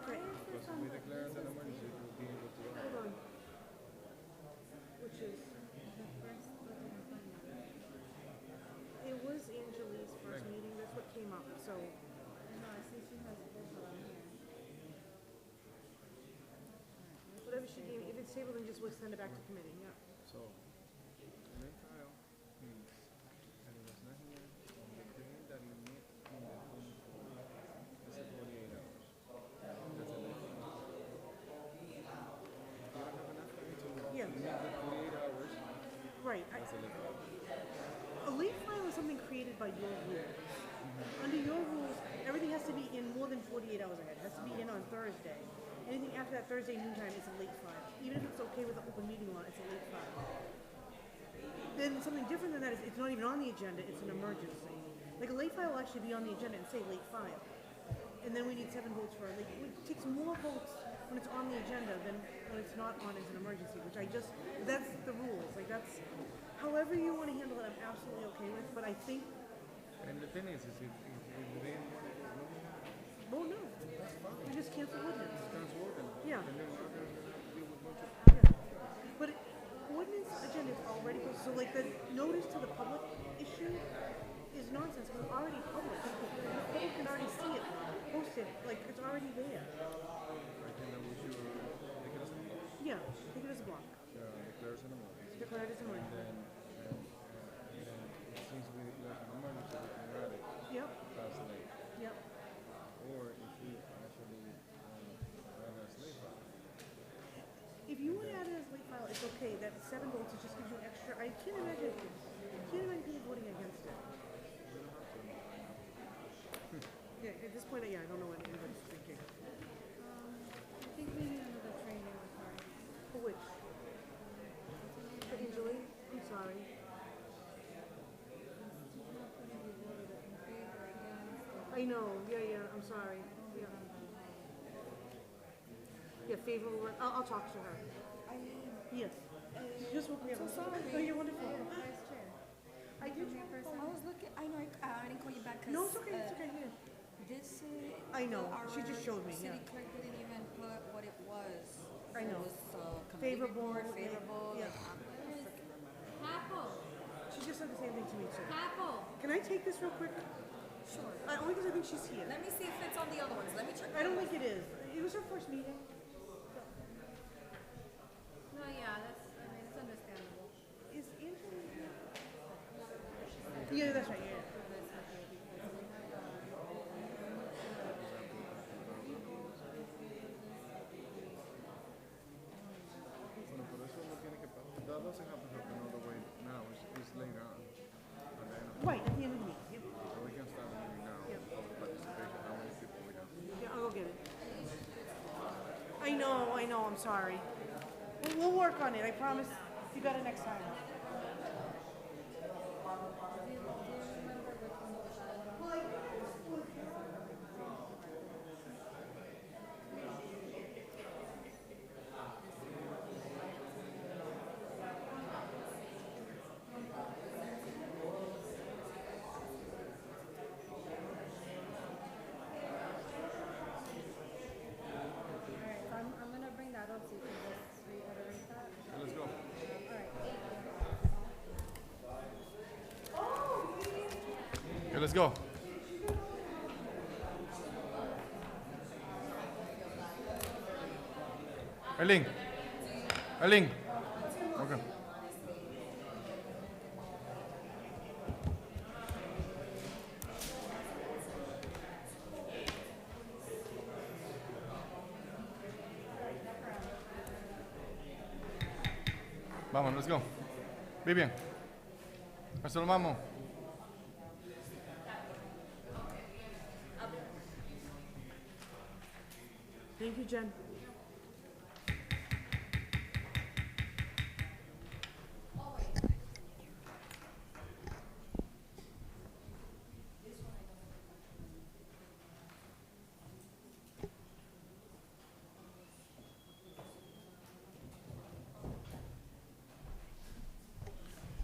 Okay. Because if we declare it an emergency, we'll be able to. Hold on. Which is, it was Angelique's first Venga. meeting, that's what came up, so. No, I see she has both of them here. Whatever she gave, if it's tabled, then just we'll send it back to committee, yeah. So, late file means that it was not here on the day that you met in the 24. That's a 48 hours. That's a late file. If you don't have enough time to Yeah. meet the 48 hours, Right, that's a late file. a late file is something created by your rules. Under your rules, everything has to be in more than 48 hours ahead, it has to be in on Thursday. Anything after that Thursday noontime is a late file. Even if it's okay with the open meeting law, it's a late file. Then something different than that is it's not even on the agenda, it's an emergency. Like a late file will actually be on the agenda and say late file. And then we need 7 votes for a late. It takes more votes when it's on the agenda than when it's not on as an emergency, which that's the rules. Like that's, however you want to handle it, I'm absolutely okay with, but I think, And the thing is if they didn't want to go, well, no. We just cancel ordinance. it's working. Yeah. And then we're going to have to deal with much of Yeah. But ordinance agenda is already posted, so like the notice to the public issue is nonsense, because it's already published. The public can already see it posted, like it's already there. I think that we should take it as a block. Yeah, take it as a block. Declare it an emergency. Declare it as an And emergency. then since we declare it an emergency, we can write it Yep, as late. yep. Or if we actually write it as late file. If you want to add it as late file, it's okay. That 7 votes, it just gives you an extra. I can't imagine people voting against it. Yeah, at this point, yeah, I don't know what anybody's thinking. I think we need another training with her. For which? For Angeline? I'm sorry. She's not putting the vote in favor against. I know. Yeah, I'm sorry. Yeah. Yeah, favorable. I'll talk to her. Yes. She just woke me up. So sorry. No, you're wonderful. Vice Chair. I did. I was looking. I know. I didn't call you back. No, it's okay. It's okay. Yeah. This. I know. Our She just showed me, City yeah. clerk didn't even put what it was. I know. It was committee Favorable, report, favorable. yeah. Like, I'm gonna freaking remember. Apple. She just said the same thing to me too. Apple. Can I take this real quick? Sure. Only because I think she's here. Let me see if it's on the other ones. Let me check. I don't think it is. It was her first meeting. No, yeah, it's understandable. Is Angela here? Yeah, that's right. Yeah. Bueno, por eso no tiene que pasar. That doesn't have to happen all the way now. It's later on. At the end of Right at the end of the meeting. Yep. So we can start moving now. Yep. Public participation. How many people we have? Yeah, I'll go get it. I know. I'm sorry. We'll work on it. I promise. You got it next time. Alright, so I'm gonna bring that up so you can just reiterate that. Let's go. Alright, thank you. Okay, let's go. Eileen. Eileen. Okay. Vamos, let's go. Vivian. Marcelo, vamos. Thank you, Jen.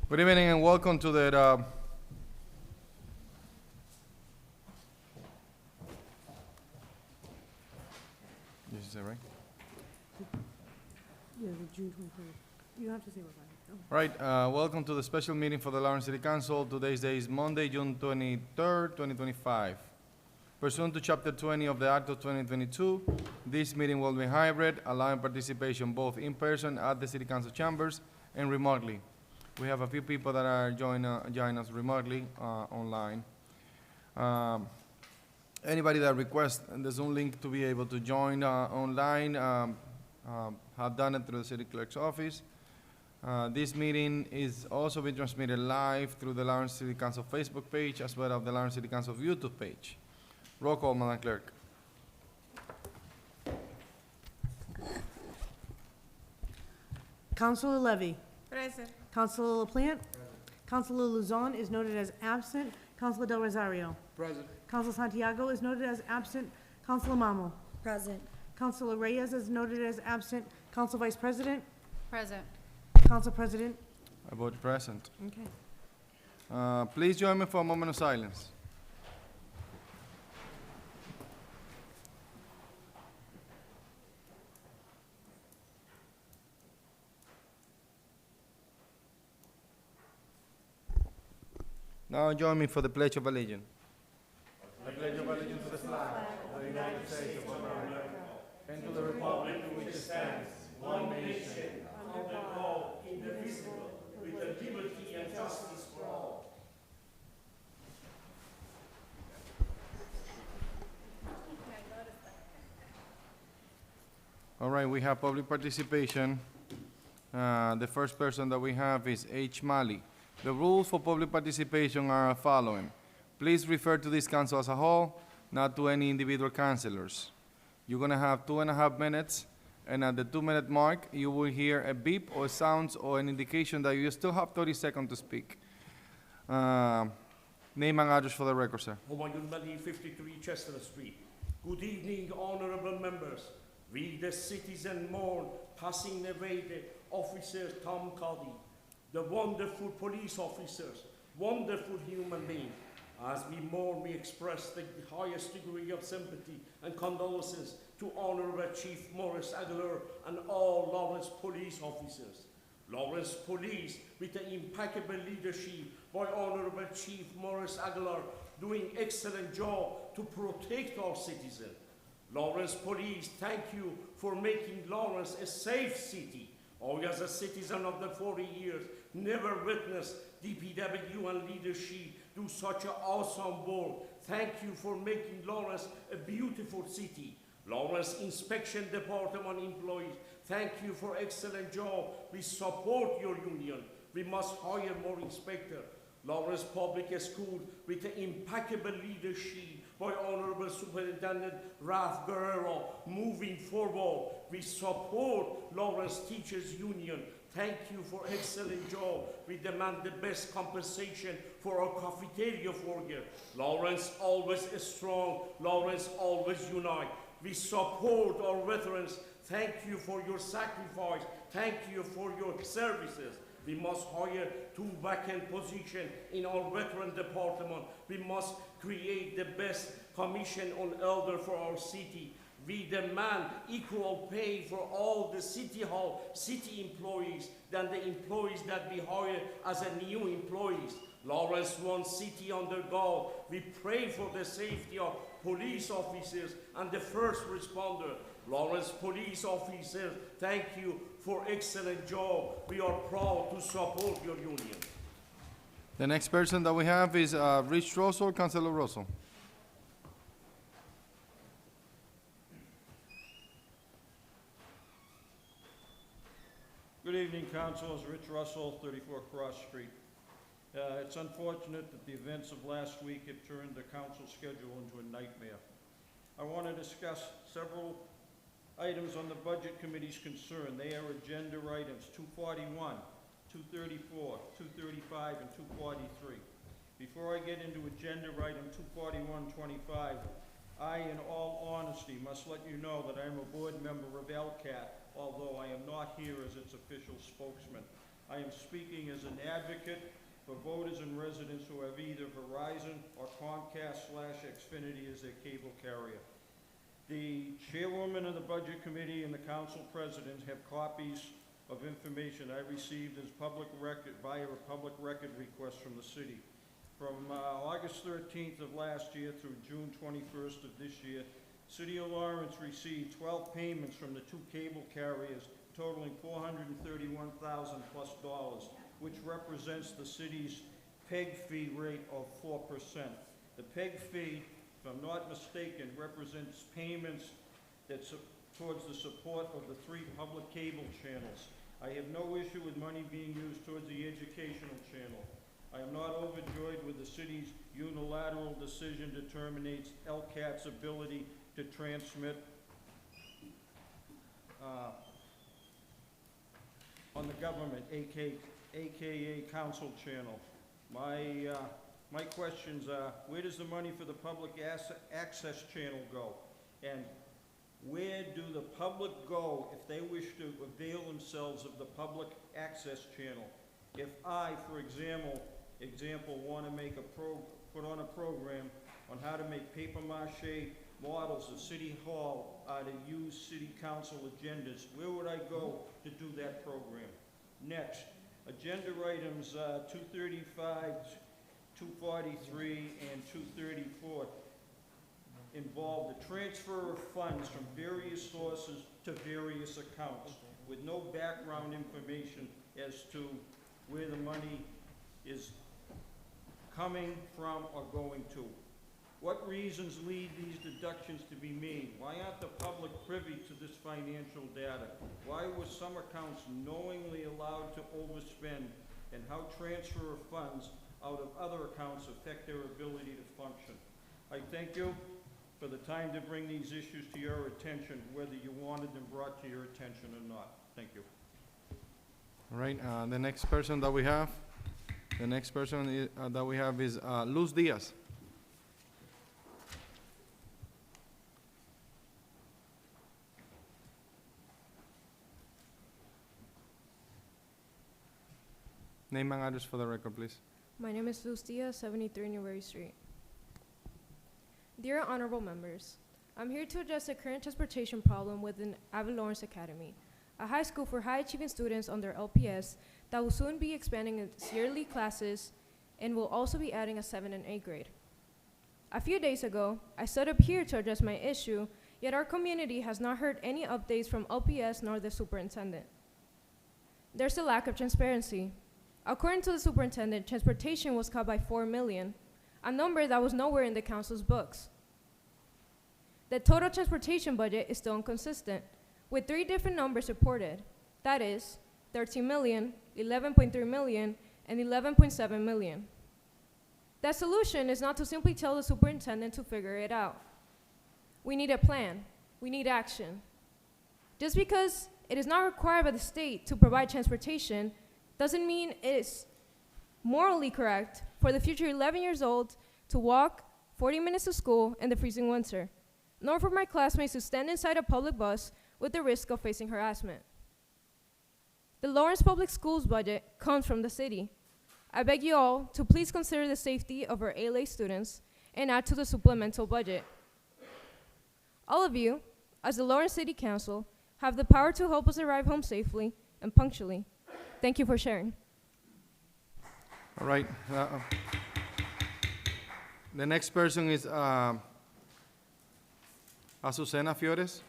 Good evening and welcome to the Did you say right? Yeah, the June 23rd. You don't have to say what time. No. Right, welcome to the special meeting for the Lawrence City Council. Today's day is Monday, June 23rd, 2025. Pursuant to Chapter 20 of the Act of 2022, this meeting will be hybrid, allowing participation both in person at the City Council chambers and remotely. We have a few people that are joining us remotely online. Anybody that requests the Zoom link to be able to join online have done it through the City Clerk's office. This meeting is also being transmitted live through the Lawrence City Council Facebook page as well as the Lawrence City Council YouTube page. Roll call, Madam Clerk. Councilor Levy. Present. Councilor LaPlante. Councilor Luzon is noted as absent. Councilor Del Rosario. Present. Councilor Santiago is noted as absent. Councilor Mamo. Present. Councilor Reyes is noted as absent. Council Vice President. Present. Council President. I vote present. Okay. Please join me for a moment of silence. Now join me for the Pledge of Allegiance. I pledge of allegiance to the flag of the United States of America and to the republic to which it stands, one nation, under God, indivisible, with liberty and justice for all. All right, we have public participation. The first person that we have is H. Mali. The rules for public participation are following. Please refer to this council as a whole, not to any individual councilors. You're gonna have 2.5 minutes, and at the 2-minute mark, you will hear a beep or sounds or an indication that you still have 30 seconds to speak. Name and address for the record, sir. Humayun Mali, 53 Chestnut Street. Good evening, honorable members. We, the citizen, mourn passing away the officer Tom Cody, the wonderful police officers, wonderful human being. As we mourn, we express the highest degree of sympathy and condolences to Honorable Chief Morris Aguilar and all Lawrence police officers. Lawrence Police, with the impeccable leadership by Honorable Chief Morris Aguilar, doing excellent job to protect our citizens. Lawrence Police, thank you for making Lawrence a safe city. I, as a citizen of the 40 years, never witnessed DPW and leadership do such an awesome work. Thank you for making Lawrence a beautiful city. Lawrence Inspection Department employees, thank you for excellent job. We support your union. We must hire more inspectors. Lawrence Public School, with the impeccable leadership by Honorable Superintendent Ralph Guerrero, moving forward. We support Lawrence Teachers Union. Thank you for excellent job. We demand the best compensation for our cafeteria workers. Lawrence always is strong. Lawrence always unite. We support our veterans. Thank you for your sacrifice. Thank you for your services. We must hire 2 vacant positions in our veteran department. We must create the best commission on elder for our city. We demand equal pay for all the city hall, city employees than the employees that we hire as a new employees. Lawrence wants city under God. We pray for the safety of police officers and the first responder. Lawrence police officers, thank you for excellent job. We are proud to support your union. The next person that we have is Rich Russell, Councilor Russell. Good evening, councilors. Rich Russell, 34 Cross Street. It's unfortunate that the events of last week have turned the council schedule into a nightmare. I want to discuss several items on the Budget Committee's concern. They are agenda items 241, 234, 235, and 243. Before I get into agenda item 24125, I, in all honesty, must let you know that I am a board member of LCAT, although I am not here as its official spokesman. I am speaking as an advocate for voters and residents who have either Verizon or Comcast/Xfinity as their cable carrier. The chairwoman of the Budget Committee and the council president have copies of information I received as public record, via a public record request from the city. From August 13th of last year through June 21st of this year, City of Lawrence received 12 payments from the two cable carriers totaling $431,000 plus, which represents the city's PEG fee rate of 4%. The PEG fee, if I'm not mistaken, represents payments that's towards the support of the 3 public cable channels. I have no issue with money being used towards the educational channel. I am not overjoyed with the city's unilateral decision to terminate LCAT's ability to transmit on the government, AKA council channel. My questions are, where does the money for the public access channel go? And where do the public go if they wish to avail themselves of the public access channel? If I, for example, want to make put on a program on how to make paper mache models of City Hall out of used city council agendas, where would I go to do that program? Next, agenda items 235, 243, and 234 involve the transfer of funds from various sources to various accounts with no background information as to where the money is coming from or going to. What reasons lead these deductions to be made? Why aren't the public privy to this financial data? Why were some accounts knowingly allowed to overspend, and how transfer of funds out of other accounts affect their ability to function? I thank you for the time to bring these issues to your attention, whether you wanted them brought to your attention or not. Thank you. All right, the next person that we have, is Luz Diaz. Name and address for the record, please. My name is Luz Diaz, 73 Newberry Street. Dear honorable members, I'm here to address the current transportation problem within Abbott Lawrence Academy, a high school for high-achieving students under LPS that will soon be expanding its yearly classes and will also be adding a 7th and 8th grade. A few days ago, I stood up here to address my issue, yet our community has not heard any updates from LPS nor the superintendent. There's a lack of transparency. According to the superintendent, transportation was cut by $4 million, a number that was nowhere in the council's books. The total transportation budget is still inconsistent, with 3 different numbers reported. That is, $13 million, $11.3 million, and $11.7 million. That solution is not to simply tell the superintendent to figure it out. We need a plan. We need action. Just because it is not required by the state to provide transportation doesn't mean it is morally correct for the future 11 years old to walk 40 minutes to school in the freezing winter, nor for my classmates to stand inside a public bus with the risk of facing harassment. The Lawrence Public Schools budget comes from the city. I beg you all to please consider the safety of our ALA students and add to the supplemental budget. All of you, as the Lawrence City Council, have the power to help us arrive home safely and punctually. Thank you for sharing. All right. The next person is Azucena Fiores.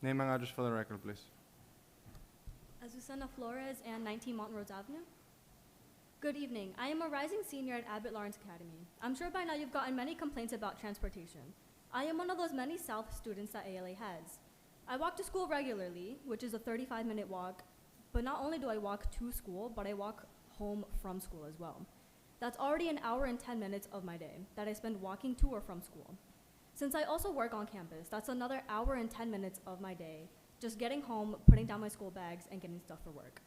Name and address for the record, please. Azucena Flores and 19 Montrose Avenue. Good evening. I am a rising senior at Abbott Lawrence Academy. I'm sure by now you've gotten many complaints about transportation. I am one of those many South students that ALA has. I walk to school regularly, which is a 35-minute walk, but not only do I walk to school, but I walk home from school as well. That's already an hour and 10 minutes of my day that I spend walking to or from school. Since I also work on campus, that's another hour and 10 minutes of my day, just getting home, putting down my school bags, and getting stuff for work.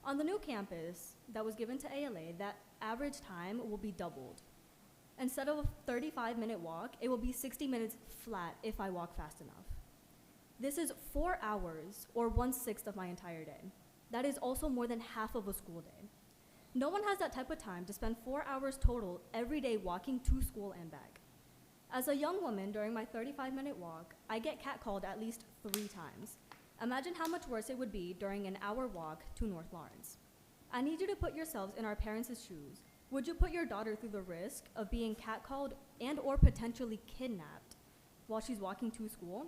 On the new campus that was given to ALA, that average time will be doubled. Instead of a 35-minute walk, it will be 60 minutes flat if I walk fast enough. This is 4 hours, or 1/6 of my entire day. That is also more than half of a school day. No one has that type of time to spend 4 hours total every day walking to school and back. As a young woman, during my 35-minute walk, I get catcalled at least 3 times. Imagine how much worse it would be during an hour walk to North Lawrence. I need you to put yourselves in our parents' shoes. Would you put your daughter through the risk of being catcalled and or potentially kidnapped while she's walking to school?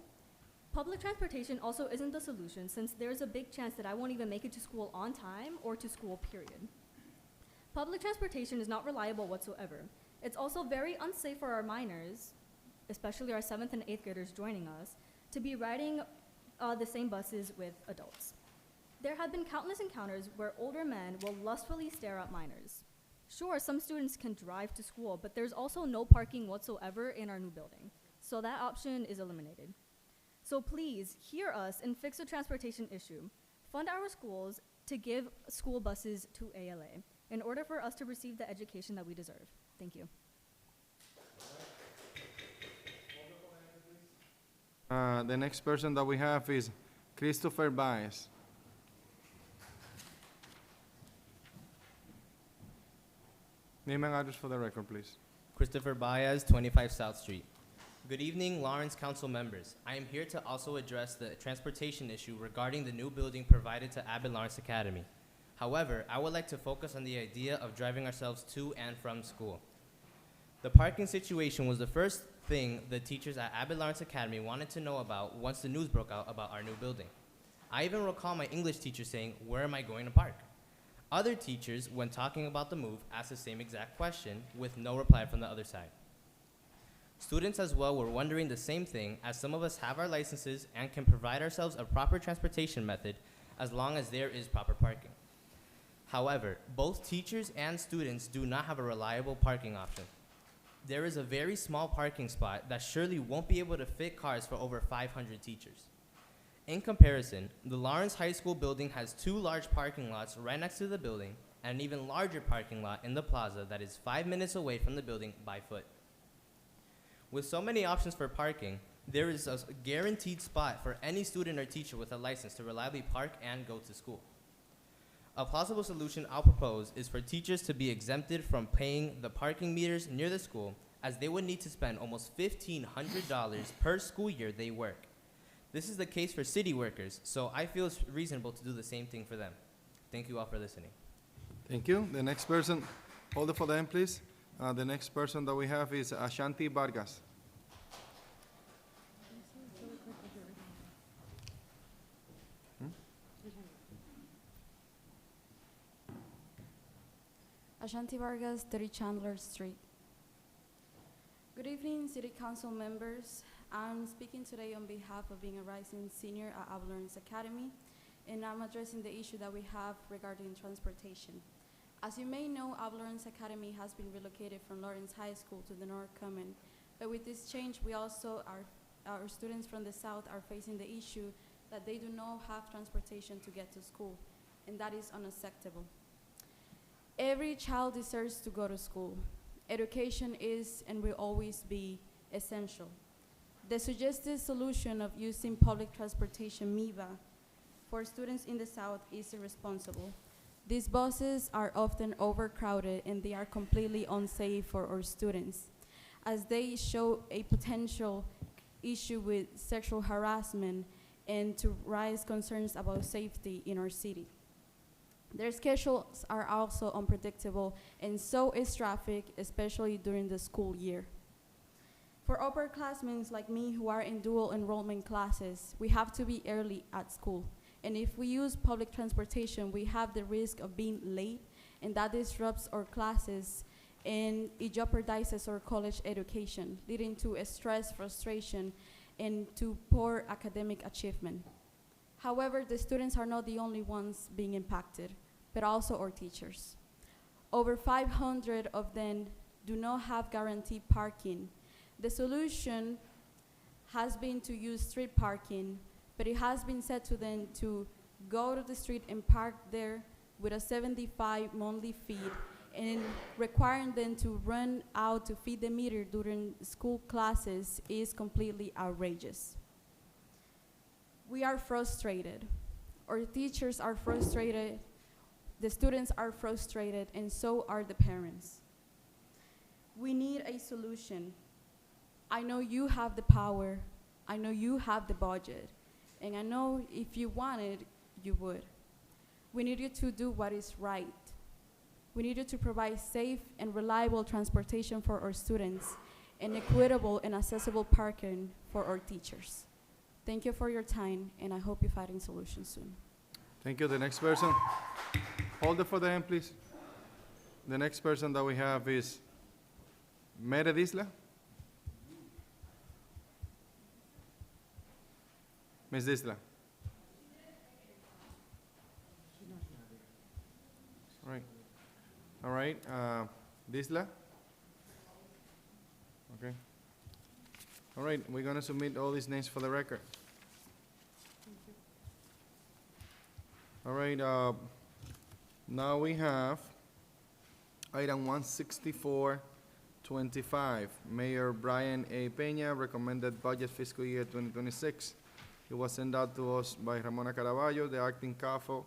Public transportation also isn't the solution, since there's a big chance that I won't even make it to school on time or to school, period. Public transportation is not reliable whatsoever. It's also very unsafe for our minors, especially our 7th and 8th graders joining us, to be riding the same buses with adults. There have been countless encounters where older men will lustfully stare at minors. Sure, some students can drive to school, but there's also no parking whatsoever in our new building, so that option is eliminated. So please, hear us and fix the transportation issue. Fund our schools to give school buses to ALA in order for us to receive the education that we deserve. Thank you. The next person that we have is Christopher Baez. Name and address for the record, please. Christopher Baez, 25 South Street. Good evening, Lawrence Council members. I am here to also address the transportation issue regarding the new building provided to Abbott Lawrence Academy. However, I would like to focus on the idea of driving ourselves to and from school. The parking situation was the first thing the teachers at Abbott Lawrence Academy wanted to know about once the news broke out about our new building. I even recall my English teacher saying, "Where am I going to park?" Other teachers, when talking about the move, asked the same exact question with no reply from the other side. Students as well were wondering the same thing, as some of us have our licenses and can provide ourselves a proper transportation method as long as there is proper parking. However, both teachers and students do not have a reliable parking option. There is a very small parking spot that surely won't be able to fit cars for over 500 teachers. In comparison, the Lawrence High School building has 2 large parking lots right next to the building and an even larger parking lot in the plaza that is 5 minutes away from the building by foot. With so many options for parking, there is a guaranteed spot for any student or teacher with a license to reliably park and go to school. A possible solution I'll propose is for teachers to be exempted from paying the parking meters near the school, as they would need to spend almost $1,500 per school year they work. This is the case for city workers, so I feel it's reasonable to do the same thing for them. Thank you all for listening. Thank you. The next person, hold it for them, please. The next person that we have is Ashanti Vargas. Ashanti Vargas, 30 Chandler Street. Good evening, City Council members. I'm speaking today on behalf of being a rising senior at Abbott Lawrence Academy, and I'm addressing the issue that we have regarding transportation. As you may know, Abbott Lawrence Academy has been relocated from Lawrence High School to the North Common, but with this change, we also our students from the South are facing the issue that they do not have transportation to get to school, and that is unacceptable. Every child deserves to go to school. Education is and will always be essential. The suggested solution of using public transportation, MIVA, for students in the South is irresponsible. These buses are often overcrowded and they are completely unsafe for our students, as they show a potential issue with sexual harassment and to raise concerns about safety in our city. Their schedules are also unpredictable, and so is traffic, especially during the school year. For upperclassmen like me who are in dual enrollment classes, we have to be early at school. And if we use public transportation, we have the risk of being late, and that disrupts our classes, and it jeopardizes our college education, leading to stress, frustration, and to poor academic achievement. However, the students are not the only ones being impacted, but also our teachers. Over 500 of them do not have guaranteed parking. The solution has been to use street parking, but it has been said to them to go to the street and park there with a $75 monthly fee, and requiring them to run out to feed the meter during school classes is completely outrageous. We are frustrated. Our teachers are frustrated The students are frustrated, and so are the parents. We need a solution. I know you have the power. I know you have the budget. And I know if you wanted, you would. We need you to do what is right. We need you to provide safe and reliable transportation for our students and equitable and accessible parking for our teachers. Thank you for your time, and I hope you find a solution soon. Thank you. The next person. Hold it for the end, please. The next person that we have is Mere Disla. Ms. Disla. All right. All right. Disla. Okay. All right. We're going to submit all these names for the record. All right. Now we have item 16425, Mayor Brian A. Peña, recommended budget fiscal year 2026. It was sent out to us by Ramona Caraballo, the acting CAFO,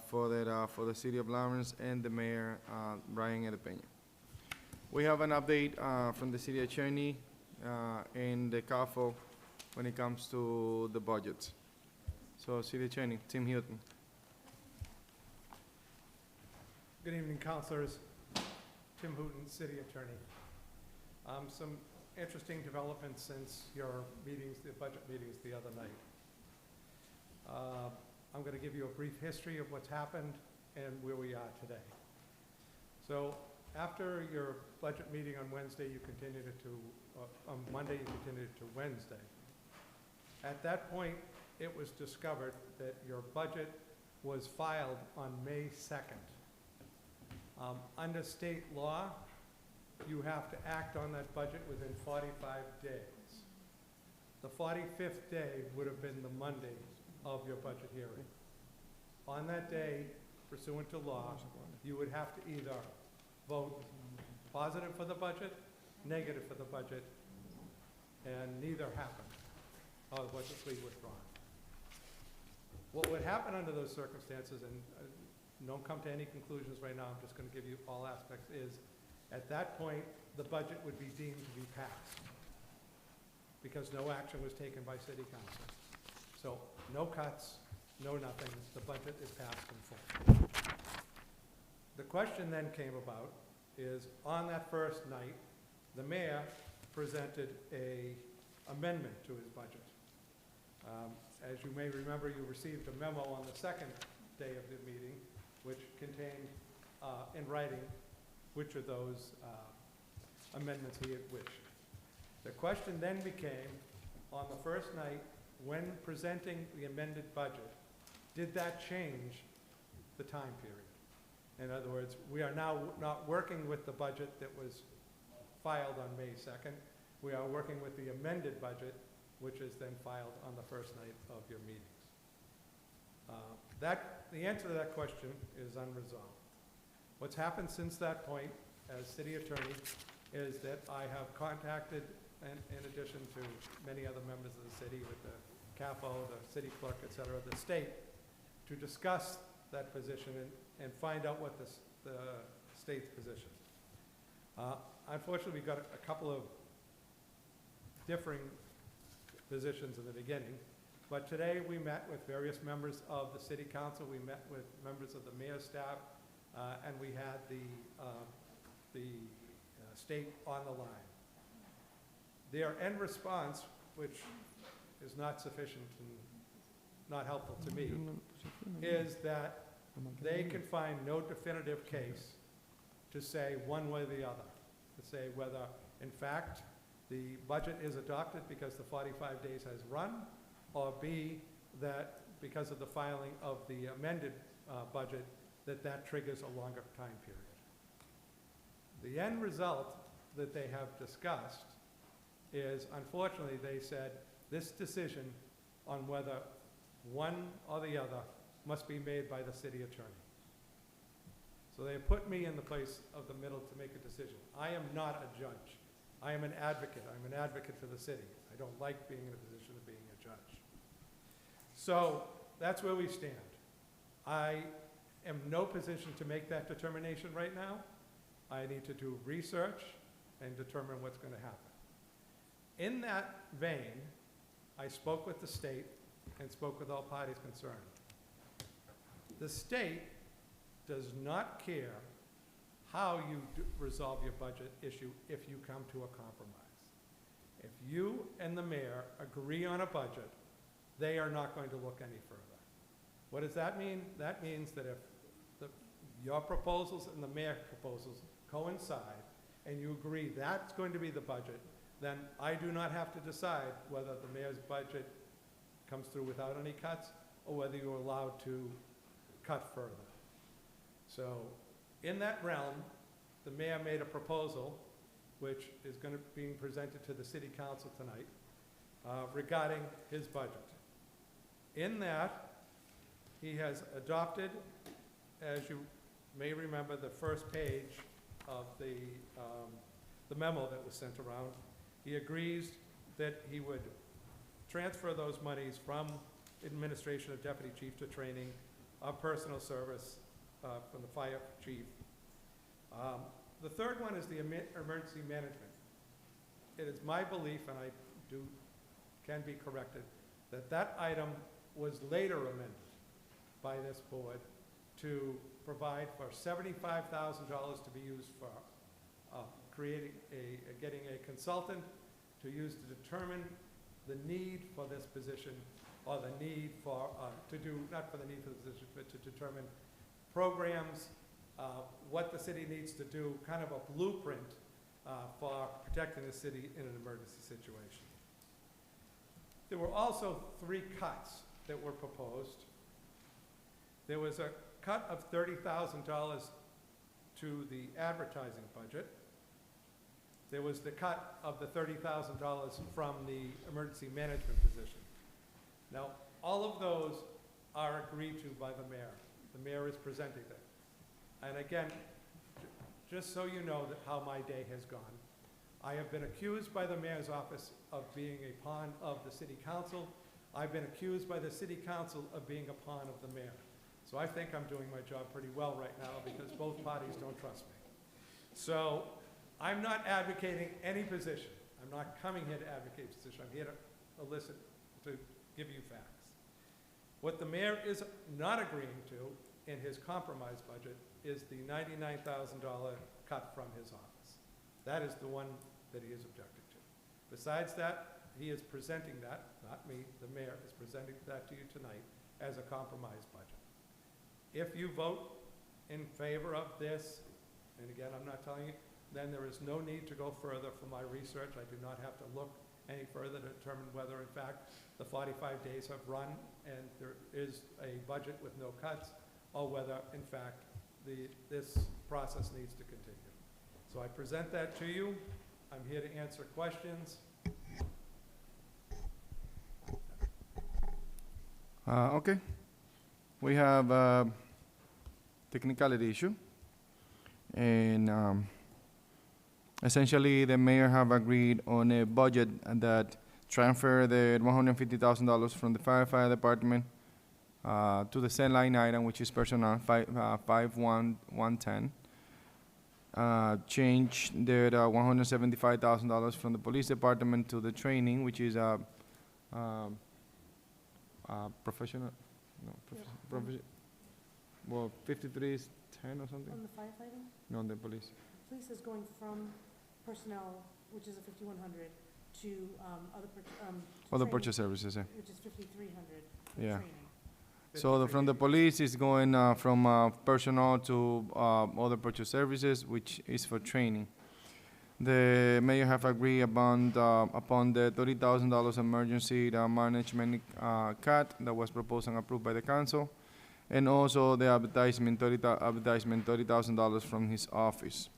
for the city of Lawrence, and the mayor, Brian A. Peña. We have an update from the city attorney and the CAFO when it comes to the budget. So, city attorney, Tim Houghton. Good evening, councilors. Tim Houghton, city attorney. Some interesting developments since your meetings, the budget meetings the other night. I'm going to give you a brief history of what's happened and where we are today. So after your budget meeting on Wednesday, you continued it to, on Monday, you continued it to Wednesday. At that point, it was discovered that your budget was filed on May 2nd. Under state law, you have to act on that budget within 45 days. The 45th day would have been the Monday of your budget hearing. On that day, pursuant to law, you would have to either vote positive for the budget, negative for the budget, and neither happened. Or the budget was withdrawn. What would happen under those circumstances, and don't come to any conclusions right now, I'm just going to give you all aspects, is at that point, the budget would be deemed to be passed because no action was taken by city council. So no cuts, no nothing, the budget is passed in full. The question then came about is on that first night, the mayor presented a amendment to his budget. As you may remember, you received a memo on the second day of the meeting which contained in writing which of those amendments he had wished. The question then became, on the first night, when presenting the amended budget, did that change the time period? In other words, we are now not working with the budget that was filed on May 2nd. We are working with the amended budget, which is then filed on the first night of your meetings. The answer to that question is unresolved. What's happened since that point, as city attorney, is that I have contacted, in addition to many other members of the city, with the CAFO, the city clerk, et cetera, the state, to discuss that position and find out what the state's position. Unfortunately, we got a couple of differing positions in the beginning. But today we met with various members of the city council, we met with members of the mayor's staff, and we had the state on the line. Their end response, which is not sufficient and not helpful to me, is that they can find no definitive case to say one way or the other, to say whether, in fact, the budget is adopted because the 45 days has run, or B, that because of the filing of the amended budget, that triggers a longer time period. The end result that they have discussed is, unfortunately, they said this decision on whether one or the other must be made by the city attorney. So they put me in the place of the middle to make a decision. I am not a judge. I am an advocate. I'm an advocate for the city. I don't like being in a position of being a judge. So that's where we stand. I am no position to make that determination right now. I need to do research and determine what's going to happen. In that vein, I spoke with the state and spoke with all parties concerned. The state does not care how you resolve your budget issue if you come to a compromise. If you and the mayor agree on a budget, they are not going to look any further. What does that mean? That means that if your proposals and the mayor's proposals coincide and you agree that's going to be the budget, then I do not have to decide whether the mayor's budget comes through without any cuts or whether you're allowed to cut further. So in that realm, the mayor made a proposal which is going to be presented to the city council tonight regarding his budget. In that, he has adopted, as you may remember, the first page of the memo that was sent around. He agrees that he would transfer those monies from administration of deputy chief to training of personal service from the fire chief. The third one is the emergency management. It is my belief, and I can be corrected, that that item was later amended by this board to provide for $75,000 to be used for getting a consultant to use to determine the need for this position, or the need for, not for the need for the position, but to determine programs, what the city needs to do, kind of a blueprint for protecting the city in an emergency situation. There were also 3 cuts that were proposed. There was a cut of $30,000 to the advertising budget. There was the cut of the $30,000 from the emergency management position. Now, all of those are agreed to by the mayor. The mayor is presenting them. And again, just so you know that how my day has gone, I have been accused by the mayor's office of being a pawn of the city council. I've been accused by the city council of being a pawn of the mayor. So I think I'm doing my job pretty well right now because both parties don't trust me. So I'm not advocating any position. I'm not coming here to advocate a position. I'm here to elicit, to give you facts. What the mayor is not agreeing to in his compromise budget is the $99,000 cut from his office. That is the one that he is objecting to. Besides that, he is presenting that, not me, the mayor is presenting that to you tonight as a compromise budget. If you vote in favor of this, and again, I'm not telling you, then there is no need to go further for my research. I do not have to look any further to determine whether, in fact, the 45 days have run and there is a budget with no cuts, or whether, in fact, this process needs to continue. So I present that to you. I'm here to answer questions. Okay. We have a technicality issue. And essentially, the mayor have agreed on a budget that transfer the $150,000 from the fire department to the same line item, which is personnel 51110. Change the $175,000 from the police department to the training, which is professional, well, 5310 or something? On the firefighting, No, the police. police is going from personnel, which is a 5100, to other Other training, purchase services, yeah. which is 5300 for Yeah. training. So from the police is going from personnel to other purchase services, which is for training. The mayor have agreed upon the $30,000 emergency management cut that was proposed and approved by the council, and also the advertisement $30,000 from his office.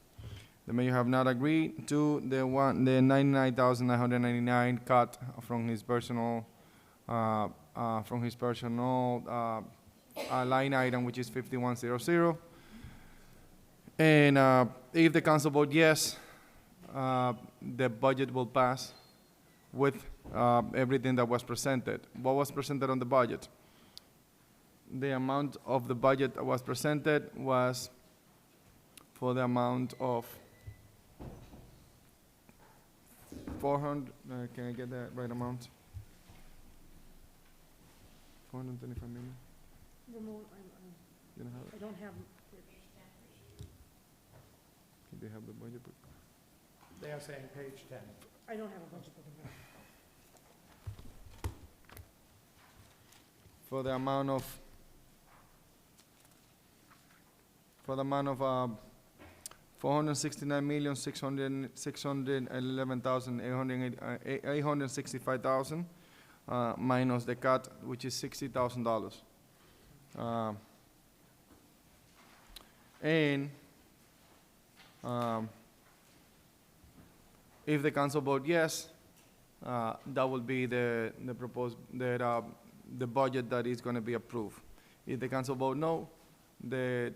The mayor have not agreed to the $99,999 cut from his personal line item, which is 5100. And if the council vote yes, the budget will pass with everything that was presented. What was presented on the budget? the amount of the budget that was presented was for the amount of 400, can I get that right amount? 425 million? Ramon, You don't have it? I don't have, They have the budget book. They are saying page 10. I don't have a budget book in front of me. For the amount of, 469,611,865,000, minus the cut, which is $60,000. And if the council vote yes, that will be the proposed, the budget that is gonna be approved. If the council vote no, the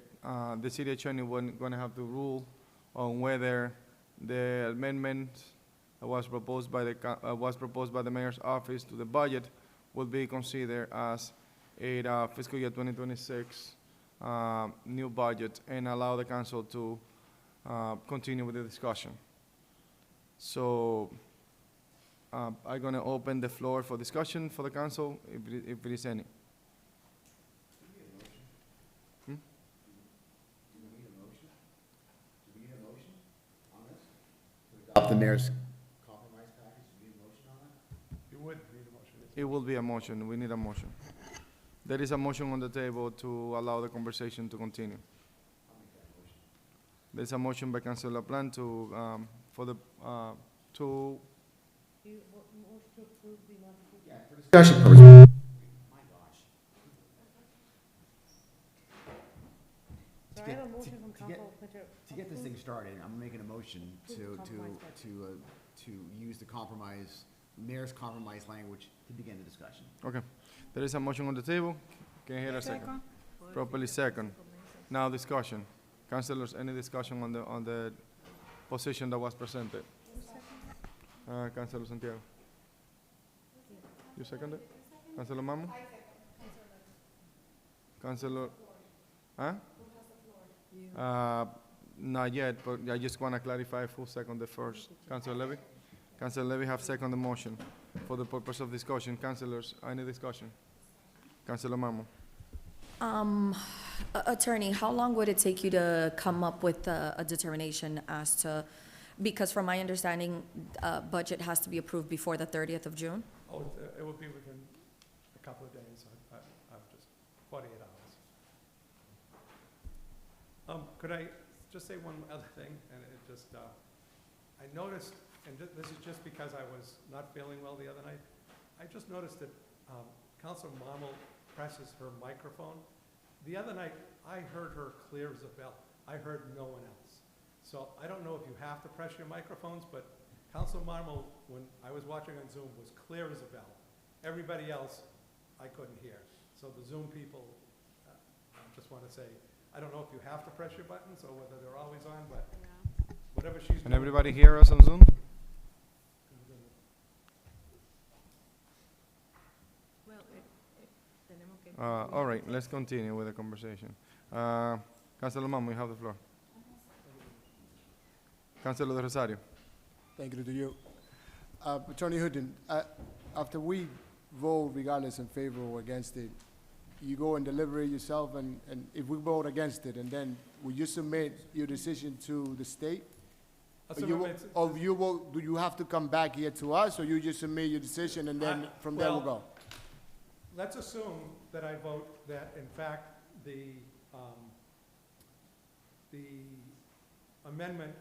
city attorney gonna have to rule on whether the amendment that was proposed by the mayor's office to the budget will be considered as a fiscal year 2026 new budget and allow the council to continue with the discussion. So I'm gonna open the floor for discussion for the council, if there is any. Adopt the mayor's compromise package, do you need a motion on that? You would need a motion. It will be a motion, we need a motion. There is a motion on the table to allow the conversation to continue. There's a motion by Councilor LaPlante to, for the, to, You, motion to approve the modification? Yeah, for discussion purposes. My gosh. So I get- have a motion to- from to get- Council Plinter. To get this thing started, I'm making a motion Approve the compromise package. to use the compromise, mayor's compromise language to begin the discussion. okay. There is a motion on the table, can I hear a second? Properly second. Now discussion. Councilors, any discussion on the position that was presented? Councilor Santiago. You seconded? Councilor Mamo? Councilor, huh? Not yet, but I just want to clarify who seconded first. Councilor Levy? Councilor Levy have seconded the motion for the purpose of discussion. Councilors, any discussion? Councilor Mamo? Attorney, how long would it take you to come up with a determination as to, because from my understanding, budget has to be approved before the 30th of June? Oh, it would be within a couple of days, I'm just 48 hours. Could I just say one other thing, and it just, I noticed, and this is just because I was not feeling well the other night, I just noticed that Councilor Marmol presses her microphone. The other night, I heard her clear as a bell. I heard no one else. So I don't know if you have to press your microphones, but Councilor Marmol, when I was watching on Zoom, was clear as a bell. Everybody else, I couldn't hear. So the Zoom people, I just want to say, I don't know if you have to press your buttons or whether they're always on, but whatever she's doing. Can everybody hear us on Zoom? All right, let's continue with the conversation. Councilor Mamo, you have the floor. Councilor De Rosario. Thank you to you. Attorney Hoodin, after we vote regardless in favor or against it, you go and deliberate yourself, and if we vote against it, and then will you submit your decision to the state? Or you will, do you have to come back here to us, or you just submit your decision and then from there we'll go? Let's assume that I vote that, in fact, the amendment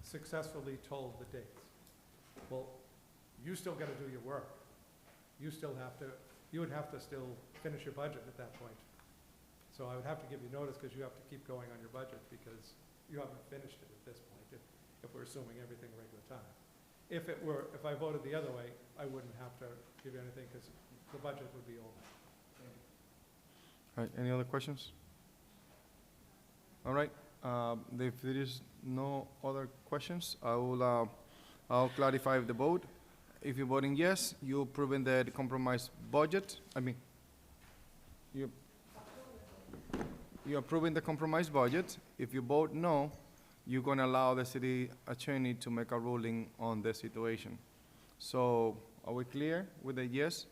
successfully told the dates. Well, you still got to do your work. You still have to, you would have to still finish your budget at that point. So I would have to give you notice because you have to keep going on your budget because you haven't finished it at this point, if we're assuming everything regular time. If I voted the other way, I wouldn't have to give you anything because the budget would be over. All right, any other questions? All right, if there is no other questions, I'll clarify the vote. If you're voting yes, you're approving the compromise budget, you you're approving the compromised budget. If you vote no, you're gonna allow the city attorney to make a ruling on the situation. So, are we clear with the yes,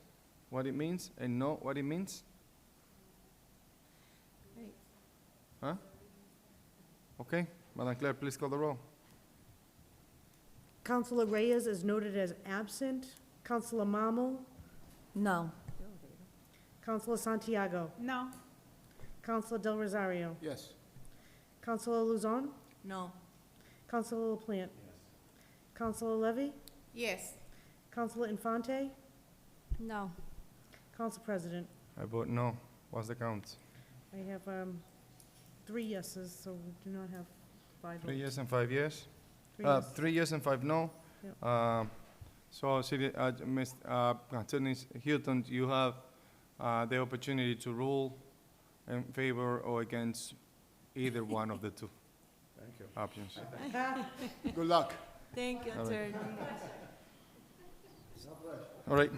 what it means, and no, what it means? Huh? Okay, Madam Clerk, please call the roll. Councilor Reyes is noted as absent. Councilor Marmal? No. Councilor Santiago? No. Councilor Del Rosario? Yes. Councilor Luzon? No. Councilor LaPlante? Councilor Levy? Yes. Councilor Infante? No. Council President? I vote no. What's the count? I have 3 yeses, so we do not have 5 3 votes. yes and 5 yes? 3 yes. 3 yes and 5 no. Yep. So, Attorney Hilton, you have the opportunity to rule in favor or against either one of the two Thank you. options. Good luck. Thank you, All right. Attorney. All right,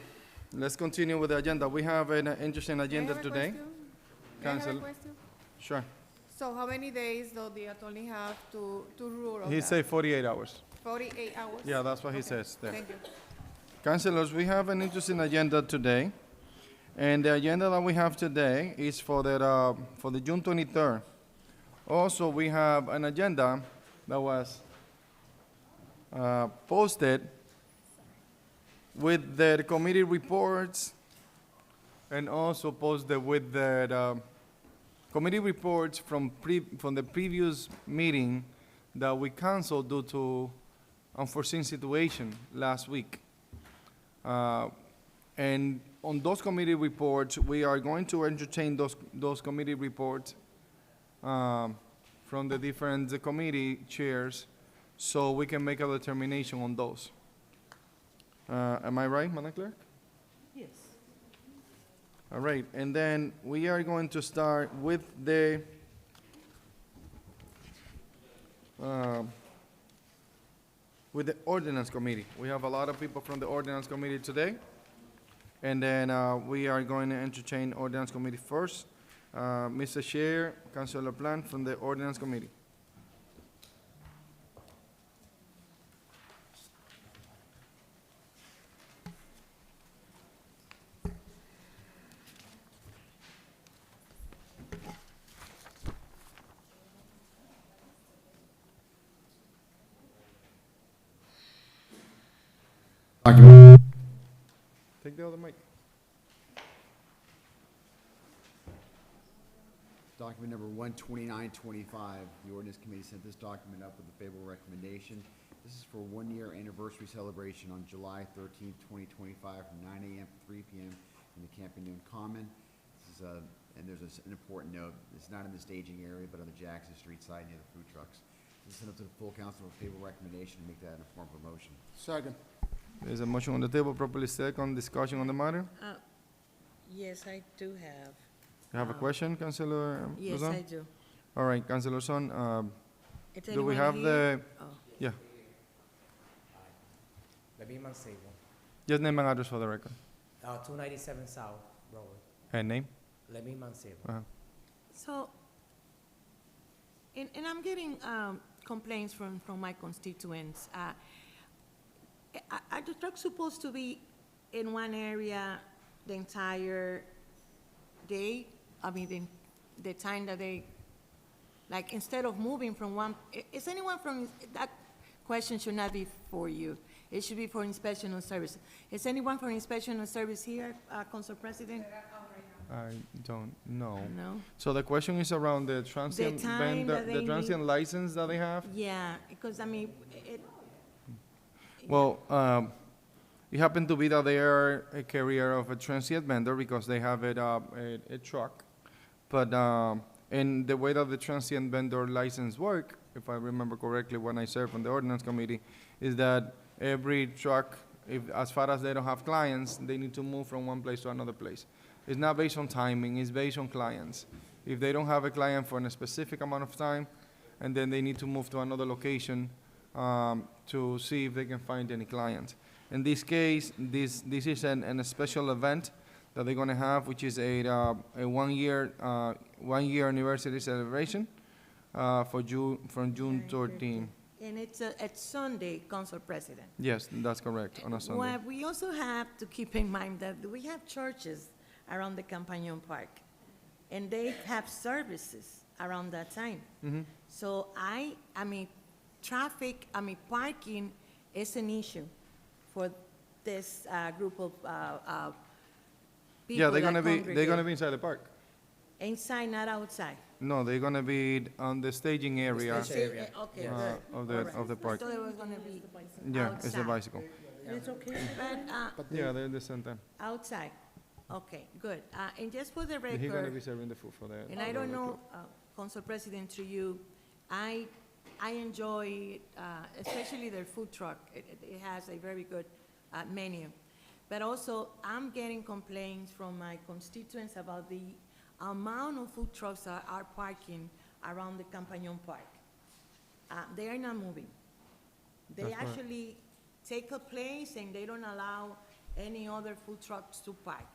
let's continue with the agenda. We have an interesting agenda May I have a today. question? May I have a Council, question? sure. So how many days do the attorney have to rule on He that? said 48 hours. 48 hours? Yeah, that's what he Okay. says there. Thank you. Councilors, we have an interesting agenda today, and the agenda that we have today is for the June 23rd. Also, we have an agenda that was posted with the committee reports, and also posted with the committee reports from the previous meeting that we canceled due to unforeseen situation last week. And on those committee reports, we are going to entertain those committee reports from the different committee chairs, so we can make a determination on those. Am I right, Madam Clerk? Yes. All right, and then we are going to start with the ordinance committee. We have a lot of people from the ordinance committee today. And then we are going to entertain ordinance committee first. Mr. Chair, Councilor Plant from the ordinance committee. Take the other mic. Document number 12925, the ordinance committee sent this document up with a favorable recommendation. This is for 1-year anniversary celebration on July 13th, 2025, from 9 a.m. to 3 p.m. in the Camping Noon Common. This is and there's an important note. It's not in the staging area, but on the Jackson Street side near the food trucks. This is sent up to the full council with a favorable recommendation to make that in a form of a motion. Second. There's a motion on the table, properly second, discussion on the matter. Yes, I do have. You have a question, Councilor Yes, Luzon? I do. All right, Councilor Son, Is do we anyone have here? the, Oh. yeah, Levy Mancebo, just name and address for the record. 297 South Road. And name? Levy Mancebo. Uh-huh. So, and I'm getting complaints from my constituents. Are the trucks supposed to be in one area the entire day? I mean, the time that they, like, instead of moving from one, is anyone from, that question should not be for you. It should be for inspection and service. Is anyone from inspection and service here, Council President? I don't know. No? So the question is around the transient time vendor, that the they transient need- license that they have? Yeah, because, I mean, it, Well, it happened to be that they are a carrier of a transient vendor because they have a truck. But, and the way that the transient vendor license work, if I remember correctly when I served on the ordinance committee, is that every truck, as far as they don't have clients, they need to move from one place to another place. It's not based on timing, it's based on clients. If they don't have a client for a specific amount of time, and then they need to move to another location, to see if they can find any clients. In this case, this is a special event that they're gonna have, which is a one-year anniversary celebration from June 13. And it's Sunday, Council President. Yes, that's correct, on a Sunday. Well, we also have to keep in mind that we have churches around the Campañon Park, and they have services around that time. Mhm. So parking is an issue for this group of people Yeah, they're that gonna be congregate. inside the park. Inside, not outside. No, they're gonna be on the staging area. Okay, good. Of the park. So it was gonna be Yeah, it's a outside. bicycle. And it's okay for But, Yeah, they're the same time. outside, okay, good. And just for the He's gonna be record, serving the food for the. and I don't know, Council President, through you, I enjoy, especially their food truck. It has a very good menu. But also, I'm getting complaints from my constituents about the amount of food trucks that are parking around the Campañon Park. They are not moving. They That's right. actually take a place and they don't allow any other food trucks to park.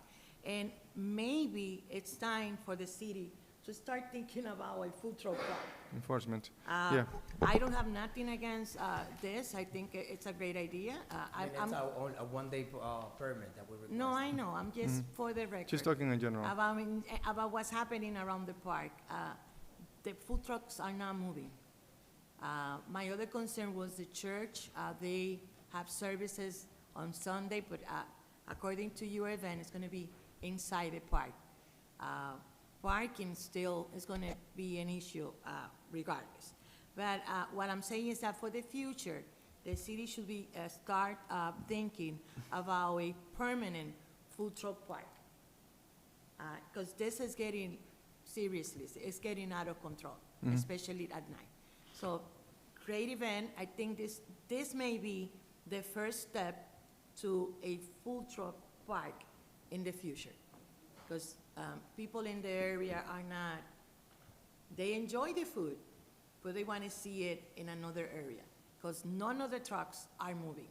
And maybe it's time for the city to start thinking about a food truck park. Enforcement. Uh, Yeah. I don't have nothing against this. I think it's a great idea. And it's a one-day permit that we request. No, I know. I'm just for the record. Just talking in general. About what's happening around the park. The food trucks are not moving. My other concern was the church. They have services on Sunday, but according to your event, it's going to be inside the park. Parking still is going to be an issue regardless. But what I'm saying is that for the future, the city should be start thinking about a permanent food truck park. Because this is getting, seriously, it's getting out of control, especially at night. So, great event. I think this may be the first step to a food truck park in the future. Because people in the area are not, they enjoy the food, but they want to see it in another area. Because none of the trucks are moving.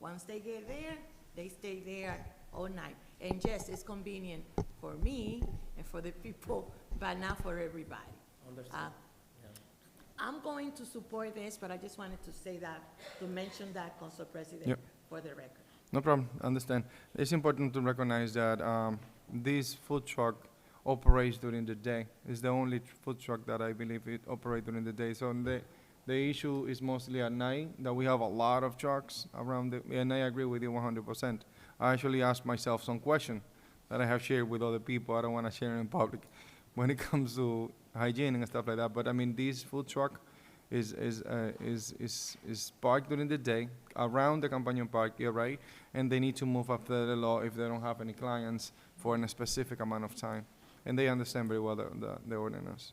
Once they get there, they stay there all night. And yes, it's convenient for me and for the people, but not for everybody. Understood. I'm going to support this, but I just wanted to say that, to mention that, Council President, Yep. for the record. No problem, understand. It's important to recognize that this food truck operates during the day. It's the only food truck that I believe it operates during the day. So the issue is mostly at night, that we have a lot of trucks around, and I agree with you 100%. I actually asked myself some questions that I have shared with other people. I don't want to share in public when it comes to hygiene and stuff like that. But I mean, this food truck is parked during the day around the Campañon Park, you're right, and they need to move after the law if they don't have any clients for a specific amount of time. And they understand very well the ordinance.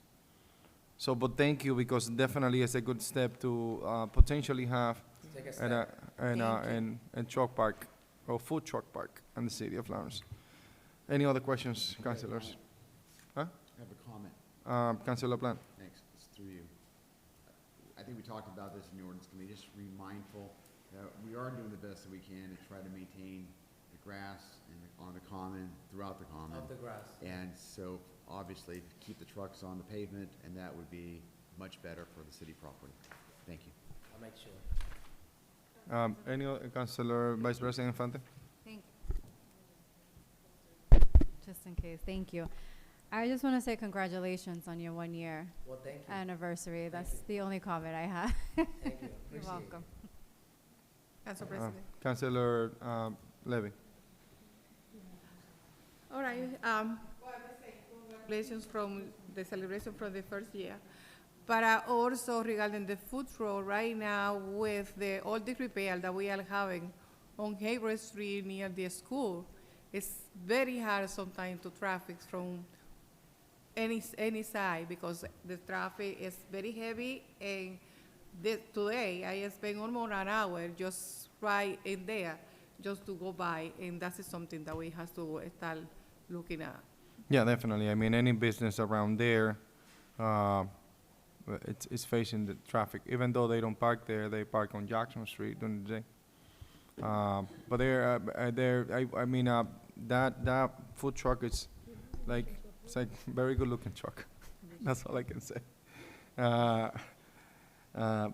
So, but thank you, because definitely it's a good step to potentially have Take a step. a truck park or food truck park in the city of Lawrence. Any other questions, councilors? Huh? I have a comment. Councilor Plant. Thanks, it's through you. I think we talked about this in the ordinance committee, just be mindful that we are doing the best that we can to try to maintain the grass on the common, throughout the common. Of the grass. And so, obviously, keep the trucks on the pavement, and that would be much better for the city property. Thank you. I'll make sure. Any other, Councilor Vice President Infante? Just in case, thank you. I just want to say congratulations on your 1 year Well, thank you. anniversary. Thank That's you. the only comment I have. Thank you. You're Appreciate it. welcome. Council President. Councilor Levy. All right, congratulations from the celebration from the first year. But also regarding the food truck, right now with all the repair that we are having on Hayward Street near the school, it's very hard sometimes to traffic from any side because the traffic is very heavy. And today I spent almost an hour just right in there just to go by, and that is something that we have to start looking at. Yeah, definitely. I mean, any business around there, it's facing the traffic. Even though they don't park there, they park on Jackson Street during the day. But that food truck is like, it's like very good looking truck. That's all I can say.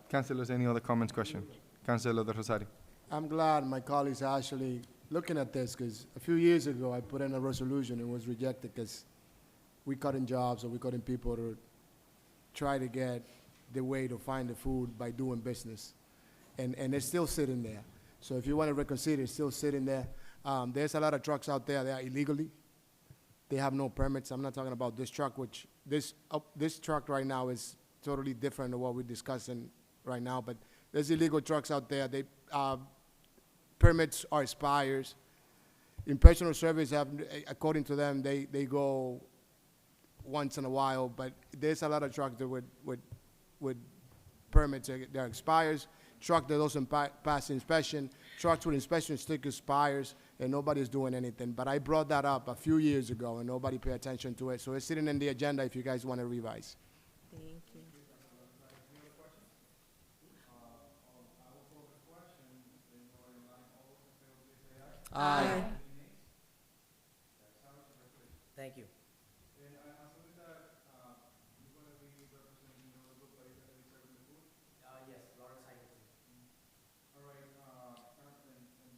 Councilors, any other comments, question? Councilor De Rosario. I'm glad my colleagues are actually looking at this, because a few years ago, I put in a resolution and was rejected because we cutting jobs or we cutting people to try to get the way to find the food by doing business. And it's still sitting there. So if you want to reconsider, it's still sitting there. There's a lot of trucks out there that are illegally. They have no permits. I'm not talking about this truck, which this truck right now is totally different than what we're discussing right now. But there's illegal trucks out there. They permits are expires. Impressional service have, according to them, they go once in a while. But there's a lot of trucks that with permits that expires. Truck that doesn't pass inspection. Trucks with inspection sticker expires, and nobody's doing anything. But I brought that up a few years ago, and nobody paid attention to it. So it's sitting in the agenda if you guys want to revise. Thank you. Aye. Thank you. Yes, Lawrence High. All right, and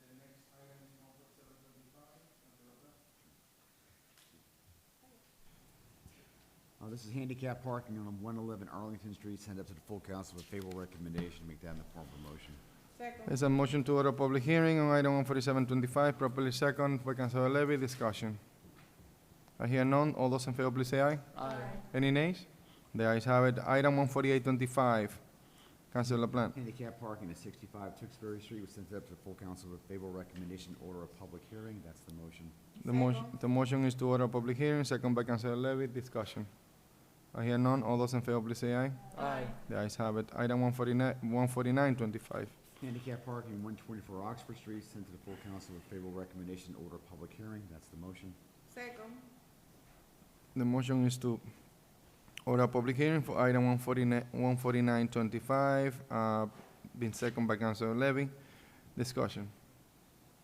the next item is number 725. This is handicap parking on 111 Arlington Street. Send up to the full council with favorable recommendation. Make that in the form of a motion. There's a motion to order a public hearing on item 14725, properly second by Councilor Levy. Discussion. I hear none. All those in favor, please say aye. Aye. Any nays? The ayes have it. Item 14825. Councilor LaPlante. Handicap parking at 65 Tewksbury Street was sent up to the full council with favorable recommendation. Order a public hearing. That's the motion. The motion is to order a public hearing, second by Councilor Levy. Discussion. I hear none. All those in favor, please say aye. Aye. The ayes have it. Item 14925. Handicap parking 124 Oxford Street sent to the full council with favorable recommendation. Order a public hearing. That's the motion. Second. The motion is to order a public hearing for item 14925, been second by Councilor Levy. Discussion.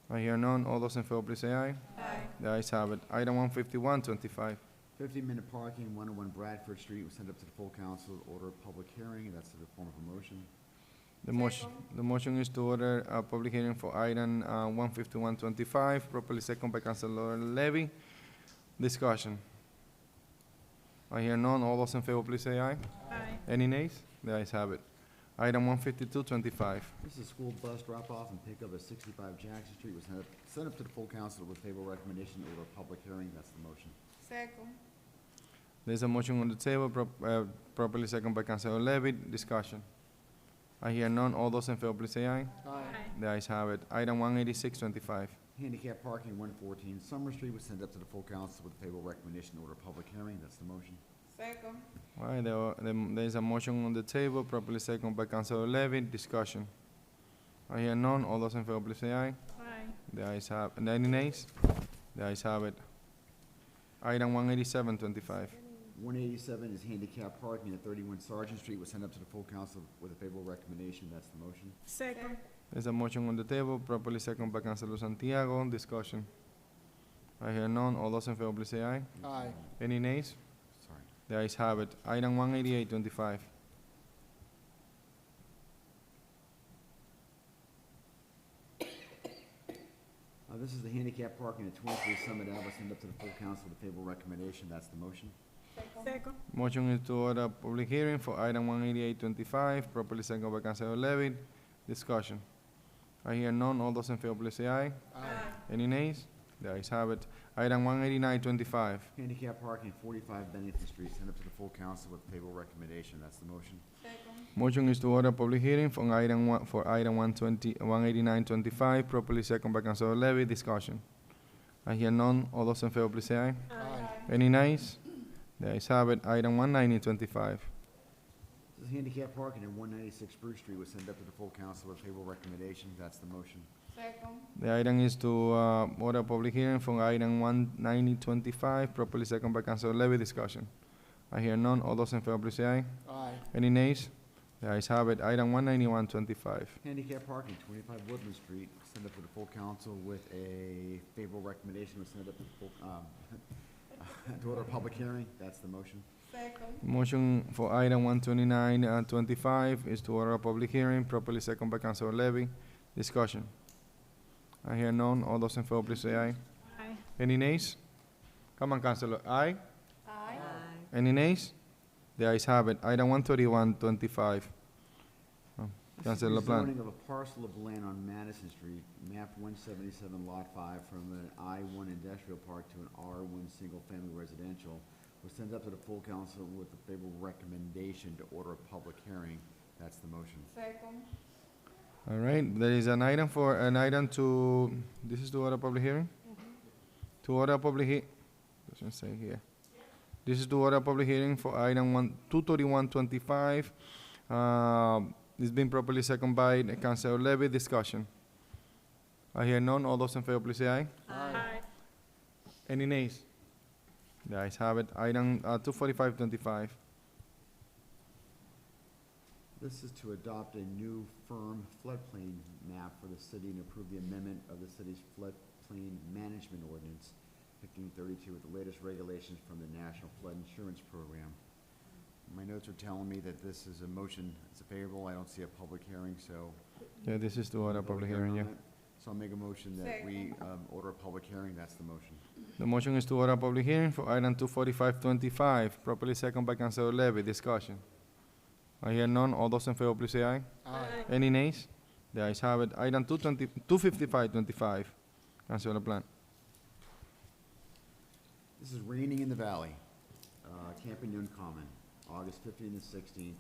I hear none. All those in favor, please say aye. Aye. The ayes have it. Item 15125. 15-minute parking 101 Bradford Street was sent up to the full council. Order a public hearing. That's in the form of a motion. The motion is to order a public hearing for item 15125, properly second by Councilor Levy. Discussion. I hear none. All those in favor, please say aye. Aye. Any nays? The ayes have it. Item 15225. This is school bus drop-off and pickup at 65 Jackson Street was sent up to the full council with favorable recommendation. Order a public hearing. That's the motion. Second. There's a motion on the table, properly second by Councilor Levy. Discussion. I hear none. All those in favor, please say aye. Aye. The ayes have it. Item 18625. Handicap parking 114 Summer Street was sent up to the full council with favorable recommendation. Order a public hearing. That's the motion. Second. All right, there is a motion on the table, properly second by Councilor Levy. Discussion. I hear none. All those in favor, please say aye. Aye. The ayes have, and any nays? The ayes have it. Item 18725. 187 is handicap parking at 31 Sergeant Street was sent up to the full council with a favorable recommendation. That's the motion. Second. There's a motion on the table, properly second by Councilor Santiago. Discussion. I hear none. All those in favor, please say aye. Aye. Any nays? Sorry. The ayes have it. Item 18825. This is the handicap parking at 23 Summit Ave was sent up to the full council with a favorable recommendation. That's the motion. Second. Motion is to order a public hearing for item 18825, properly second by Councilor Levy. Discussion. I hear none. All those in favor, please say aye. Aye. Any nays? The ayes have it. Item 18925. Handicap parking at 45 Bennington Street sent up to the full council with a favorable recommendation. That's the motion. Second. Motion is to order a public hearing for item 18925, properly second by Councilor Levy. Discussion. I hear none. All those in favor, please say aye. Aye. Any nays? The ayes have it. Item 19025. This is handicap parking at 196 Spruce Street was sent up to the full council with a favorable recommendation. That's the motion. Second. The item is to order a public hearing for item 19025, properly second by Councilor Levy. Discussion. I hear none. All those in favor, please say aye. Aye. Any nays? The ayes have it. Item 19125. Handicap parking, 25 Woodland Street, sent up to the full council with a favorable recommendation, was sent up to the full, to order a public hearing. That's the motion. Motion for item 12925 is to order a public hearing, properly second by Councilor Levy. Discussion. I hear none. All those in favor, please say aye. Aye. Any nays? Come on, Councilor. Aye? Aye. Any nays? The ayes have it. Item 13125. Councilor LaPlante. Zoning of a parcel of land on Madison Street, map 177, lot 5, from an I-1 industrial park to an R1 single-family residential, was sent up to the full council with a favorable recommendation to order a public hearing. That's the motion. All right, there is an item to, this is to order a public hearing? To order a public doesn't say here. This is to order a public hearing for item 23125. It's been properly seconded by Councilor Levy. Discussion. I hear none. All those in favor, please say aye. Aye. Any nays? The ayes have it. Item 24525. This is to adopt a new firm floodplain map for the city and approve the amendment of the city's floodplain management ordinance 1532 with the latest regulations from the National Flood Insurance Program. My notes are telling me that this is a motion, it's favorable. I don't see a public hearing, so. Yeah, this is to order a public hearing, yeah. on it. So I'll make a motion that we order a public hearing. That's the motion. The motion is to order a public hearing for item 24525, properly seconded by Councilor Levy. Discussion. I hear none. All those in favor, please say aye. Aye. Any nays? The ayes have it. Item 25525. Councilor LaPlante. This is Raining in the Valley, Camping Noon Common, August 15th and 16th,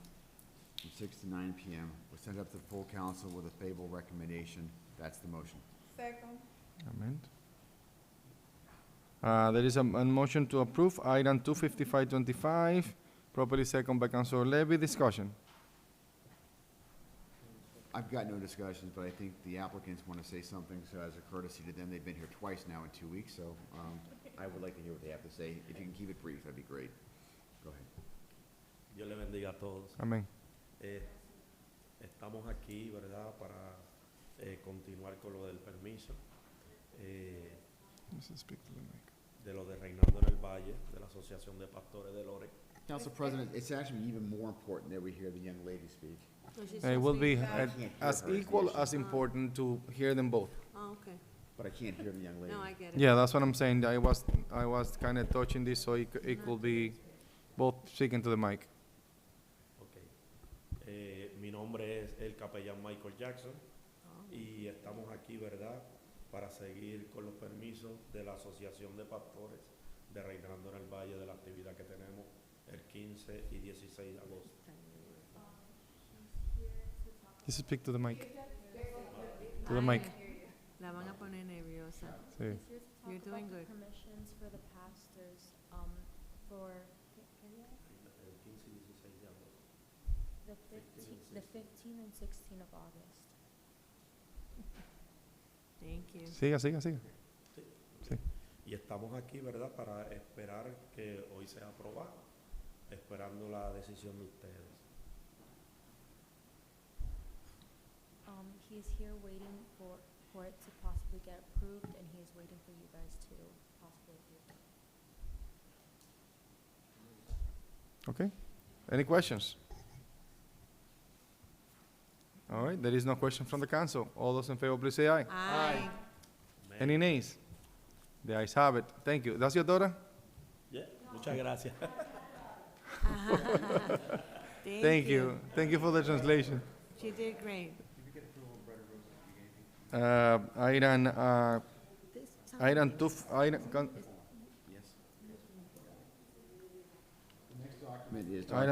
from 6 to 9 p.m. Was sent up to the full council with a favorable recommendation. That's the motion. Amendment. There is a motion to approve item 25525, properly seconded by Councilor Levy. Discussion. I've got no discussions, but I think the applicants want to say something, so as a courtesy to them, they've been here twice now in 2 weeks, so I would like to hear what they have to say. If you can keep it brief, that'd be great. Go ahead. Dios le bendiga a todos. Amén. Estamos aquí, ¿verdad?, para continuar con lo del permiso, de lo de Reinaldo en el Valle, de la Asociación de Pastores de Lore. Council President, it's actually even more important that we hear the young lady speak. It will be I can't hear as her equal explanation. as important to hear them both. Oh, okay. But I can't hear the young lady. No, I get it. Yeah, that's what I'm saying. I was kind of touching this so it could be both speaking to the mic. Okay. Mi nombre es el capellán Michael Jackson y estamos aquí, ¿verdad?, para seguir con los permisos de la Asociación de Pastores de Reinaldo en el Valle de la actividad que tenemos el 15 y 16 de agosto. Just speak to the mic. To the mic. La van a poner nerviosa. Sí. You're doing good. Permissions for the pastors, for the 15 and 16 of August. Thank you. Siga. Sí. Y estamos aquí, ¿verdad?, para esperar que hoy sea aprobado, esperando la decisión de ustedes. He's here waiting for it to possibly get approved, and he is waiting for you guys to possibly approve it. Okay. Any questions? All right, there is no question from the council. All those in favor, please say aye. Aye. Any nays? The ayes have it. Thank you. That's your daughter? Yeah, muchas gracias. Thank you. Thank you for the translation. She did great. Item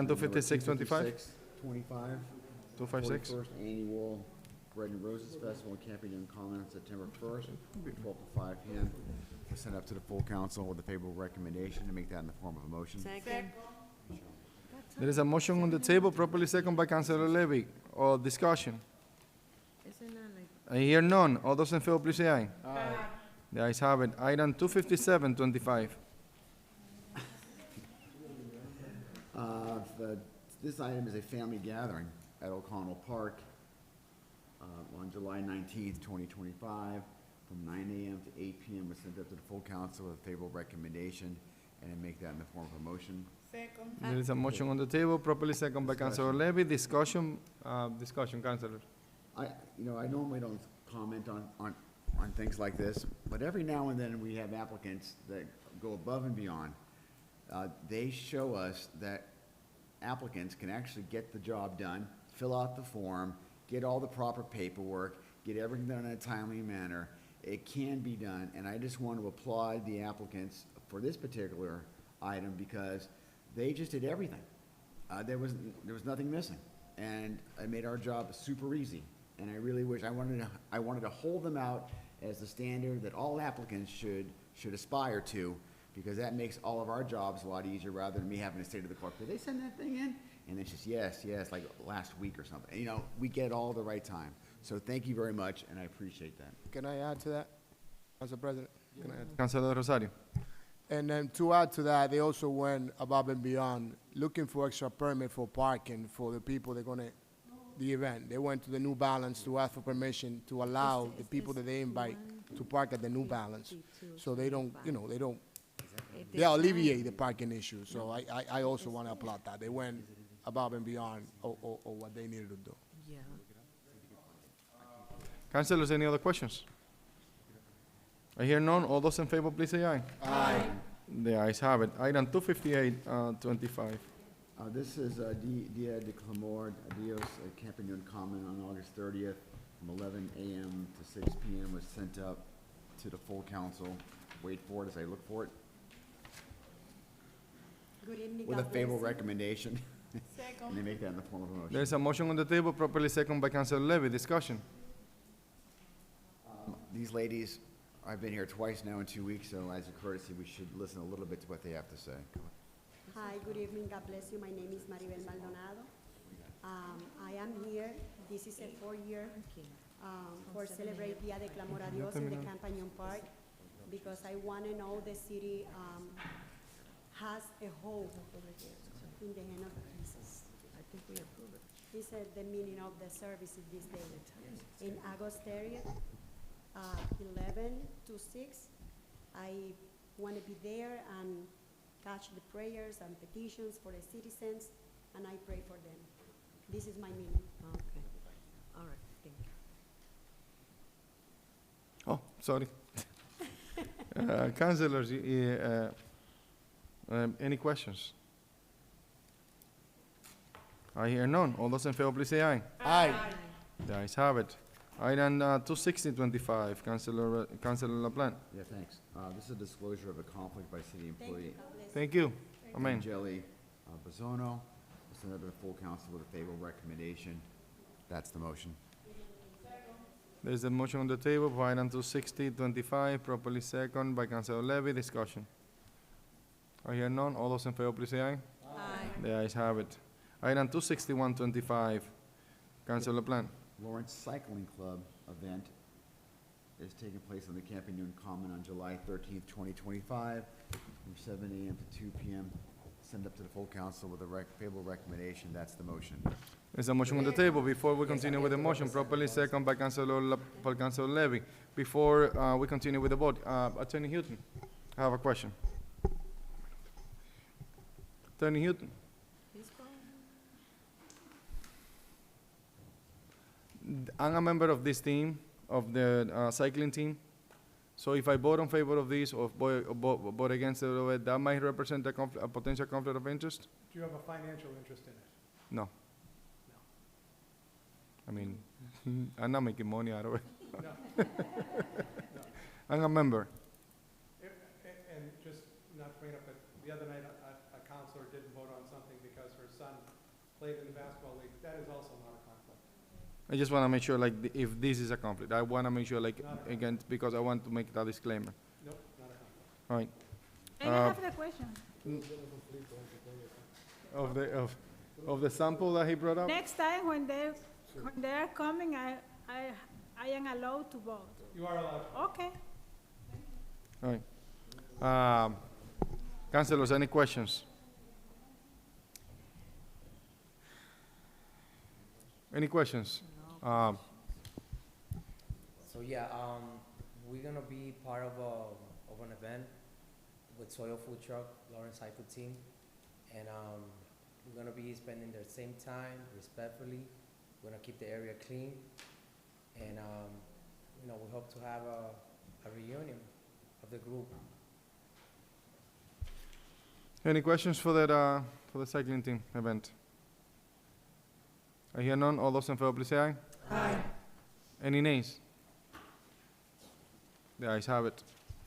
25625. 25. 256. 41st Annual Bread and Roses Festival in Camping Noon Common on September 1st, 12 to 5 p.m. Was sent up to the full council with a favorable recommendation to make that in the form of a motion. Second. There is a motion on the table, properly seconded by Councilor Levy. Or discussion? Isn't that like? I hear none. All those in favor, please say aye. Aye. The ayes have it. Item 25725. This item is a family gathering at O'Connell Park on July 19th, 2025. from 9 a.m. to 8 p.m. was sent up to the full council with a favorable recommendation, and I make that in the form of a motion. Second. There is a motion on the table, properly second by Councilor Levy. Discussion, councilors. I normally don't comment on things like this, but every now and then we have applicants that go above and beyond. They show us that applicants can actually get the job done, fill out the form, get all the proper paperwork, get everything done in a timely manner. It can be done, and I just want to applaud the applicants for this particular item because they just did everything. There was nothing missing, and it made our job super easy. And I really wish I wanted to hold them out as the standard that all applicants should aspire to, because that makes all of our jobs a lot easier rather than me having to say to the clerk, did they send that thing in? And it's just yes, like last week or something. You know, we get all the right time. So thank you very much, and I appreciate that. Can I add to that, Council President? Can I add? Councilor Rosario. And then to add to that, they also went above and beyond, looking for extra permit for parking for the people that are gonna, the event. They went to the New Balance to ask for permission to allow the people that they invite to park at the New Balance. So they don't, they alleviate the parking issue. So I also want to applaud that. They went above and beyond or what they needed to do. Yeah. Councilors, any other questions? I hear none. All those in favor, please say aye. Aye. The ayes have it. Item 258-25. This is Dia de Clamor Adios at Camping Common on August 30th from 11 a.m. to 6 p.m. was sent up to the full council. Wait for it as I look for it. Good evening. With a God favorable bless you. recommendation. And they make that in the form of a motion. There is a motion on the table, properly second by Councilor Levy. Discussion. These ladies, I've been here twice now in 2 weeks, so as a courtesy, we should listen a little bit to what they have to say. Hi, good evening. God bless you. My name is Maribel Maldonado. I am here. This is a 4-year for celebrate Dia de Clamor a Dios in the Campañon Park because I want to know the city has a hope in the hand of Jesus. I think we approve it. He said the meaning of the service is this day. In August 30th, 11 to 6, I want to be there and catch the prayers and petitions for the citizens, and I pray for them. This is my meaning. Okay. All right, thank you. Oh, sorry. Councilors, any questions? I hear none. All those in favor, please say aye. Aye. The ayes have it. Item 260-25, Councilor LaPlante. Yeah, thanks. This is a disclosure of a conflict by city employee. Thank you. Amen. Jelly Bozono, sent up to the full council with a favorable recommendation. That's the motion. There's a motion on the table for item 260-25, properly second by Councilor Levy. Discussion. I hear none. All those in favor, please say aye. Aye. The ayes have it. Item 261-25, Councilor LaPlante. Lawrence Cycling Club event is taking place on the Camping Common on July 13th, 2025, from 7 a.m. to 2 p.m. Send up to the full council with a favorable recommendation. That's the motion. There's a motion on the table. Before we continue with the motion, properly second by Councilor Levy. Before we continue with the vote, Attorney Houghton, I have a question. Attorney Houghton. I'm a member of this team, of the cycling team. So if I vote in favor of this or vote against it, that might represent a potential conflict of interest? Do you have a financial interest in it? No. I mean, I'm not making money out of it. No. I'm a member. And just not to bring it up, but the other night, a counselor didn't vote on something because her son played in the basketball league. That is also not a conflict. I just want to make sure, like, if this is a conflict, I want to make sure, like, again, because I want to make that disclaimer. Nope, not a conflict. All right. And I have the question. Of the sample that he brought up? Next time when they are coming, I am allowed to vote. You are allowed. Okay. All right. Councilors, any questions? Any questions? So yeah, we're gonna be part of an event with Soil Food Truck, Lawrence High School team, and we're gonna be spending the same time respectfully. We're gonna keep the area clean, and you know, we hope to have a reunion of the group. Any questions for that, for the cycling team event? I hear none. All those in favor, please say aye. Aye. Any nays? The ayes have it.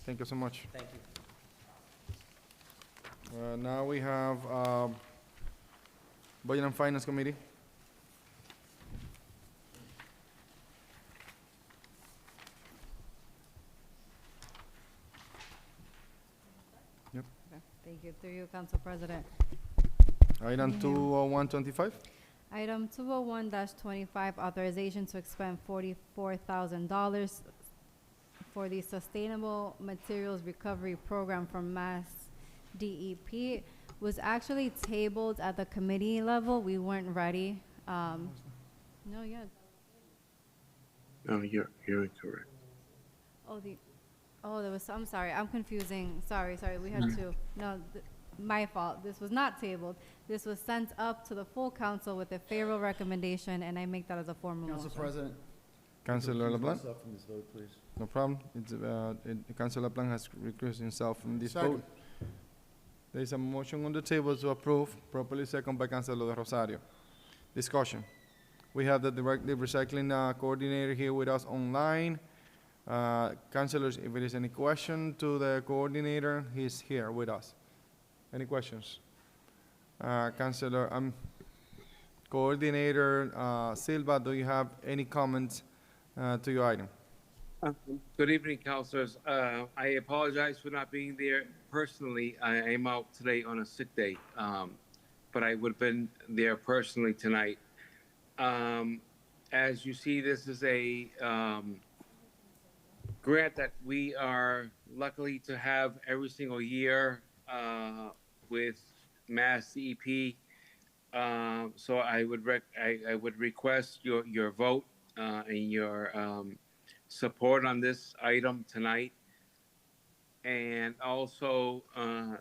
Thank you so much. Thank you. Now we have Budget and Finance Committee. Yep. Okay, thank you. Through you, Council President. Item Thank you. 20125. Item 201-25, authorization to expend $44,000 for the Sustainable Materials Recovery Program from Mass DEP. Was actually tabled at the committee level. We weren't ready. No, yeah. No, you're incorrect. There was, I'm sorry, I'm confusing. Sorry, we had two. No, my fault. This was not tabled. This was sent up to the full council with a favorable recommendation, and I make that as a formal motion. Council President. Councilor LeBlanc? Myself from this vote, please. No problem. Councilor LeBlanc has recused himself from this Second. vote. There is a motion on the table to approve, properly second by Councilor de Rosario. Discussion. We have the recycling coordinator here with us online. Councilors, if there is any question to the coordinator, he's here with us. Any questions? Councilor, Coordinator Silva, do you have any comments to your item? Good evening, councilors. I apologize for not being there personally. I am out today on a sick day, but I would have been there personally tonight. As you see, this is a grant that we are lucky to have every single year with Mass DEP. So I would request your vote and your support on this item tonight. And also,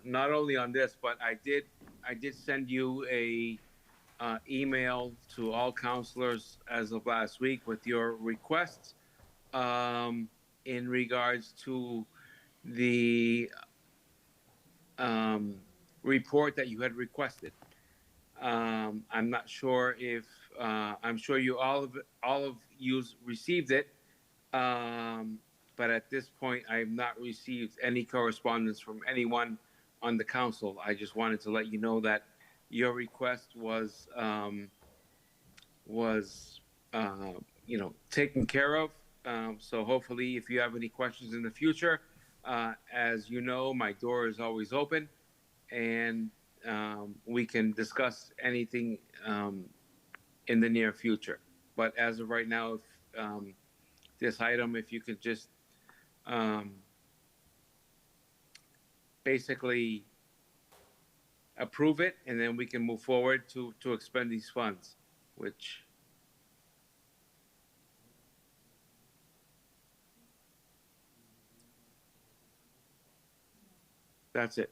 not only on this, but I did send you a email to all counselors as of last week with your requests in regards to the report that you had requested. I'm not sure if I'm sure you all of you received it, but at this point I have not received any correspondence from anyone on the council. I just wanted to let you know that your request was taken care of. So hopefully, if you have any questions in the future, as you know, my door is always open, and we can discuss anything in the near future. But as of right now, if this item, if you could just basically approve it, and then we can move forward to expend these funds, which that's it.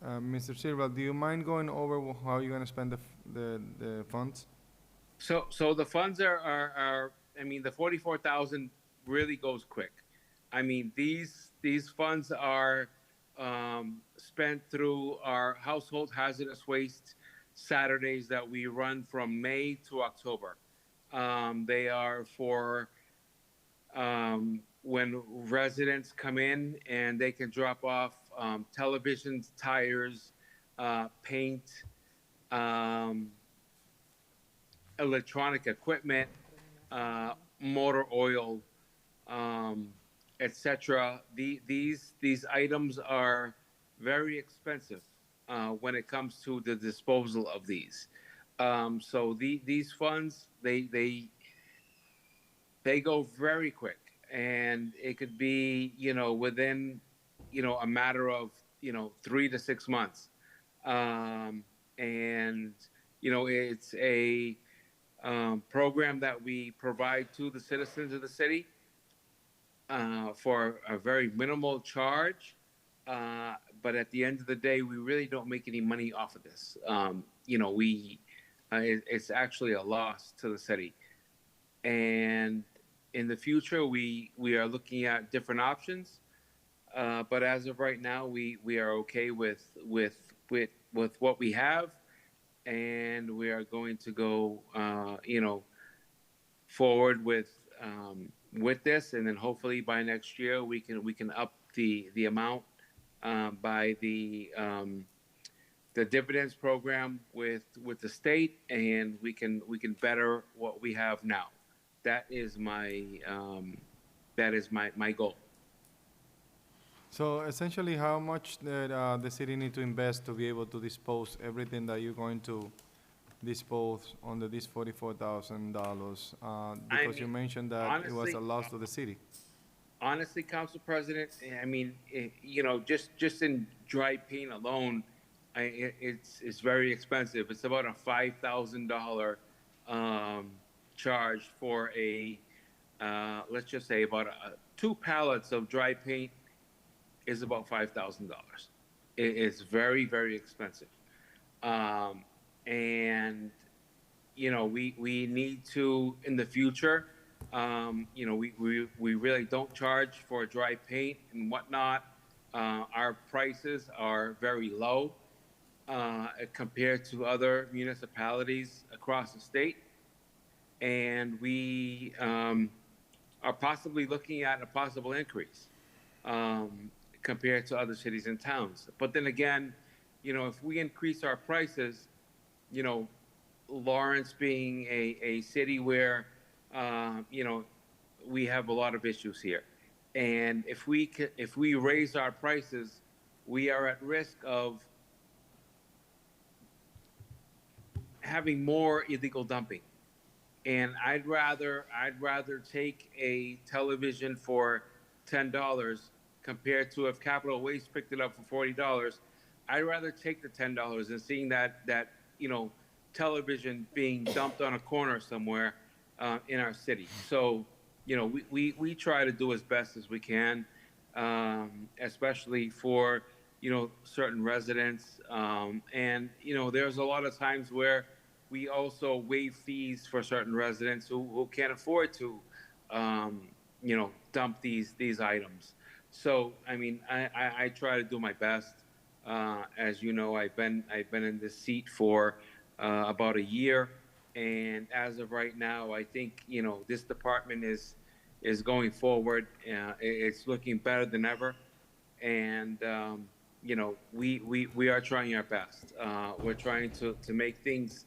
Mr. Silva, do you mind going over how you're going to spend the funds? So the funds are I mean, the 44,000 really goes quick. I mean, these funds are spent through our household hazardous waste Saturdays that we run from May to October. They are for when residents come in and they can drop off televisions, tires, paint, electronic equipment, motor oil, etc. These items are very expensive when it comes to the disposal of these. So these funds, they go very quick, and it could be, within, a matter of, 3 to 6 months. And, it's a program that we provide to the citizens of the city. for a very minimal charge. But at the end of the day, we really don't make any money off of this. It's actually a loss to the city. And in the future, we are looking at different options. But as of right now, we are okay with what we have, and we are going to go, forward with this, and then hopefully by next year we can up the amount by the dividends program with the state, and we can better what we have now. That is my goal. So essentially, how much did the city need to invest to be able to dispose everything that you're going to dispose under this $44,000? Because you mentioned that it was a loss to the city. Honestly, Council President, I mean, just in dry paint alone, it's very expensive. It's about a $5,000 charge for let's just say about 2 pallets of dry paint is about $5,000. It's very, very expensive. And, we need to, in the future, we really don't charge for dry paint and whatnot. Our prices are very low compared to other municipalities across the state. And we are possibly looking at a possible increase compared to other cities and towns. But then again, if we increase our prices, Lawrence being a city where, we have a lot of issues here. And if we raise our prices, we are at risk of having more illegal dumping. And I'd rather take a television for $10 compared to if Capital Waste picked it up for $40. I'd rather take the $10 than seeing that television being dumped on a corner somewhere in our city. So, we try to do as best as we can, especially for, certain residents. And, there's a lot of times where we also waive fees for certain residents who can't afford to, dump these items. So, I mean, I try to do my best. As you know, I've been in this seat for about a year, and as of right now, I think this department is going forward. It's looking better than ever, and we are trying our best. We're trying to make things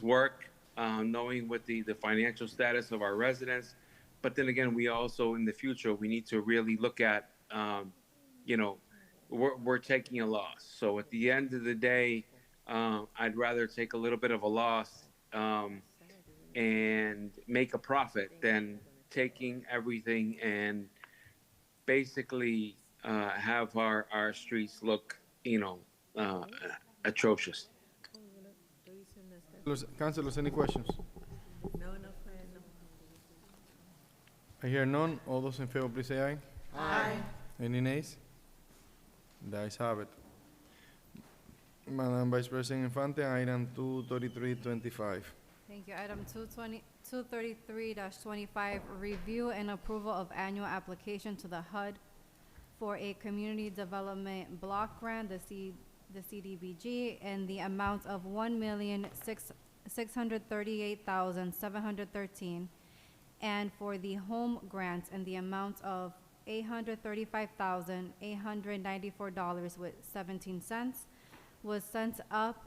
work, knowing what the financial status of our residents. But then again, we also, in the future, we need to really look at, we're taking a loss. So at the end of the day, I'd rather take a little bit of a loss and make a profit than taking everything and basically have our streets look, atrocious. Councilors, any questions? I hear none. All those in favor, please say aye. Aye. Any nays? The ayes have it. Madam Vice President Infante, item 23325. Thank you. Item 233-25, review and approval of annual application to the HUD for a community development block grant, the CDBG, in the amount of $1,638,713, and for the home grant in the amount of $835,894.17, was sent up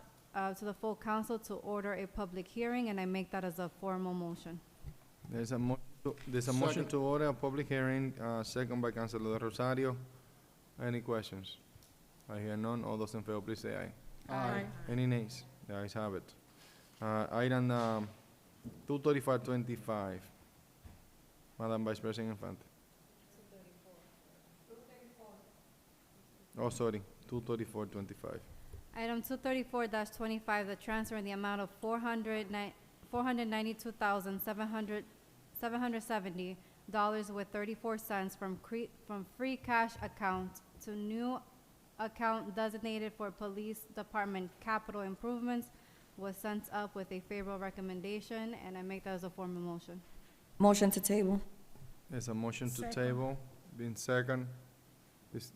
to the full council to order a public hearing, and I make that as a formal motion. There's a motion to order a public hearing, second by Councilor Rosario. Any questions? I hear none. All those in favor, please say aye. Aye. Any nays? The ayes have it. Item 23525. Madam Vice President Infante. Oh, sorry, 23425. Item 234-25, the transfer in the amount of $492,770 $1.34 from free cash account to new account designated for police department capital improvements was sent up with a favorable recommendation, and I make that as a formal motion. Motion to table. There's a motion to Second. table, being second.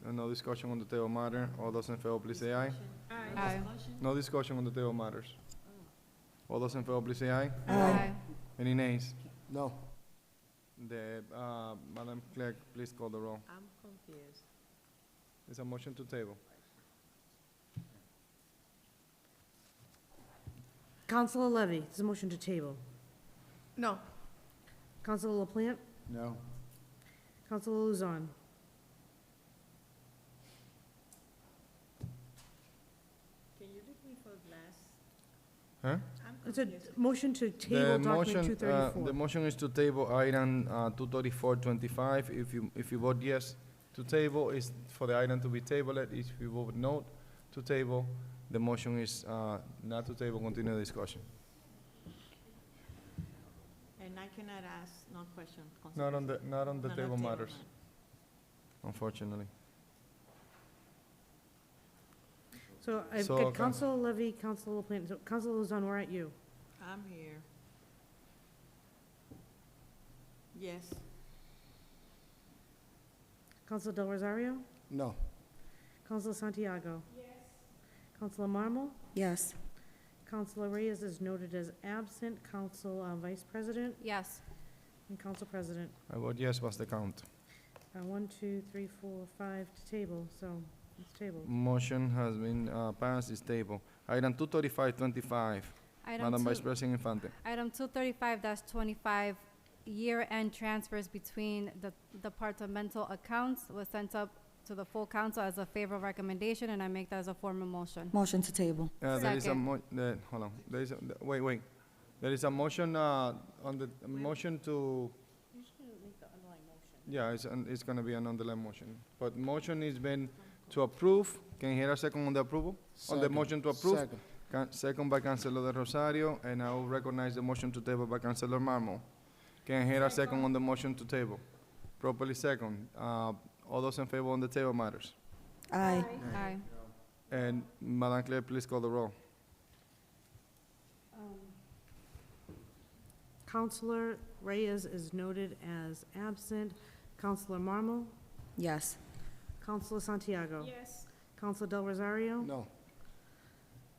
No discussion on the table matter. All those in favor, please say aye. Aye. No discussion on the table matters. All those in favor, please say aye. Aye. Any nays? No. Madam Clerk, please call the roll. I'm confused. There's a motion to table. Councilor Levy, there's a motion to table. No. Councilor LaPlante, No. Councilor Luzon. Can you repeat for last? Huh? It's a motion to The table document motion, 234. the motion is to table item 23425. If you vote yes to table, is for the item to be tabled. If you vote no to table, the motion is not to table, continue the discussion. And I cannot ask no question. Not on the Not on table table matters, unfortunately. So I've So, got Councilor Levy, Councilor LaPlante, so Councilor Luzon, we're at you. I'm here. Yes. Councilor Del Rosario, No. Councilor Santiago. Yes. Councilor Marmal, Yes. Councilor Reyes is noted as absent, Council Vice President, Yes. and Council President. I vote yes, what's the count? 1, 2, 3, 4, 5 to table, so it's tabled. Motion has been passed, is table. Item 23525, Madam Vice President Infante. Item 235-25, year-end transfers between the departmental accounts was sent up to the full council as a favorable recommendation, and I make that as a formal motion. Motion to table. There is a Second. hold on, there is wait. There is a motion, on the motion to, You're just gonna make the underlying motion. yeah, it's gonna be an underlying motion. But motion is been to approve, can you hear a second on the approval? On the Second. motion to approve? Second. Second by Councilor De Rosario, and I will recognize the motion to table by Councilor Marmol. Can I hear a second on the motion to table? Properly second. All those in favor on the table matters. Aye. Aye. And Madam Clerk, please call the roll. Councilor Reyes is noted as absent, Councilor Marmal, Yes. Councilor Santiago. Yes. Councilor Del Rosario, No.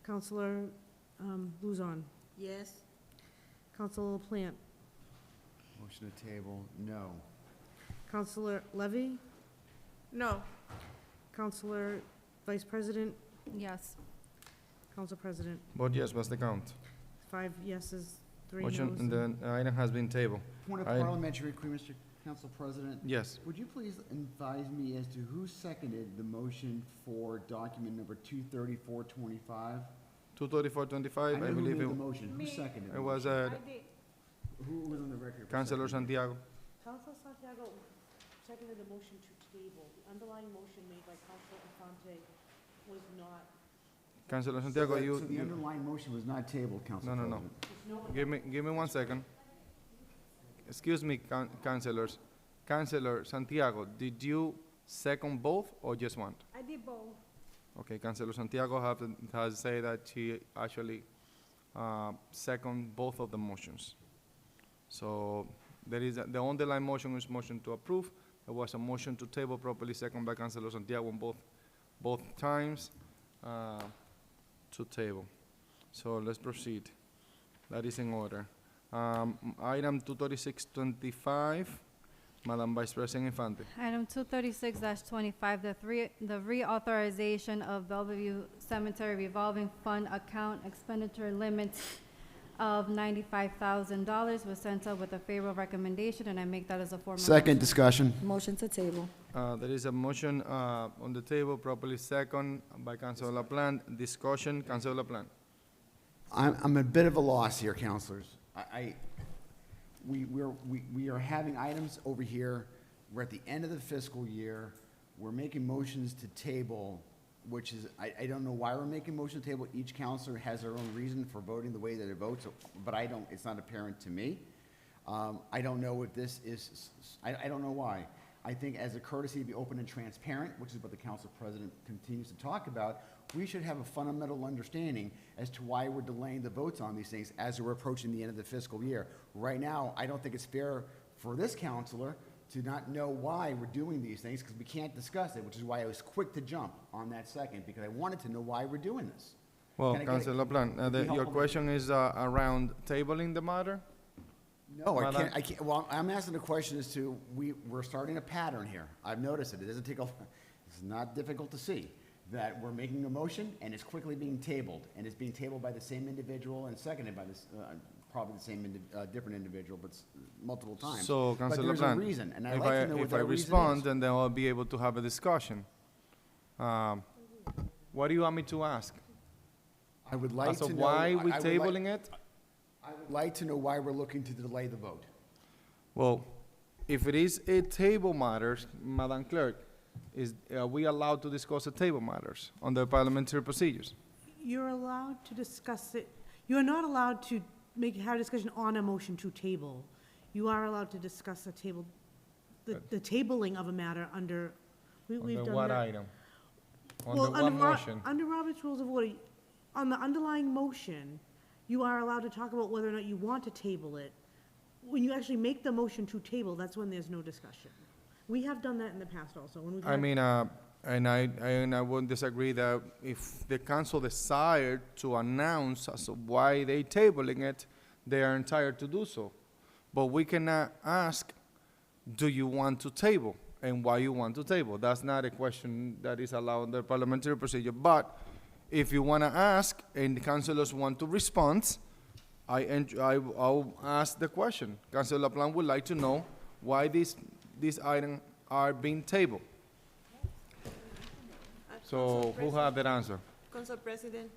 Councilor Luzon, Yes. Councilor LaPlante, Motion to table, no. Councilor Levy, No. Councilor Vice President, Yes. Council President. Vote yes, what's the count? 5 yeses, 3 Motion, noes. the item has been tabled. Point of I- parliamentary inquiry, Mr. Council President. Yes. Would you please advise me as to who seconded the motion for document number 23425? 23425, I know who believe made the it motion. Who seconded it the was motion? Who was on the record? for Councilor seconding? Santiago. Councilor Santiago seconded the motion to table. The underlying motion made by Councilor Infante was not. Councilor Santiago, So you, the underlying motion was not tabled, Council no. President. Give me 1 second. Excuse me, councilors. Councilor Santiago, did you second both or just one? I did both. Okay, Councilor Santiago has said that she actually second both of the motions. So there is, the underlying motion is motion to approve. There was a motion to table properly second by Councilor Santiago on both times to table. So let's proceed. That is in order. Item 23625, Madam Vice President Infante. Item 236-25, the reauthorization of Bellevue Cemetery revolving fund account expenditure limits of $95,000 was sent up with a favorable recommendation, and I make that as a formal Second motion. discussion. Motion to table. There is a motion on the table, properly second by Councilor LaPlante. Discussion, Councilor LaPlante. I'm a bit of a loss here, councilors. We are having items over here. We're at the end of the fiscal year. We're making motions to table, which is, I don't know why we're making motion to table. Each counselor has their own reason for voting the way that it votes, but I don't, it's not apparent to me. I don't know if this is, I don't know why. I think as a courtesy to be open and transparent, which is what the council president continues to talk about, we should have a fundamental understanding as to why we're delaying the votes on these things as we're approaching the end of the fiscal year. Right now, I don't think it's fair for this counselor to not know why we're doing these things, because we can't discuss it, which is why I was quick to jump on that second, because I wanted to know why we're doing this. Well, Can I get a- Councilor Plant, Would be your helpful. question is around tabling the matter? No, Madam- I can't, well, I'm asking the question as to, we're starting a pattern here. I've noticed it. It doesn't take a, it's not difficult to see that we're making a motion and it's quickly being tabled. And it's being tabled by the same individual and seconded by this, probably the same, different individual, but multiple times. So, But Councilor there's a Plant, reason, and I'd if like to know what if that I reason respond, is. then I'll be able to have a discussion. What do you want me to ask? I would like As to of know. why we I would like- tabling it? I would like to know why we're looking to delay the vote. Well, if it is a table matters, Madam Clerk, are we allowed to discuss the table matters under parliamentary procedures? You're allowed to discuss it, you're not allowed to have a discussion on a motion to table. You are allowed to discuss the tabling of a matter under, we've Under done what that. item? Well, Under what motion? Under Robert's Rules of Order, on the underlying motion, you are allowed to talk about whether or not you want to table it. When you actually make the motion to table, that's when there's no discussion. We have done that in the past also, when we've I had- mean, and I wouldn't disagree that if the council desired to announce as to why they tabling it, they are entitled to do so. But we cannot ask, do you want to table, and why you want to table? That's not a question that is allowed under parliamentary procedure. But if you want to ask, and the councilors want to respond, I'll ask the question. Councilor LaPlante would like to know why these items are being tabled. So who have that answer? Council President,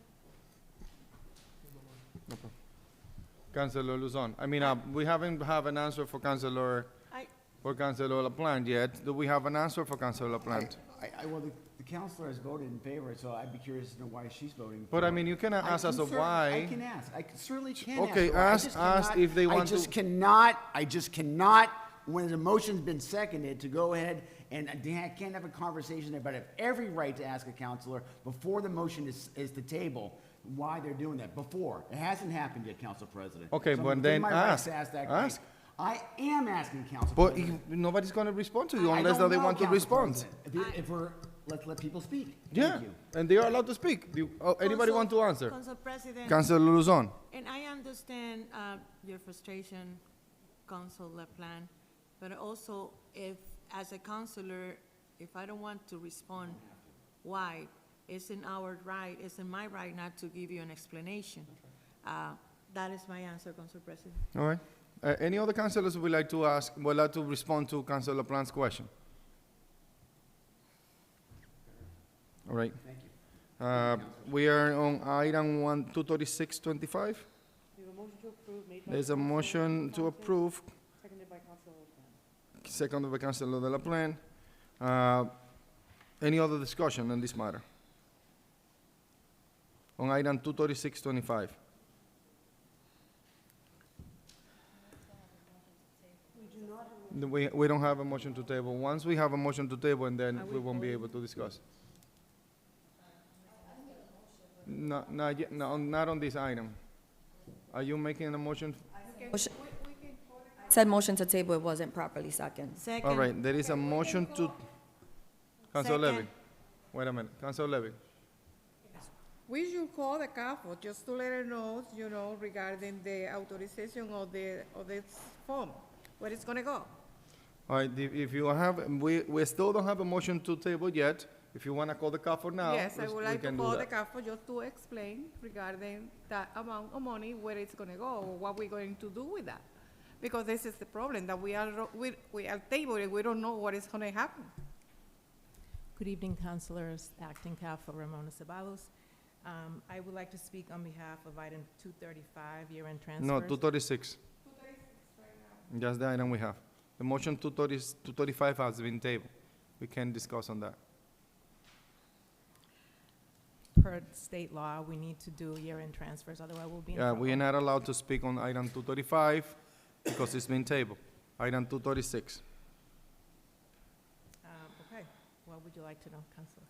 Councilor Luzon. I mean, we haven't have an answer for Councilor LaPlante yet. Do we have an answer for Councilor LaPlante? Well, the counselor has voted in favor, so I'd be curious to know why she's voting. But I for it. mean, you cannot I ask us can of cer- why. I can ask. I certainly can ask. Okay, her. I ask just cannot- if they want I just to- cannot, when the motion's been seconded, to go ahead and I can't have a conversation there, but I have every right to ask a counselor before the motion is to table why they're doing that, before. It hasn't happened yet, Council President. Okay, So I'm but within then my rights ask. to ask that Ask. question. I am asking, Council But President. nobody's going to respond to you I unless don't they know, want to Council respond. President. If we're, let's let people speak. Yeah, Thank you. and they are allowed to speak. Anybody want to answer? Council President. Councilor Luzon. And I understand your frustration, Council LaPlante, but also if, as a councilor, if I don't want to respond, why? It's in our right, it's in my right not to give you an explanation. That is my answer, Council President. All right. Any other councilors would like to ask, would like to respond to Councilor LaPlante's question? All right. Thank you. We are on item 23625. We have a motion to approve made by. There's a Councilor motion to LaPlante, approve, Seconded by Councilor LaPlante. seconded by Councilor De La Plante. Any other discussion on this matter? On item 23625. We don't have a motion to table. Once we have a motion to table, and then we won't be able to discuss. Not yet, no, not on this item. Are you making a motion? Said motion to table, it wasn't properly second. All right, there is a motion to, Councilor Levy. Second. Wait a minute, Councilor Levy. We should call the CAFO just to let her know, regarding the authorization of this form, where it's gonna go. All right, if you have, we still don't have a motion to table yet. If you want to call the call for now, Yes, I would we like to can do call the that. CAFO just to explain regarding that amount of money, where it's gonna go, or what we're going to do with that. Because this is the problem, that we are tabling, we don't know what is gonna happen. Good evening, councilors. Acting CAFO Ramona Ceballos. I would like to speak on behalf of item 235, year-end transfers. No, 236. That's the item we have. The motion 235 has been tabled. We can discuss on that. Per state law, we need to do year-end transfers, otherwise we'll be in Yeah, trouble. we are not allowed to speak on item 235 because it's been tabled. Item 236. Okay, what would you like to know, Councilor?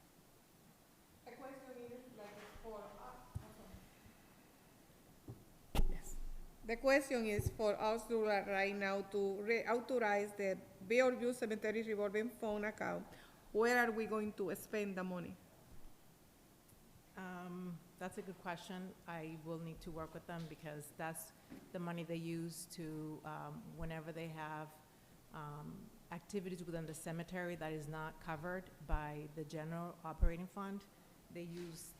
The question is for us to right now to reauthorize the Beorview Cemetery revolving fund account. Where are we going to spend the money? That's a good question. I will need to work with them because that's the money they use to, whenever they have activities within the cemetery that is not covered by the general operating fund, they use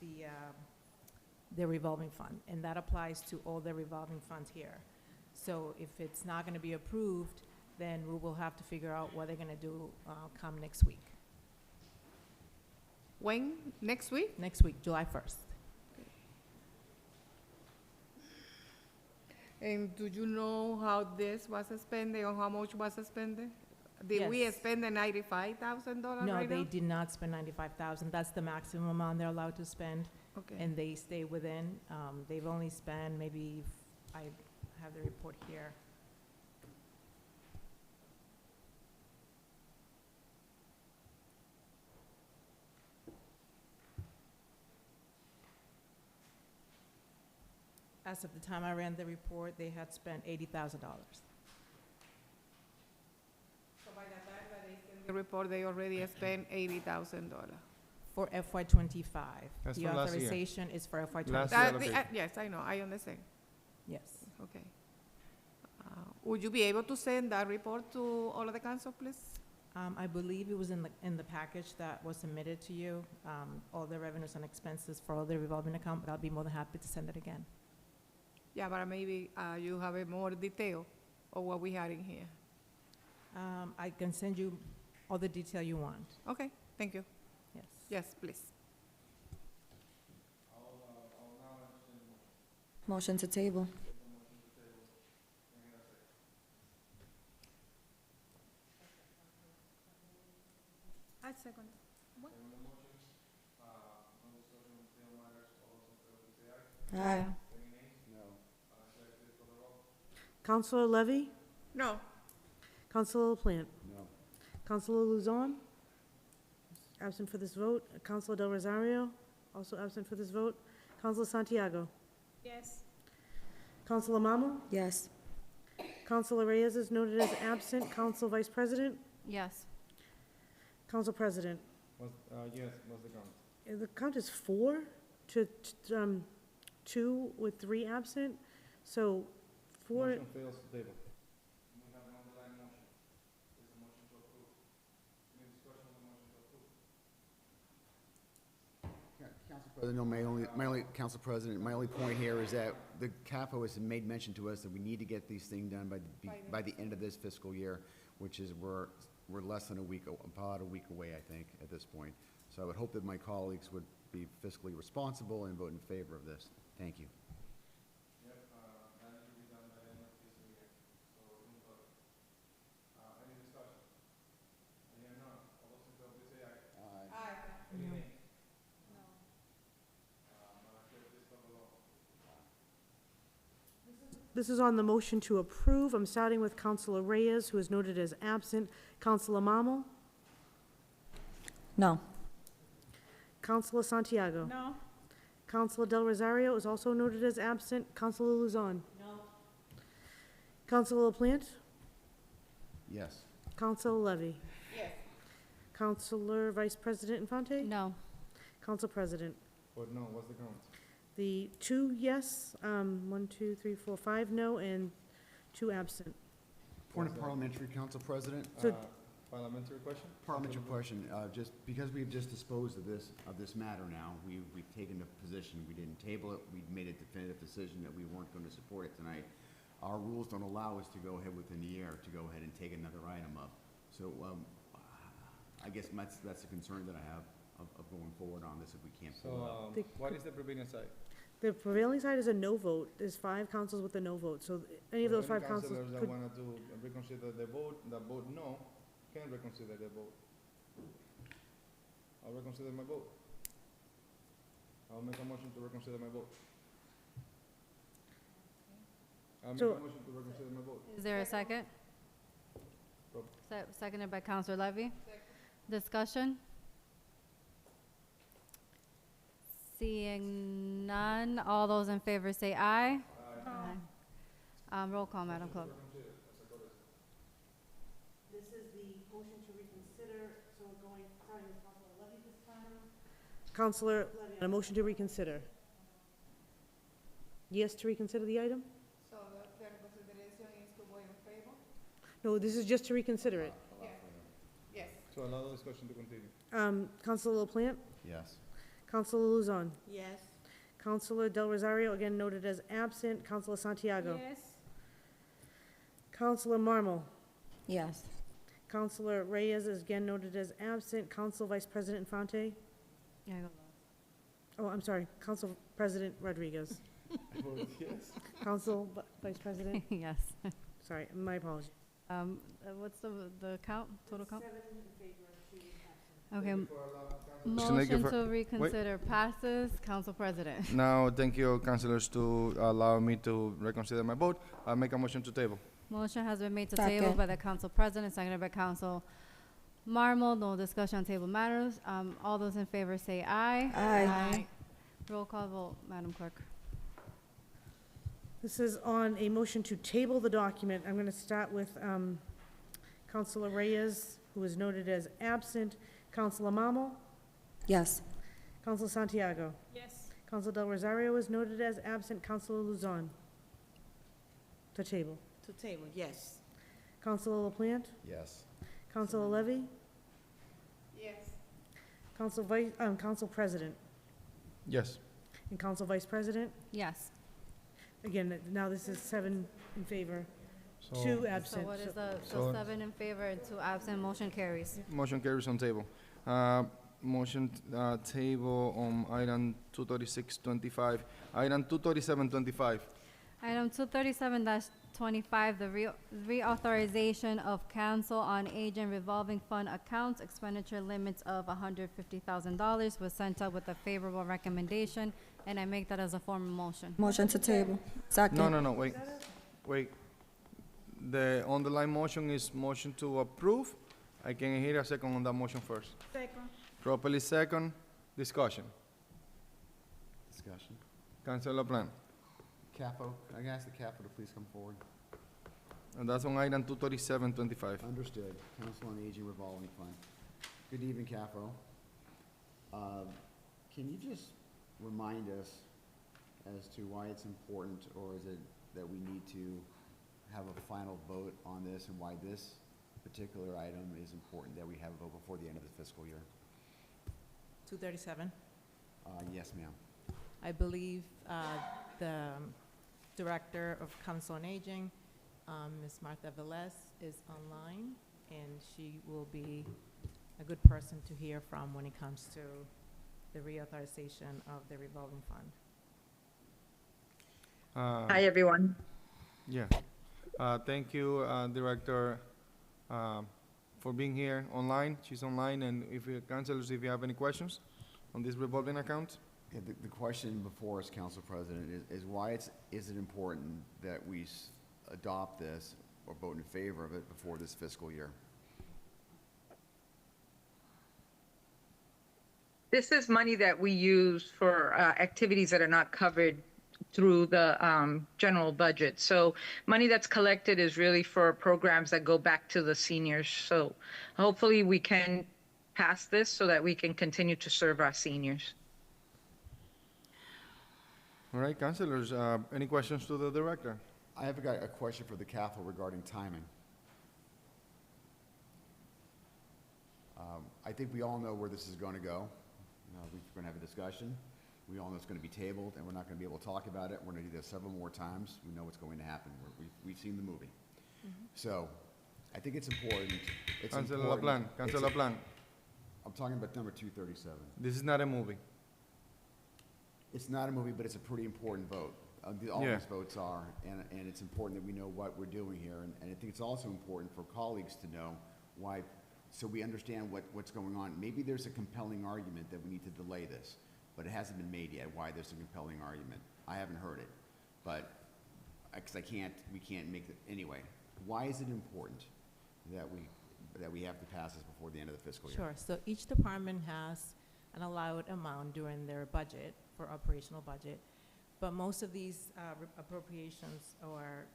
the revolving fund, and that applies to all the revolving funds here. So if it's not going to be approved, then we will have to figure out what they're going to do come next week. When? Next week? Next week, July 1st. And do you know how this was spent or how much was spent? Did we Yes. spend the $95,000 No, right they now? did not spend 95,000. That's the maximum amount they're allowed to spend. Okay. And they stay within. They've only spent maybe, I have the report here. As of the time I ran the report, they had spent $80,000. So by the time that they send the report, they already spent $80,000. For FY '25. That's The from last year. authorization is for FY Last '25. year allocation. Yes, I know, I understand. Yes. Okay. Would you be able to send that report to all of the council, please? I believe it was in the package that was submitted to you, all the revenues and expenses for all the revolving account, but I'll be more than happy to send it again. Yeah, but maybe you have a more detail of what we had in here. I can send you all the detail you want. Okay, thank you. Yes. Yes, please. Motion to table. I second. What? Aye. Counselor Levy? No. Counselor LaPlante? No. Counselor Luzon? Absent for this vote. Counselor Del Rosario? Also absent for this vote. Counselor Santiago? Yes. Counselor Mamo? Yes. Counselor Reyes is noted as absent. Council Vice President? Yes. Council President? Yes, what's the count? The count is 4 to 2 with 3 absent. So 4. Motion fails to table. We have an underlying motion. It's a motion to approve. Any discussion on the motion to approve? Council President, no, Council President, my only point here is that the CAFO has made mention to us that we need to get these things done by the end of this fiscal year, which is we're less than a week, about a week away, I think, at this point. So I would hope that my colleagues would be fiscally responsible and vote in favor of this. Thank you. Yep, that needs to be done by the end of this year. So, any discussion? Hearing none. All those in favor, please say aye. Aye. Any No. nays? Madam Clerk, please call the roll. This is on the motion to approve. I'm starting with Counselor Reyes, who is noted as absent. Counselor Mamo? No. Counselor Santiago? No. Counselor Del Rosario is also noted as absent. Counselor Luzon? No. Counselor LaPlante? Yes. Counselor Levy? Yes. Counselor Vice President Infante? No. Council President? But no, what's the count? The 2 yes, 1, 2, 3, 4, 5 no, and 2 absent. Point of parliamentary, Council President. So- Parliamentary question? Parliamentary question, just because we've just disposed of this matter now, we've taken a position, we didn't table it, we made a definitive decision that we weren't going to support it tonight. Our rules don't allow us to go ahead within the year to go ahead and take another item up. So, I guess that's a concern that I have of going forward on this if we can't So, pull it up. what is the prevailing side? The prevailing side is a no vote. There's 5 councils with a no vote, so any of those 5 councils Councilors that could... wanna reconsider the vote, no, can reconsider the vote. I'll reconsider my vote. I'll make a motion to reconsider my vote. make So- a motion to reconsider my vote. Is there a second? Seconded by Counselor Levy. Discussion? Seeing none, all those in favor say aye. Aye. Roll call, Madam Clerk. This is the motion to reconsider, so we're going, starting with Counselor Levy this time. Counselor Levy, on a motion to reconsider. Yes to reconsider the item? So the reconsideration is to vote in favor? No, this is just to reconsider it. Yes. So allow the discussion to continue. Counselor LaPlante? Yes. Counselor Luzon? Yes. Counselor Del Rosario, again noted as absent. Counselor Santiago? Yes. Counselor Marmal? Yes. Counselor Reyes is again noted as absent. Council Vice President Infante? Yeah, go. Oh, I'm sorry, Council President Rodriguez. Yes. Council Vice President? Yes. Sorry, my apologies. What's the count, total count? 7 in favor, 2 absent. Okay. Motion Motion for- to wait. reconsider passes. Council President. Now, thank you, councilors, to allow me to reconsider my vote. I'll make a motion to table. Motion has been made to table Second. by the Council President, seconded by Council Marmal. No discussion on table matters. All those in favor say aye. Aye. Roll call vote, Madam Clerk. This is on a motion to table the document. I'm going to start with Councilor Reyes, who is noted as absent. Councilor Marmal? Yes. Councilor Santiago? Yes. Councilor Del Rosario is noted as absent. Councilor Luzon? To table. To table, yes. Councilor LaPlante? Yes. Councilor Levy? Yes. Council President? Yes. And Council Vice President? Yes. Again, now this is 7 in favor, So- 2 So absent. what is the, So- 7 in favor and 2 absent, motion carries. Motion carries on table. Motion table on item 23625. Item 23725. Item 237-25, the reauthorization of Council on Aging revolving fund accounts expenditure limits of $150,000 was sent out with a favorable recommendation, and I make that as a formal motion. Motion to table. Second. No, wait. Wait. The underlying motion is motion to approve. I can hear a second on that motion first. Second. Properly second. Discussion. Discussion. Councilor LaPlante. CAFO, I can ask the CAFO to please come forward. And that's on item 23725. Understood. Council on Aging Revolving Fund. Good evening, CAFO. Can you just remind us as to why it's important, or is it that we need to have a final vote on this, and why this particular item is important that we have a vote before the end of the fiscal year? 237. Yes, ma'am. I believe the Director of Council on Aging, Ms. Martha Velez, is online, and she will be a good person to hear from when it comes to the reauthorization of the revolving fund. Hi, everyone. Yeah. Thank you, Director, for being here online. She's online, and if you, councilors, if you have any questions on this revolving account? Yeah, the question before us, Council President, is why is it important that we adopt this or vote in favor of it before this fiscal year? This is money that we use for activities that are not covered through the general budget. So money that's collected is really for programs that go back to the seniors. So hopefully we can pass this so that we can continue to serve our seniors. All right, councilors, any questions to the director? I have a question for the CAFO regarding timing. I think we all know where this is going to go. We're going to have a discussion. We all know it's going to be tabled, and we're not going to be able to talk about it. We're going to do this several more times. We know what's going to happen. We've seen the movie. So I think it's important. Councilor LaPlante, Councilor LaPlante. I'm talking about number 237. This is not a movie. It's not a movie, but it's a pretty important vote. All Yeah. these votes are, and it's important that we know what we're doing here. And I think it's also important for colleagues to know why, so we understand what's going on. Maybe there's a compelling argument that we need to delay this, but it hasn't been made yet, why there's a compelling argument. I haven't heard it. But because we can't make it, anyway. Why is it important that we have to pass this before the end of the fiscal year? Sure, so each department has an allowed amount during their budget for operational budget, but most of these appropriations or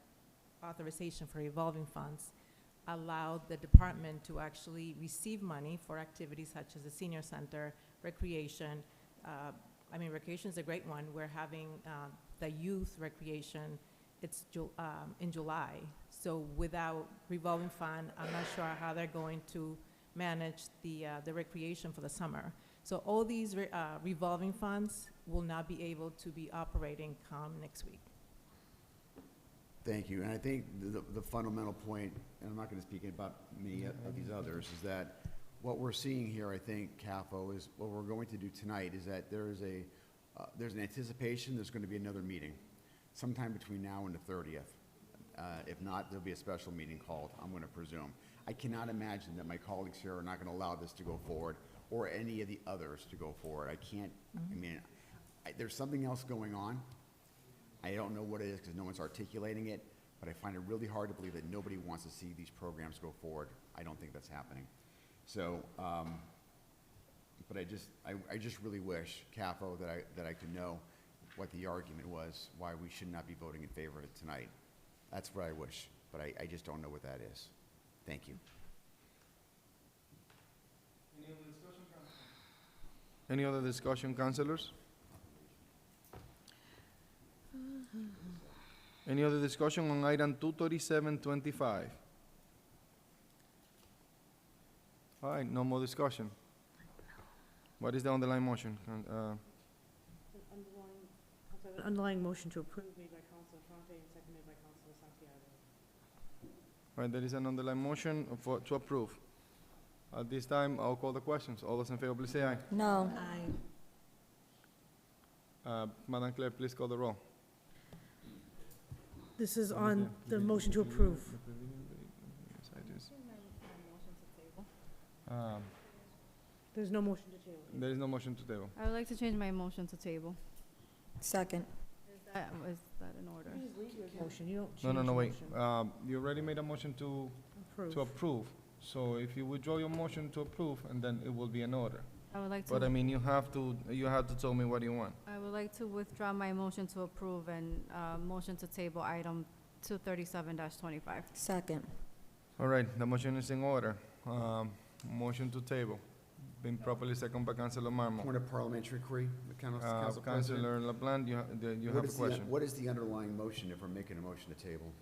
authorization for revolving funds allow the department to actually receive money for activities such as the senior center, recreation. Recreation is a great one. We're having the youth recreation, it's in July. So without revolving fund, I'm not sure how they're going to manage the recreation for the summer. So all these revolving funds will not be able to be operating come next week. Thank you. And I think the fundamental point, and I'm not going to speak about many of these others, is that what we're seeing here, I think, CAFO, is what we're going to do tonight is that there's an anticipation there's going to be another meeting sometime between now and the 30th. If not, there'll be a special meeting called, I'm going to presume. I cannot imagine that my colleagues here are not going to allow this to go forward or any of the others to go forward. I can't, there's something else going on. I don't know what it is because no one's articulating it, but I find it really hard to believe that nobody wants to see these programs go forward. I don't think that's happening. So, but I just really wish, CAFO, that I could know what the argument was, why we should not be voting in favor of it tonight. That's what I wish, but I just don't know what that is. Thank you. Any other discussion, councilors? Any other discussion on item 23725? All right, no more discussion. What is the underlying motion? Underlying motion to approve made by Councilor Fonte and seconded by Councilor Santiago. All right, there is an underlying motion to approve. At this time, I'll call the questions. All those in favor, please say aye. No. Madam Clerk, please call the roll. This is on the motion to approve. There's no motion to table. There is no motion to table. I would like to change my motion to table. Second. Is that in order? You just leave your motion, you don't change No, your wait. motion. You already made a motion to approve. So if you withdraw your motion to approve, and then it will be in order. I would like to. But I mean, you have to tell me what you want. I would like to withdraw my motion to approve and motion to table item 237-25. Second. All right, the motion is in order. Motion to table. Been properly seconded by Councilor Marmol. Point of parliamentary query, Council President. Councilor LaPlante, you have a question. What is the underlying motion if we're making a motion to table?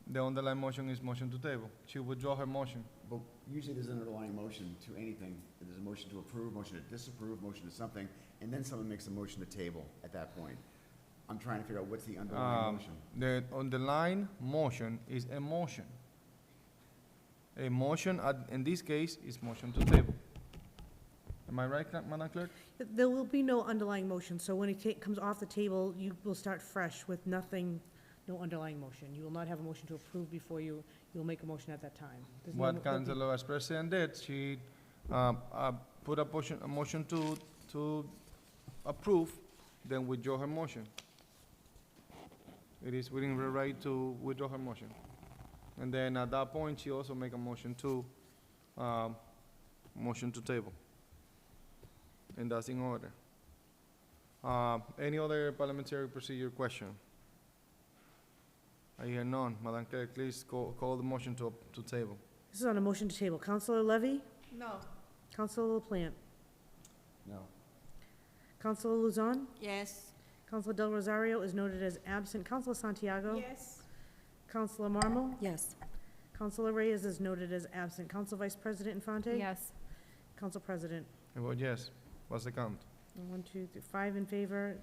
The underlying motion is motion to table. She withdraw her motion. But usually there's an underlying motion to anything. There's a motion to approve, motion to disapprove, motion to something, and then someone makes a motion to table at that point. I'm trying to figure out what's the underlying motion. The underlying motion is a motion. A motion, in this case, is motion to table. Am I right, Madam Clerk? There will be no underlying motion, so when it comes off the table, you will start fresh with nothing, no underlying motion. You will not have a motion to approve before you'll make a motion at that time. There's no What mo- Councilor as President did, she put a motion to approve, then withdraw her motion. It is within her right to withdraw her motion. And then at that point, she also make a motion to table. And that's in order. Any other parliamentary procedure question? I hear none. Madam Clerk, please call the motion to table. This is on a motion to table. Councilor Levy? No. Councilor LaPlante? No. Councilor Luzon? Yes. Councilor Del Rosario is noted as absent. Councilor Santiago? Yes. Councilor Marmol? Yes. Councilor Reyes is noted as absent. Council Vice President Infante? Yes. Council President? I vote yes. What's the count? 1, 2, 3, 5 in favor,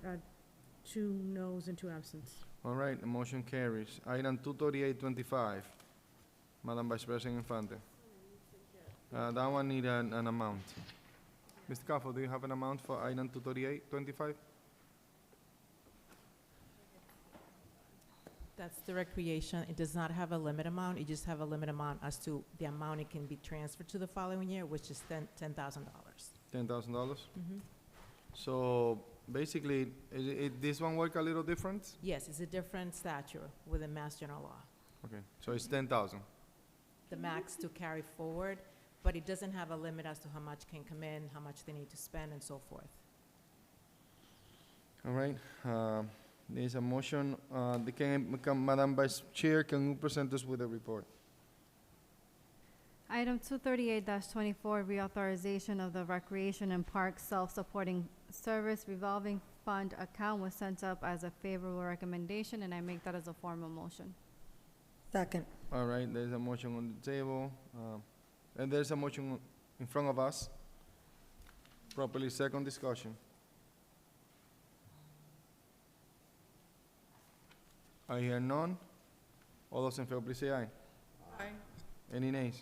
2 noes and 2 absence. All right, the motion carries. Item 23825, Madam Vice President Infante. That one need an amount. Mr. Caffo, do you have an amount for item 23825? That's the recreation. It does not have a limit amount. It just have a limit amount as to the amount it can be transferred to the following year, which is $10,000. $10,000? Mhm. So basically, this one work a little different? Yes, it's a different stature within Mass General Law. Okay, so it's 10,000. The max to carry forward, but it doesn't have a limit as to how much can come in, how much they need to spend, and so forth. All right, there's a motion, Madam Vice Chair, can you present us with a report? Item 238-24, reauthorization of the Recreation and Park Self-Supporting Service Revolving Fund account was sent up as a favorable recommendation, and I make that as a formal motion. Second. All right, there's a motion on the table, and there's a motion in front of us. Properly second discussion. I hear none. All those in favor, please say aye. Aye. Any nays?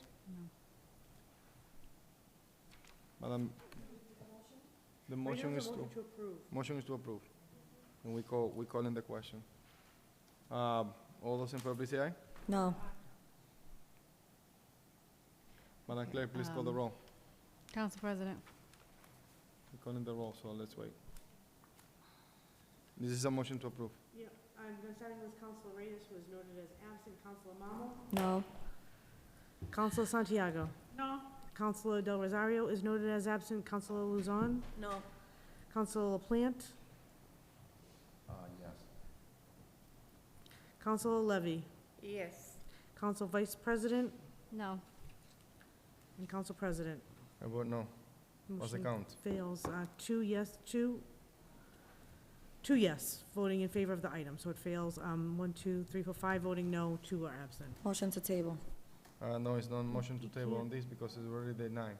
No. Madam, the Right now motion it's is a to, motion to approve. motion is to approve. And we call in the question. All those in favor, please say aye. No. Madam Clerk, please call the Um, roll. Council President. We're calling the roll, so let's wait. This is a motion to approve. Yeah, I'm gonna start with Councilor Reyes, who is noted as absent. Councilor Mamo? No. Councilor Santiago? No. Councilor Del Rosario is noted as absent. Councilor Luzon? No. Councilor LaPlante? Yes. Councilor Levy? Yes. Council Vice President? No. And Council President? I vote no. What's the Motion count? Fails, 2 yes, 2 yes, voting in favor of the item, so it fails, 1, 2, 3, 4, 5 voting no, 2 are absent. Motion to table. No, it's not motion to table on this because it's already denied.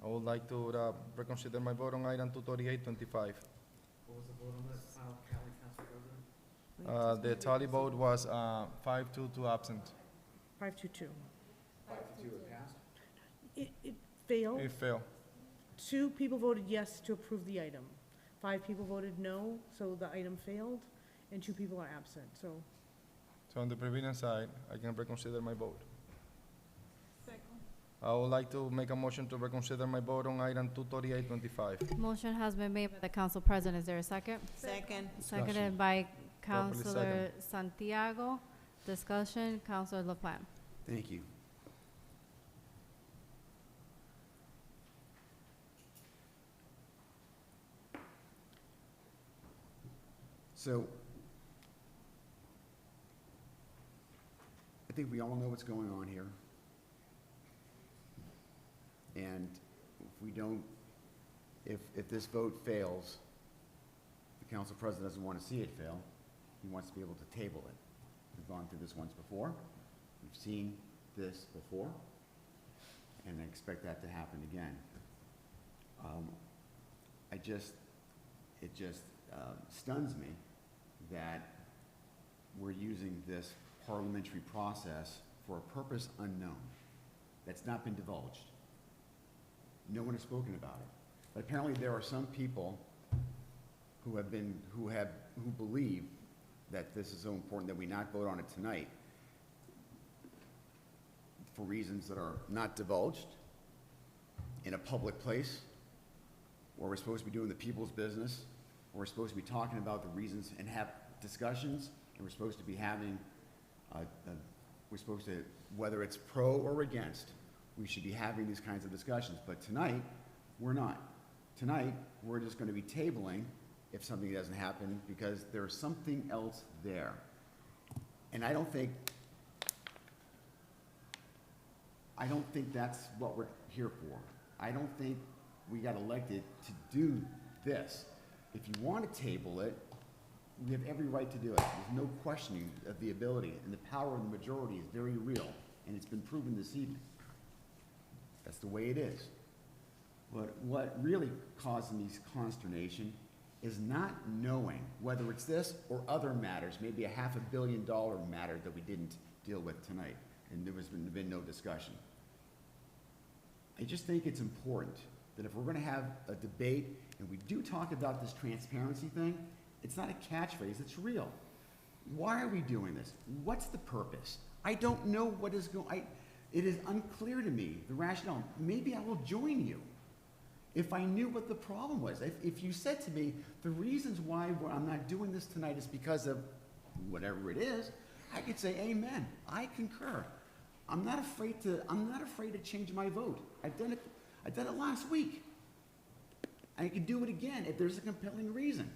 I would like to reconsider my vote on item 23825. What was the vote on this, Council President? The tally vote was 5-2 to absent. 522. 5-2, it passed? It failed. It failed. 2 people voted yes to approve the item. 5 people voted no, so the item failed, and 2 people are absent, so. So on the previous side, I can reconsider my vote. Second. I would like to make a motion to reconsider my vote on item 23825. Motion has been made by the Council President. Is there a second? Second. Seconded by Properly Councilor Santiago. Discussion, Councilor LaPlante. Thank you. So, I think we all know what's going on here. And if we don't, if this vote fails, the council president doesn't want to see it fail. He wants to be able to table it. We've gone through this once before. We've seen this before. And I expect that to happen again. It just stuns me that we're using this parliamentary process for a purpose unknown that's not been divulged. No one has spoken about it. But apparently there are some people who believe that this is so important that we not vote on it tonight for reasons that are not divulged in a public place where we're supposed to be doing the people's business, where we're supposed to be talking about the reasons and have discussions, and we're supposed to be having, whether it's pro or against, we should be having these kinds of discussions. But tonight, we're not. Tonight, we're just going to be tabling if something doesn't happen because there's something else there. And I don't think that's what we're here for. I don't think we got elected to do this. If you want to table it, we have every right to do it. There's no questioning of the ability, and the power of the majority is very real, and it's been proven this evening. That's the way it is. But what really causing me consternation is not knowing whether it's this or other matters, maybe a $500 million matter that we didn't deal with tonight, and there has been no discussion. I just think it's important that if we're going to have a debate and we do talk about this transparency thing, it's not a catchphrase, it's real. Why are we doing this? What's the purpose? I don't know what is going. It is unclear to me, the rationale. Maybe I will join you. if I knew what the problem was. If you said to me, the reasons why I'm not doing this tonight is because of whatever it is, I could say, amen, I concur. I'm not afraid to change my vote. I did it last week. I can do it again if there's a compelling reason.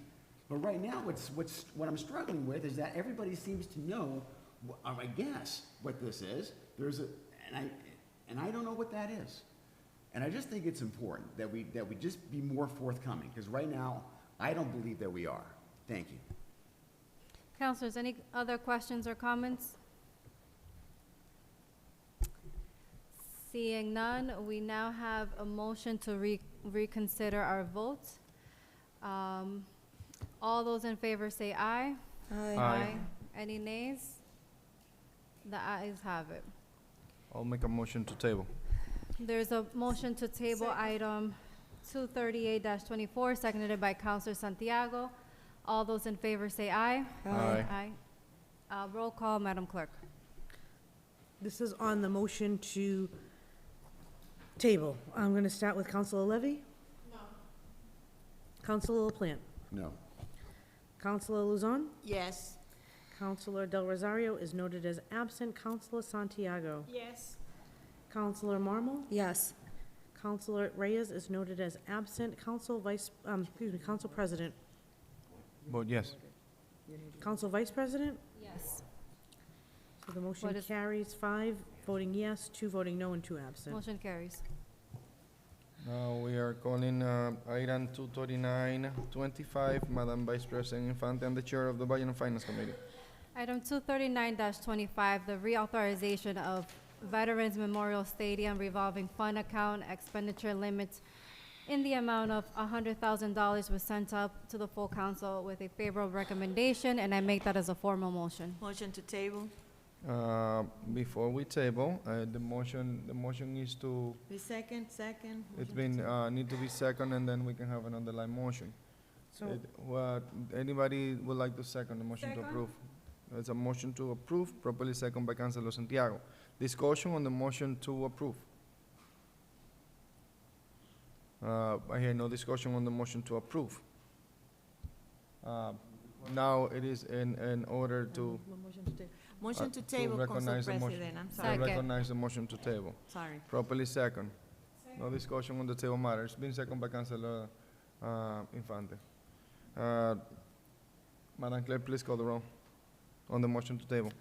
But right now, what I'm struggling with is that everybody seems to know, I guess, what this is. And I don't know what that is. And I just think it's important that we just be more forthcoming, because right now, I don't believe that we are. Thank you. Councilors, any other questions or comments? Seeing none, we now have a motion to reconsider our vote. All those in favor say aye. Aye. Any nays? The ayes have it. I'll make a motion to table. There's a motion to table item 238-24, seconded by Councilor Santiago. All those in favor say aye. Aye. Roll call, Madam Clerk. This is on the motion to table. I'm going to start with Councilor Levy. No. Councilor LaPlante. No. Councilor Luzon. Yes. Councilor Del Rosario is noted as absent. Councilor Santiago. Yes. Councilor Marmal. Yes. Councilor Reyes is noted as absent. Council President. Vote yes. Council Vice President. Yes. So the motion What is- carries 5 voting yes, 2 voting no, and 2 absent. Motion carries. Now we are calling item 239-25, Madam Vice President Infante and the Chair of the Budget and Finance Committee. Item 239-25, the reauthorization of Veterans Memorial Stadium revolving fund account expenditure limits in the amount of $100,000 was sent up to the full council with a favorable recommendation, and I make that as a formal motion. Motion to table. Before we table, the motion is to, The second. it's been, need to be second, and then we can have an underlying motion. So, What, anybody would like to second the motion to approve? There's a motion to approve, properly second by Councilor Santiago. Discussion on the motion to approve. I hear no discussion on the motion to approve. Now it is in order to. Motion to table, Council recognize the motion. President, I'm To sorry. recognize the motion to table. Sorry. Properly second. No discussion on the table matter. It's been second by Councilor Infante. Madam Clerk, please call the roll on the motion to table.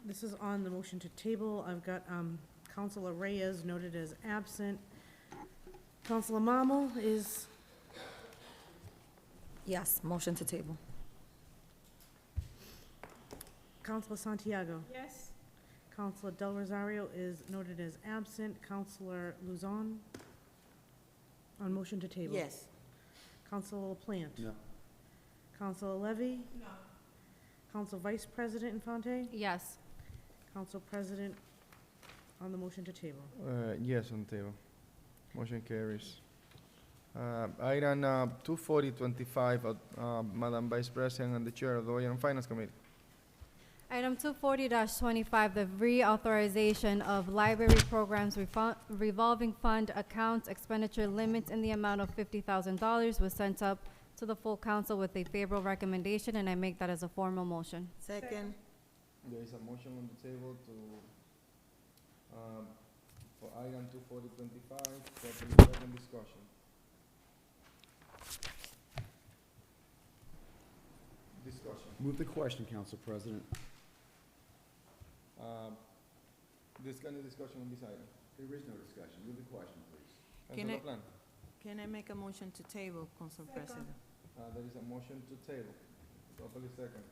this is on the motion to table. I've got Councilor Reyes noted as absent. Councilor Marmal is, Yes, motion to table. Councilor Santiago. Yes. Councilor Del Rosario is noted as absent. Councilor Luzon on motion to table. Yes. Councilor LaPlante. No. Councilor Levy. No. Council Vice President Infante. Yes. Council President on the motion to table. Yes, on the table. Motion carries. Item 240-25, Madam Vice President and the Chair of the Budget and Finance Committee. Item 240-25, the reauthorization of library programs revolving fund accounts expenditure limits in the amount of $50,000 was sent up to the full council with a favorable recommendation, and I make that as a formal motion. Second. There is a motion on the table to, for item 240-25, properly second discussion. Discussion. Move the question, Council President. This kind of discussion on this item. There is no discussion. Move the question, please. Can Councilor I- LaPlante. Can I make a motion to table, Council President? There is a motion to table, properly second.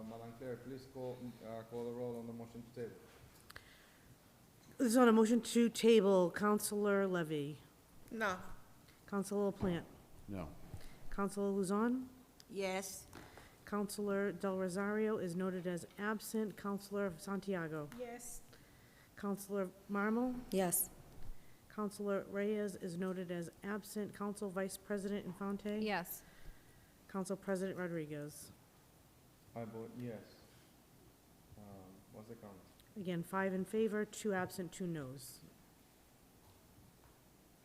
Madam Clerk, please call the roll on the motion to table. This is on a motion to table. Councilor Levy. No. Councilor LaPlante. No. Councilor Luzon. Yes. Councilor Del Rosario is noted as absent. Councilor Santiago. Yes. Councilor Marmal. Yes. Councilor Reyes is noted as absent. Council Vice President Infante. Yes. Council President Rodriguez. I vote yes. What's the count? Again, 5 in favor, 2 absent, 2 noes.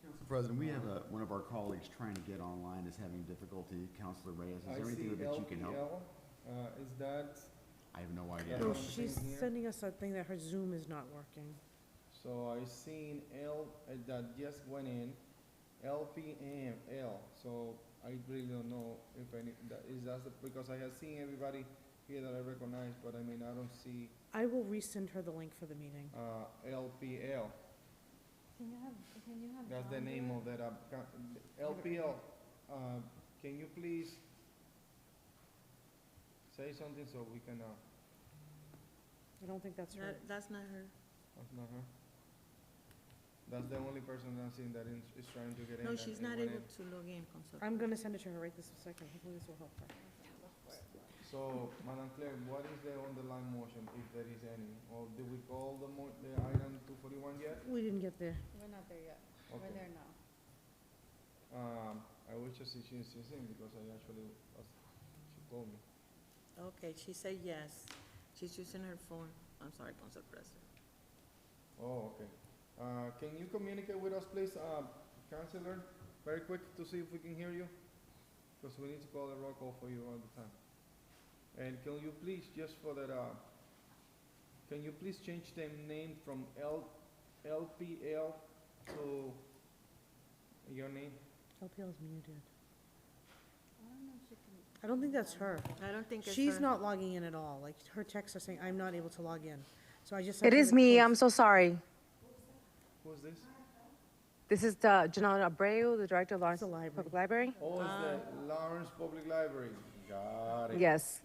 Council President, we have one of our colleagues trying to get online is having difficulty. Counselor Reyes, is there anything that you can help? Is that, I have no idea. No, Yeah. she's Here. sending us a thing that her Zoom is not working. so I seen that just went in, LPML, so I really don't know if any, because I have seen everybody here that I recognize, but I mean, I don't see, I will resend her the link for the meeting. LPL. That's the name of that, LPL, can you please say something so we can, I don't think that's her. That's not her. that's not her? That's the only person I'm seeing that is trying to get in. No, and- she's and not went able in. to log in, Council. I'm gonna send it to her right this second. Hopefully this will help her. So, Madam Clerk, what is the underlying motion, if there is any? Or did we call the item 241 yet? We didn't get there. We're not there yet. Okay. We're there now. I wish to see she's in because she told me. Okay, she said yes. She's using her phone. I'm sorry, Council President. Oh, okay. Can you communicate with us, please, Councilor, very quick to see if we can hear you? Because we need to call a roll call for you all the time. And can you please, just for that, can you please change the name from LPL to your name? LPL is muted. I don't think that's her. I don't think it's She's her. not logging in at all. Like, her texts are saying, I'm not able to log in. So I just. It is me. I'm so sorry. Who's this? This is Janelle Abreu, the director of Lawrence Public Library. Oh, it's the Lawrence Public Library. Got it. Yes.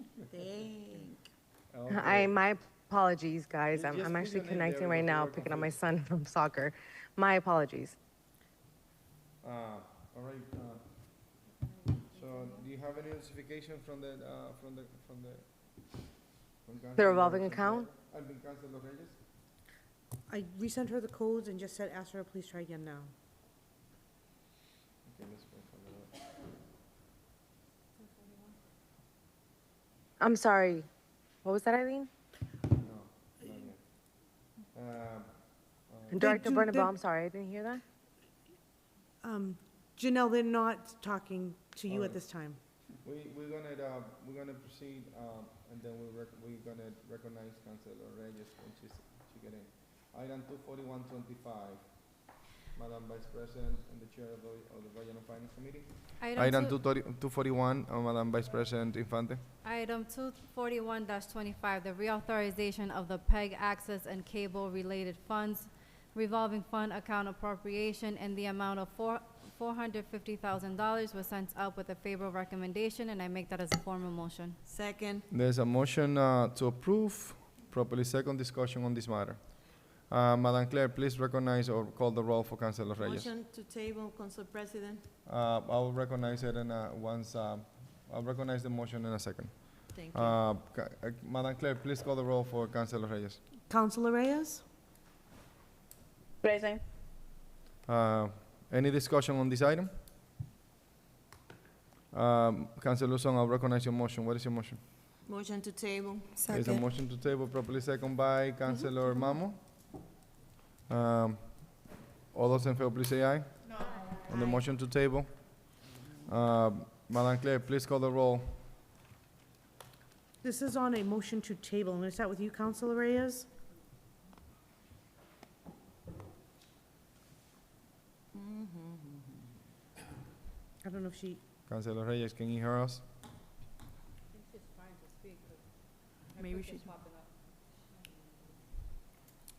Okay. My apologies, guys. You just I'm put actually your name connecting there right because now, we were picking up my son from soccer. My apologies. All right, so do you have any notification from The revolving account? Councilor Reyes? I resent her the codes and just said, ask her to please try again now. Okay, let's wait for that. I'm sorry. What was that, Eileen? No, not yet. Director do- Bernabeu, they- I'm sorry, I didn't hear that. Janelle, they're not talking to you at Alright. this time. We're gonna proceed, and then we're gonna recognize Councilor Reyes when she get in. Item 24125, Madam Vice President and the Chair of the Regional Finance Committee. Item 241, Madam Vice President Infante. Item 241-25, the reauthorization of the PEG access and cable-related funds revolving fund account appropriation in the amount of $450,000 was sent out with a favorable recommendation, and I make that as a formal motion. Second. There's a motion to approve, properly second discussion on this matter. Madam Clerk, please recognize or call the roll for Councilor Reyes. Motion to table, Council President. I'll recognize it I'll recognize the motion in a second. Thank you. Madam Clerk, please call the roll for Councilor Reyes. Councilor Reyes? Present. Any discussion on this item? Councilor Song, I'll recognize your motion. What is your motion? Motion to table. There's a motion to table, properly second by Councilor Mamo. All those in favor, please say aye. No. On the motion to table. Madam Clerk, please call the roll. This is on a motion to table. I'm gonna start with you, Councilor Reyes. I don't know if she, Councilor Reyes, can you hear us? Maybe she's.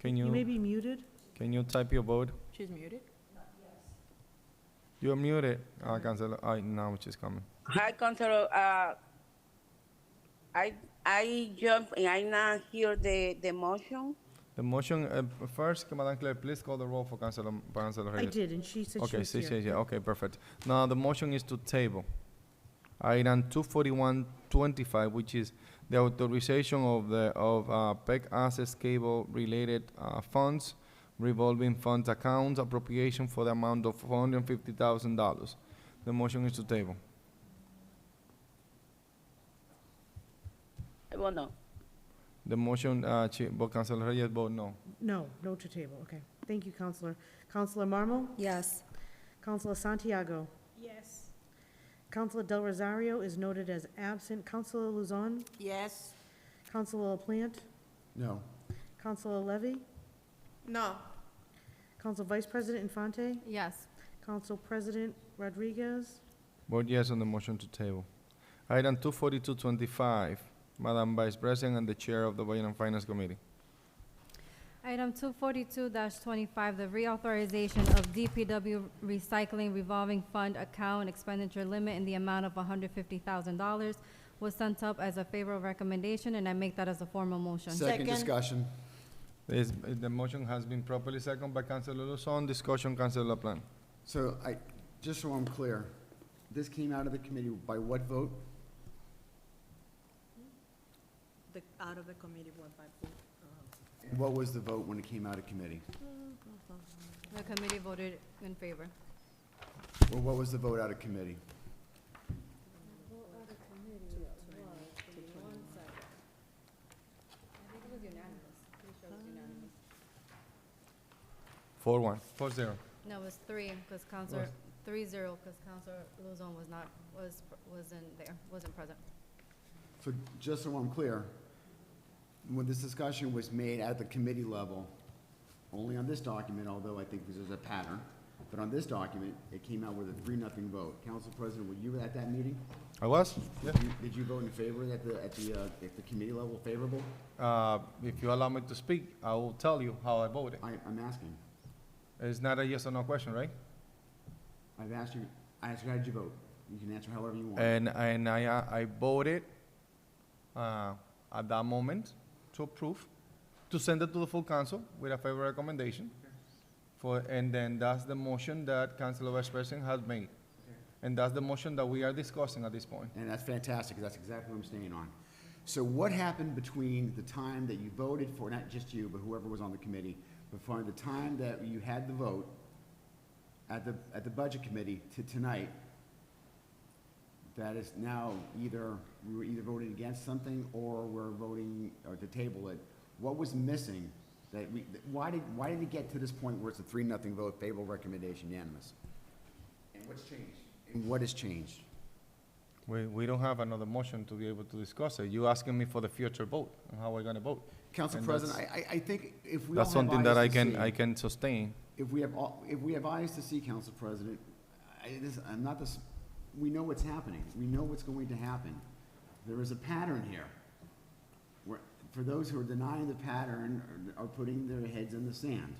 Can you may you, be muted. can you type your vote? She's muted. You're muted, Councilor, now she's coming. Hi, Councilor. I jumped and I not hear the motion. The motion, first, Madam Clerk, please call the roll for Councilor I Reyes. did, and she said she Okay, was she here. says, yeah, okay, perfect. Now, the motion is to table. Item 24125, which is the authorization of PEC access cable-related funds, revolving funds accounts appropriation for the amount of $450,000. The motion is to table. Well, no. The motion, Councilor Reyes vote no. No, no to table, okay. Thank you, Counselor. Counselor Marmo? Yes. Councilor Santiago. Yes. Councilor Del Rosario is noted as absent. Councilor Luzon. Yes. Councilor LaPlante. No. Councilor Levy. No. Council Vice President Infante. Yes. Council President Rodriguez. Vote yes on the motion to table. Item 24225, Madam Vice President and the Chair of the Budget and Finance Committee. Item 242-25, the reauthorization of DPW Recycling Revolving Fund Account Expenditure Limit in the amount of $150,000 was sent up as a favorable recommendation, and I make that as a formal motion. Second discussion. The motion has been properly seconded by Councilor Luzon. Discussion, Councilor LaPlante. So just so I'm clear, this came out of the committee by what vote? Out of the committee, And what was the vote when it came out of committee? The committee voted in favor. Well, what was the vote out of committee? I think it was unanimous. Pretty sure it was unanimous. 4-1, 4-0. No, it was 3, because Counselor, 3-0, because Counselor Luzon wasn't present. So just so I'm clear, when this discussion was made at the committee level, only on this document, although I think there's a pattern, but on this document, it came out with a 3-0 vote. Council President, were you at that meeting? I was? Yeah. Did you vote in favor at the committee level, favorable? If you allow me to speak, I will tell you how I voted. I'm asking. It's not a yes or no question, right? I've asked you, how did you vote? You can answer however you want. And I voted at that moment to approve, to send it to the full council with a favorable recommendation. And then that's the motion that Councilor Vice President has made. And that's the motion that we are discussing at this point. And that's fantastic, 'cause that's exactly what I'm staying on. So what happened between the time that you voted for, not just you, but whoever was on the committee, before the time that you had the vote at the budget committee to tonight, that is now we were either voting against something or we're voting to table it? What was missing? Why did it get to this point where it's a 3-0 vote, favorable recommendation, unanimous? And what's changed? And what has changed? We don't have another motion to be able to discuss it. You asking me for the future vote and how we're gonna vote. Council And President, I think if we all that's have something that eyes to see, I can sustain. if we have eyes to see, Council President, we know what's happening. We know what's going to happen. There is a pattern here. For those who are denying the pattern are putting their heads in the sand.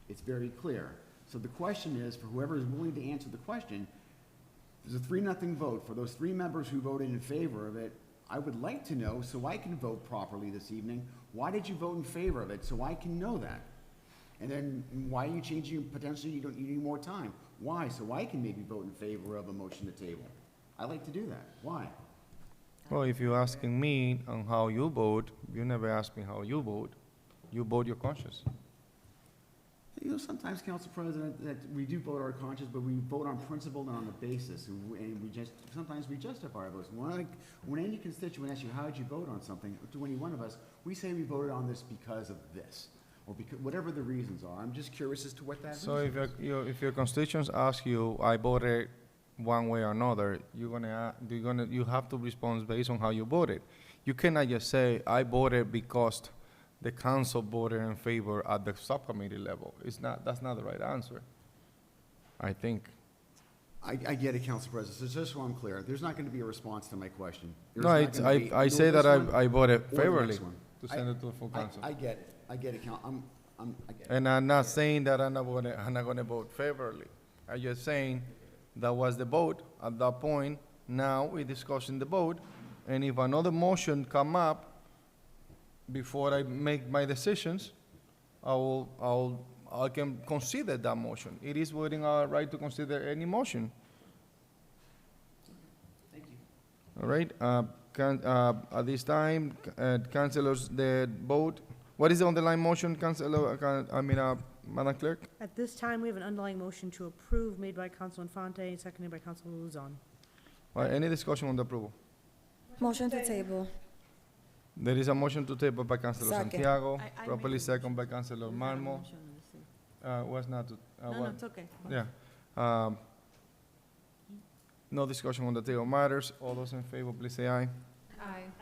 It's very clear. So the question is, for whoever is willing to answer the question, there's a 3-0 vote. For those 3 members who voted in favor of it, I would like to know, so I can vote properly this evening, why did you vote in favor of it, so I can know that? And then why are you changing, potentially you need more time? Why? So I can maybe vote in favor of a motion to table. I like to do that. Why? Well, if you're asking me on how you vote, you never ask me how you vote. You vote your conscience. You know, sometimes, Council President, that we do vote our conscience, but we vote on principle and on a basis, and sometimes we justify our votes. When any constituent asks you, how did you vote on something, to any one of us, we say we voted on this because of this, or because, whatever the reasons are. I'm just curious as to what that So reason is. if your constituents ask you, I voted one way or another, you have to respond based on how you voted. You cannot just say, I voted because the council voted in favor at the subcommittee level. That's not the right answer, I think. I get it, Council President, so just so I'm clear, there's not gonna be a response to my question. There's No, not gonna be- I say nor that this one I voted or the favorably next one. to send it to the full council. I get it, I get it, I get it. And I'm not saying that I'm not gonna vote favorably. I'm just saying that was the vote at that point. Now we're discussing the vote, and if another motion come up before I make my decisions, I can consider that motion. It is within our right to consider any motion. Thank you. All right, at this time, councilors, the vote, what is the underlying motion, Madam Clerk? At this time, we have an underlying motion to approve made by Council Infante, seconded by Council Luzon. All right, any discussion on the approval? Motion to table. There is a motion to table by Councilor Second. Santiago, I properly made second by Councilor Marmo. Was not to, No, it's okay. yeah. No discussion on the table matters. All those in favor, please say aye.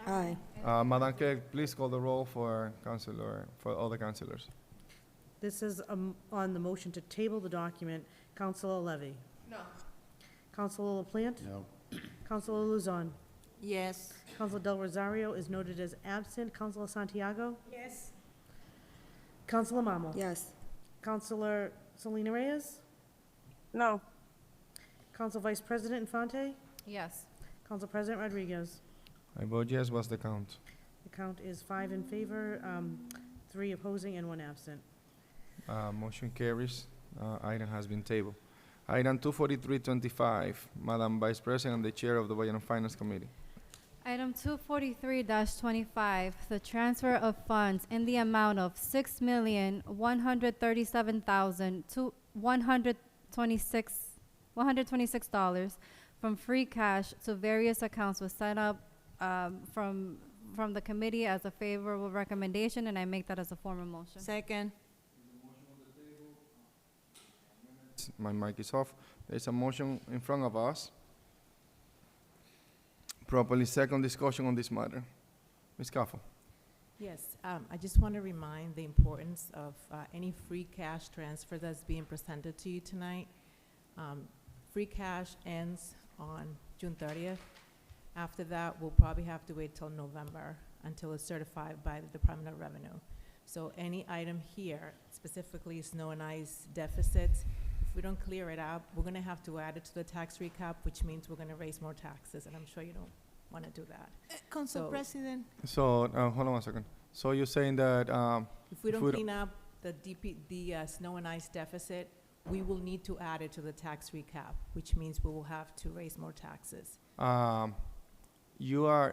Aye. Aye. Madam Clerk, please call the roll for all the councilors. This is on the motion to table the document. Counselor Levy? No. Counselor LaPlante? No. Counselor Luzon? Yes. Counselor Del Rosario is noted as absent. Counselor Santiago? Yes. Counselor Marmal? Yes. Counselor Selena Reyes? No. Council Vice President Infante? Yes. Council President Rodriguez? I vote yes. What's the count? The count is 5 in favor, 3 opposing, and 1 absent. Motion carries. Item has been tabled. Item 24325, Madam Vice President and the Chair of the Budget and Finance Committee. Item 243-25, the transfer of funds in the amount of $6,137,126 from free cash to various accounts was set up from the committee as a favorable recommendation, and I make that as a formal motion. Second. My mic is off. There's a motion in front of us. Properly second discussion on this matter. Ms. Caffo. Yes, I just want to remind the importance of any free cash transfer that's being presented to you tonight. Free cash ends on June 30th. After that, we'll probably have to wait till November until it's certified by the Department of Revenue. So any item here, specifically snow and ice deficits, if we don't clear it up, we're gonna have to add it to the tax recap, which means we're gonna raise more taxes, and I'm sure you don't wanna do that. Council So- President, So, hold on one second. So you're saying that, If we don't clean up the snow and ice deficit, we will need to add it to the tax recap, which means we will have to raise more taxes.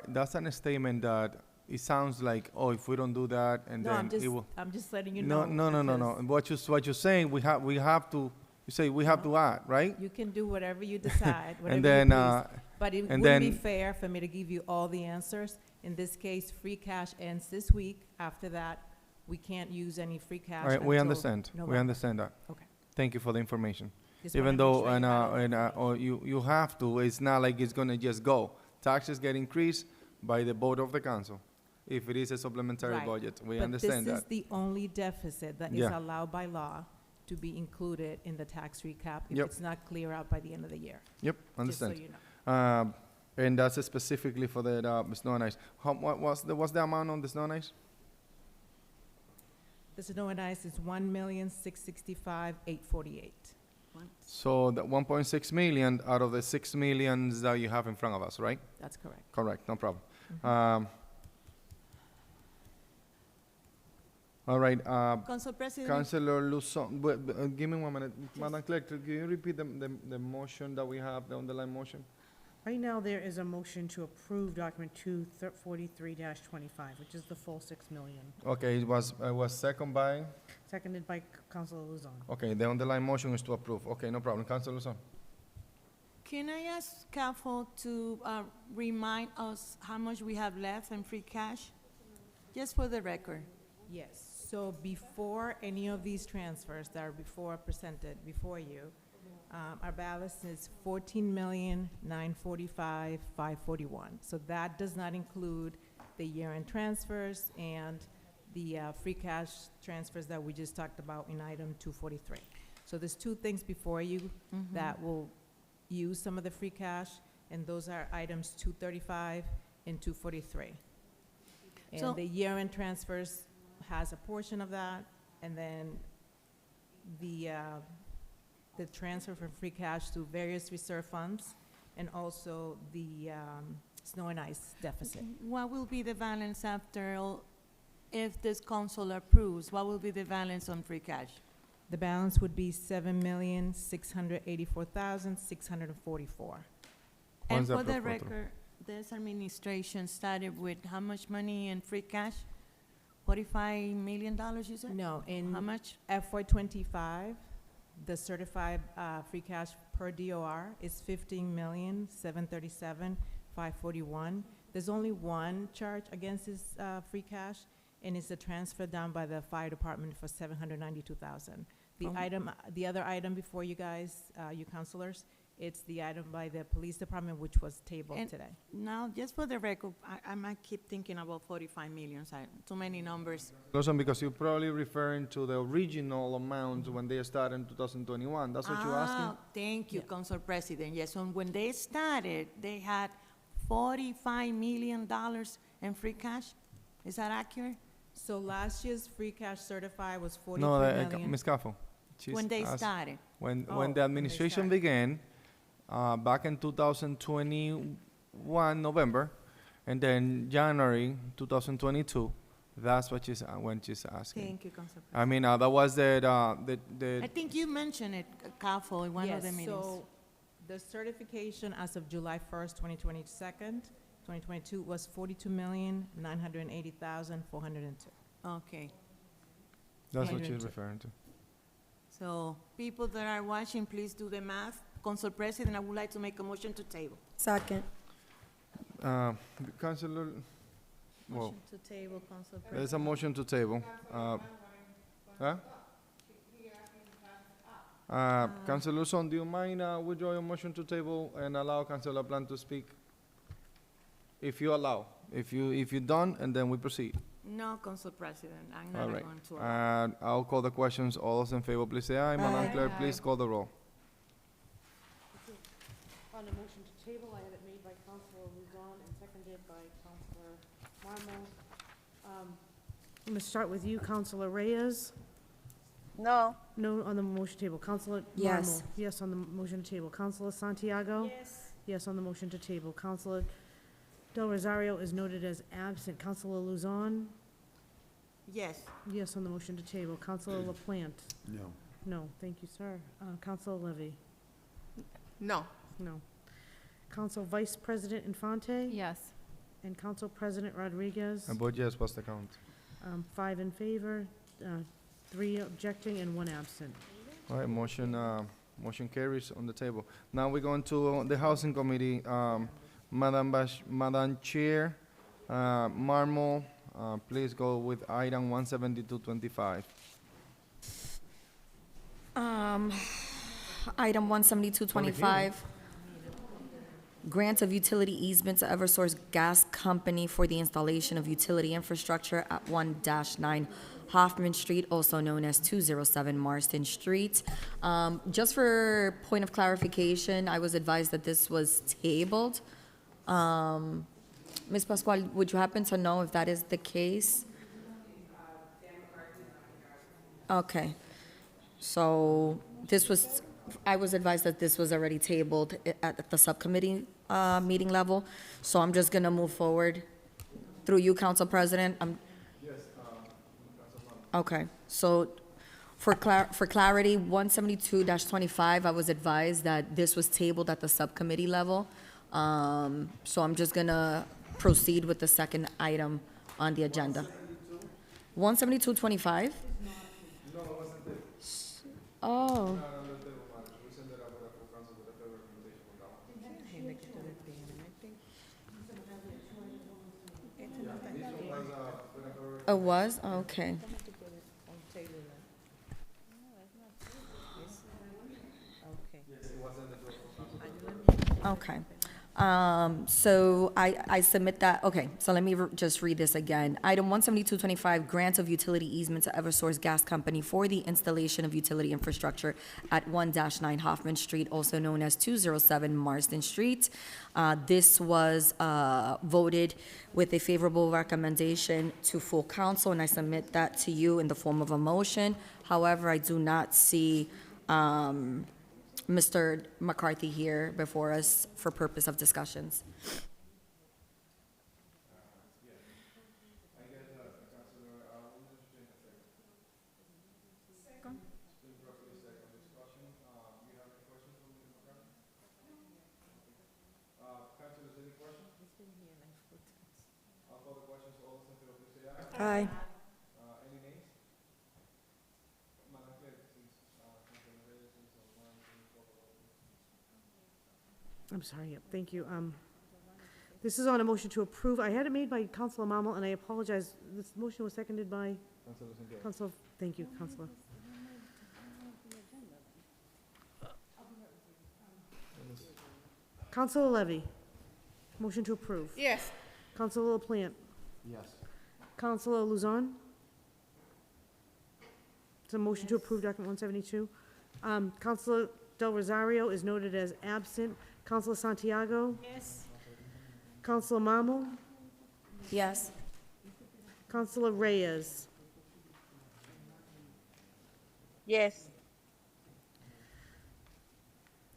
that's an statement that it sounds like, oh, if we don't do that, and No, then it will. I'm just letting you know. No. What you're saying, we have to, you say we have to add, right? You can do whatever you decide, whatever And you then, please. But it and wouldn't be then- fair for me to give you all the answers. In this case, free cash ends this week. After that, we can't use any free cash All right, we until understand. We November. understand that. Okay. Thank you for the information. Just Even wanna make though, sure you have it. or you have to, it's not like it's gonna just go. Taxes get increased by the vote of the council. If it is a supplementary Right. budget, we understand But this is that. the only deficit that is Yeah. allowed by law to be included in the tax recap if Yep. it's not clear out by the end of the year. Yep, Just so understand. you know. And that's specifically for the snow and ice. What's the amount on the snow and ice? The snow and ice is 1,665,848. So the 1.6 million out of the 6 millions that you have in front of us, right? That's correct. Correct, no problem. All right, Council President. Councilor Luzon, give me 1 minute. Madam Clerk, can you repeat the motion that we have, the underlying motion? Right now, there is a motion to approve document 243-25, which is the full 6 million. Okay, it was second by, Seconded by Councilor Luzon. okay, the underlying motion is to approve. Okay, no problem. Councilor Luzon. Can I ask CAFO to remind us how much we have left in free cash? Just for the record. Yes, so before any of these transfers that are presented before you, our balance is 14,945,541. So that does not include the year-end transfers and the free cash transfers that we just talked about in item 243. So there's two things before you that will use some of the free cash, and those are items 235 and 243. So- And the year-end transfers has a portion of that, and then the transfer from free cash to various reserve funds, and also the snow and ice deficit. What will be the balance if this council approves? What will be the balance on free cash? The balance would be 7,684,644. And When's that for the proposal? record, this administration started with how much money in free cash? $45 million, you said? No, in How much? FY '25, the certified free cash per DOR is 15,737,541. There's only one charge against this free cash, and it's the transfer done by the fire department for 792,000. The other item before you guys, you counselors, it's the item by the police department, which was tabled And today. Now, just for the record, I might keep thinking about 45 million, too many numbers. Lawson, because you're probably referring to the original amount when they started in 2021. That's what you're asking? Thank you, Council President. Yes, so when they started, they had $45 million in free cash. Is that accurate? So last year's free cash certified was No, 43 million. Ms. Caffo. she's When they asked- started? When Oh, the administration began, back in 2021, November, and then January 2022, that's what when she's asking. Thank you, Council I mean, that was the I think you mentioned it, Kafo, in one of the meetings. So the certification as of July 1st, 2022 was 42,980,402. Okay. That's what Yeah. she's referring to. So people that are watching, please do the math. Council President, I would like to make a motion to table. Second. Councilor, well, Motion to table, Council President. there's a motion to table. Huh? Councilor Son, do you mind withdraw your motion to table and allow Councilor Plan to speak? If you allow, if you don't, and then we proceed. No, Council President, I'm All not right. going to. I'll call the questions. All those in favor, please say aye. Madam Clerk, please call the roll. On the motion to table, I had it made by Councilor Luzon and seconded by Councilor Marmol. I'm gonna start with you, Councilor Reyes. No. No on the motion table. Councilor Yes. Marmol. Yes on the motion to table. Councilor Santiago? Yes. Yes on the motion to table. Councilor Del Rosario is noted as absent. Councilor Luzon? Yes. Yes on the motion to table. Councilor LaPlante? No. No, thank you, sir. Councilor Levy? No. No. Council Vice President Infante? Yes. And Council President Rodriguez? I vote yes. What's the count? 5 in favor, 3 objecting, and 1 absent. All right, motion carries on the table. Now we're going to the Housing Committee. Madam Chair, Marmol, please go with item 17225. Item 17225, grant of utility easement to Eversource Gas Company for the installation of utility infrastructure at 1-9 Hoffman Street, also known as 207 Marston Street. Just for point of clarification, I was advised that this was tabled. Ms. Pascual, would you happen to know if that is the case? Okay. So I was advised that this was already tabled at the subcommittee meeting level. So I'm just going to move forward through you, Council President. Okay. So for clarity, 172-25, I was advised that this was tabled at the subcommittee level. So I'm just going to proceed with the second item on the agenda. 172-25? Oh. It was? Okay. Okay. So I submit that, okay, so let me just read this again. Item 17225, grant of utility easement to Eversource Gas Company for the installation of utility infrastructure at 1-9 Hoffman Street, also known as 207 Marsden Street. This was voted with a favorable recommendation to full council, and I submit that to you in the form of a motion. However, I do not see Mr. McCarthy here before us for purpose of discussions. Aye. I'm sorry, yep, thank you. This is on a motion to approve. I had it made by Councilor Marmol, and I apologize. This motion was seconded by Councilor, thank you, Councilor. Counselor Levy. Motion to approve. Yes. Counselor LaPlante. Yes. Counselor Luzon. It's a motion to approve document 172. Counselor Del Rosario is noted as absent. Counselor Santiago. Yes. Counselor Marmal. Yes. Counselor Reyes. Yes.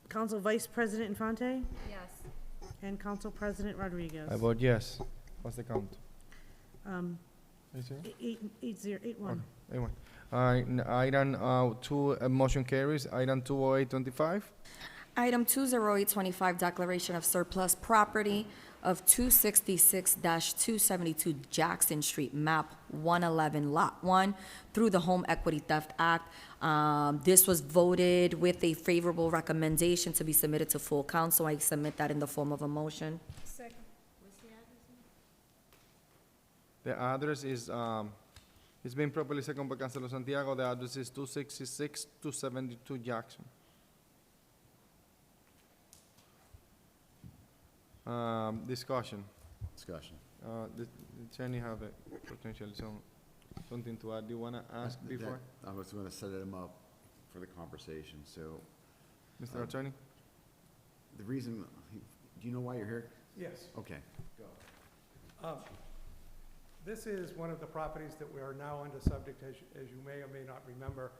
Council Vice President Infante. Yes. And Council President Rodriguez. I vote yes. What's the count? Is it? 8-1. Okay, 8-1. Item 2, motion carries. Item 20825. Item 20825, declaration of surplus property of 266-272 Jackson Street, map 111, lot 1, through the Home Equity Theft Act. This was voted with a favorable recommendation to be submitted to full council. I submit that in the form of a motion. Second. The address is, it's been properly seconded by Councilor Santiago. The address is 266-272 Jackson. Discussion. Discussion. The attorney have a potential something to add. Do you want to ask before? I was gonna set him up for the conversation, so. Mr. Attorney? The reason, do you know why you're here? Yes. Okay. This is one of the properties that we are now under subject, as you may or may not remember.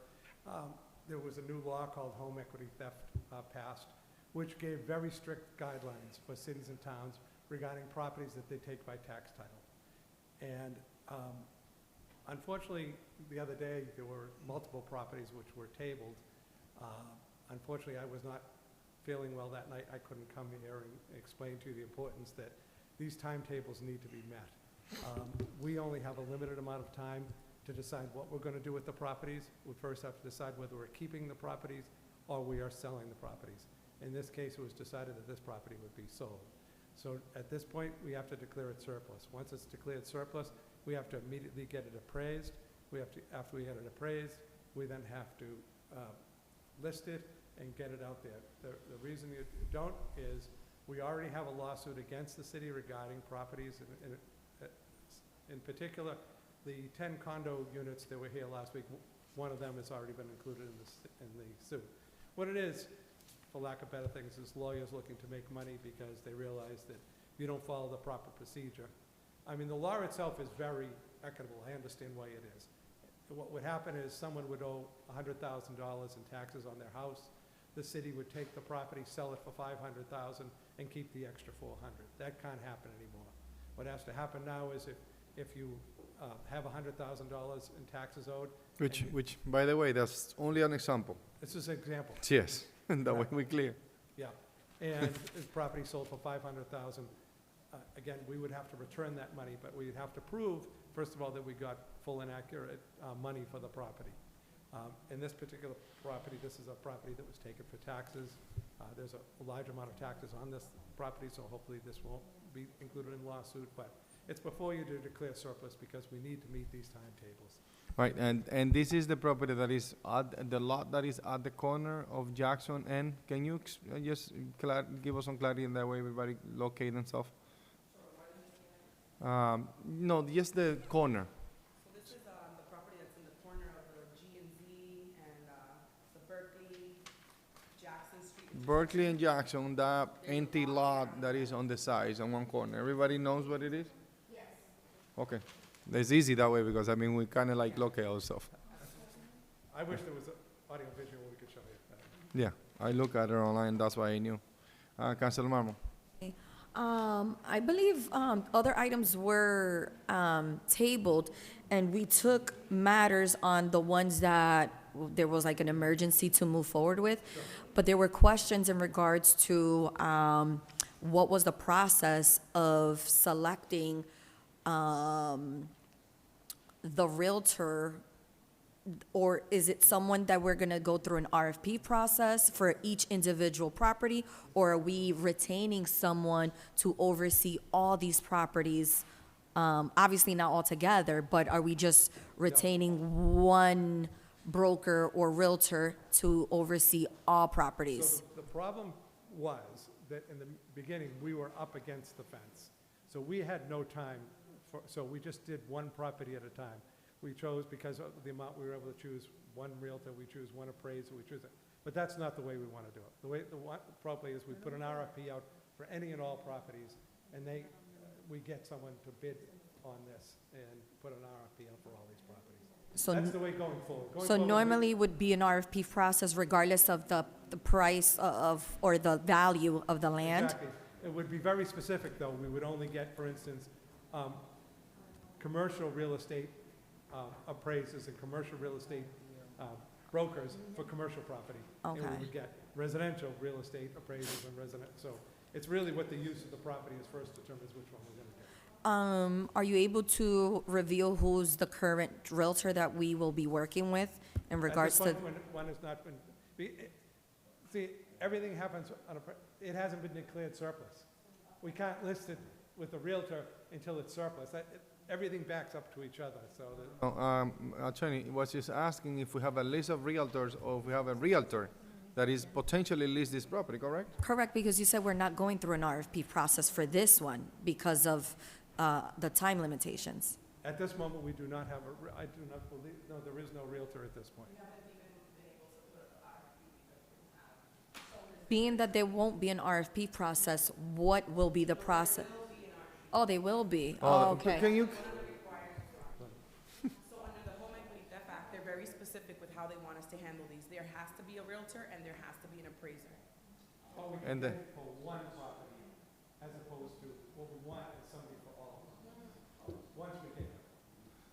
There was a new law called Home Equity Theft passed, which gave very strict guidelines for cities and towns regarding properties that they take by tax title. And unfortunately, the other day, there were multiple properties which were tabled. Unfortunately, I was not feeling well that night. I couldn't come here and explain to you the importance that these timetables need to be met. We only have a limited amount of time to decide what we're going to do with the properties. We first have to decide whether we're keeping the properties or we are selling the properties. In this case, it was decided that this property would be sold. So at this point, we have to declare it surplus. Once it's declared surplus, we have to immediately get it appraised. After we get it appraised, we then have to list it and get it out there. The reason you don't is we already have a lawsuit against the city regarding properties. In particular, the 10 condo units that were here last week, one of them has already been included in the suit. What it is, for lack of better things, is lawyers looking to make money because they realize that you don't follow the proper procedure. I mean, the law itself is very equitable. I understand why it is. What would happen is someone would owe $100,000 in taxes on their house. The city would take the property, sell it for $500,000, and keep the extra $400,000. That can't happen anymore. What has to happen now is if you have $100,000 in taxes owed. Which, by the way, that's only an example. This is an example. Yes, that way we clear. Yeah, and the property sold for $500,000. Again, we would have to return that money, but we'd have to prove, first of all, that we got full and accurate money for the property. In this particular property, this is a property that was taken for taxes. There's a large amount of taxes on this property, so hopefully this won't be included in the lawsuit, but it's before you do declare surplus because we need to meet these timetables. Right, and this is the property that is at the lot that is at the corner of Jackson. And can you just give us some clarity in that way everybody locate themselves? No, just the corner. So this is the property that's in the corner of the G&Z and the Berkeley, Jackson Street. Berkeley and Jackson, that empty lot that is on the sides on one corner. Everybody knows what it is? Yes. Okay. It's easy that way because, I mean, we kind of like locate ourselves. I wish there was an audio visual we could show you. Yeah, I look at it online, that's why I knew. Councilor Marmo. I believe other items were tabled, and we took matters on the ones that there was like an emergency to move forward with. Sure. But there were questions in regards to what was the process of selecting the realtor, or is it someone that we're going to go through an RFP process for each individual property, or are we retaining someone to oversee all these properties? Obviously not all together, but are we just retaining one broker or realtor to oversee all properties? So the problem was that in the beginning, we were up against the fence. So we had no time so we just did one property at a time. We chose, because of the amount we were able to choose, one realtor, we choose one appraiser, we choose it. But that's not the way we want to do it. The way, probably is we put an RFP out for any and all properties, and we get someone to bid on this and put an RFP out for all these properties. So That's the way going forward. Going So forward, normally would be an RFP process regardless of the price or the value of the land? Exactly. It would be very specific, though. We would only get, for instance, commercial real estate appraisers and commercial real estate brokers for commercial property. And we Okay. would get residential real estate appraisers and resident, so it's really what the use of the property is first determines which one we're gonna get. Are you able to reveal who's the current realtor that we will be working with in regards to? At this point, when one has not been, see, everything happens on it hasn't been declared surplus. We can't list it with a realtor until it's surplus. Everything backs up to each other, so that. Attorney was just asking if we have a list of realtors or if we have a realtor that is potentially list this property, correct? Correct, because you said we're not going through an RFP process for this one because of the time limitations. At this moment, we do not have I do not believe, no, there is no realtor at this point. Being that there won't be an RFP process, what will be the process? Oh, they will be. Oh, okay. Can you? So under the Home Equity Theft Act, they're very specific with how they want us to handle these. There has to be a realtor and there has to be an appraiser. Oh, we And can the- do it for one property, as opposed to what we want is somebody for all. Once we get it.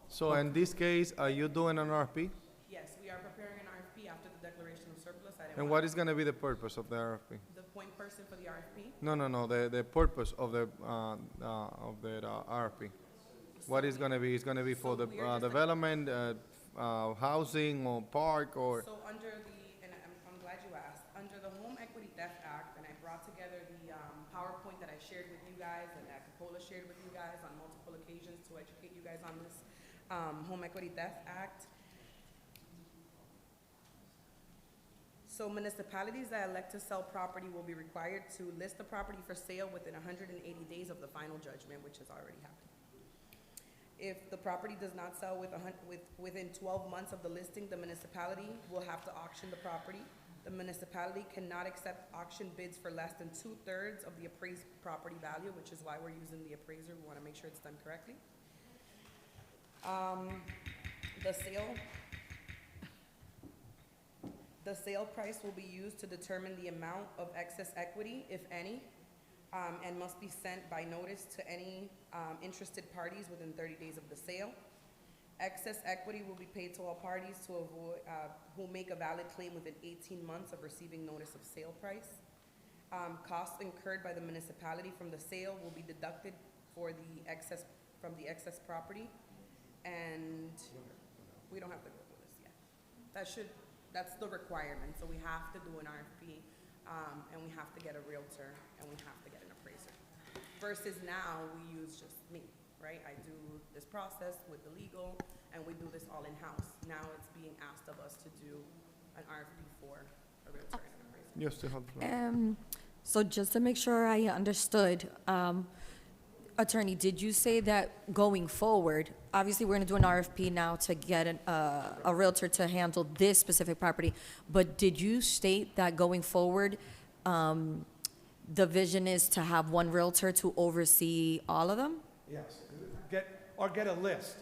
So in this case, are you doing an RFP? Yes, we are preparing an RFP after the declaration of surplus. And what is gonna be the purpose of the RFP? The point person for the RFP? No, the purpose of the RFP. What is gonna be? It's gonna be for So the we are just like- development, housing, or park, or? So under and I'm glad you asked, under the Home Equity Theft Act, and I brought together the PowerPoint that I shared with you guys and that Capola shared with you guys on multiple occasions to educate you guys on this Home Equity Theft Act. So municipalities that elect to sell property will be required to list the property for sale within 180 days of the final judgment, which has already happened. If the property does not sell within 12 months of the listing, the municipality will have to auction the property. The municipality cannot accept auction bids for less than 2/3 of the appraised property value, which is why we're using the appraiser. We want to make sure it's done correctly. The sale price will be used to determine the amount of excess equity, if any, and must be sent by notice to any interested parties within 30 days of the sale. Excess equity will be paid to all parties to avoid, who make a valid claim within 18 months of receiving notice of sale price. Costs incurred by the municipality from the sale will be deducted from the excess property, and we don't have to go through this yet. That's the requirement, so we have to do an RFP, and we have to get a realtor, and we have to get an appraiser. Versus now, we use just me, right? I do this process with the legal, and we do this all in-house. Now it's being asked of us to do an RFP for a realtor and an appraiser. You still have the floor. So just to make sure I understood, Attorney, did you say that going forward, obviously we're going to do an RFP now to get a realtor to handle this specific property, but did you state that going forward, the vision is to have one realtor to oversee all of them? Yes, get a list.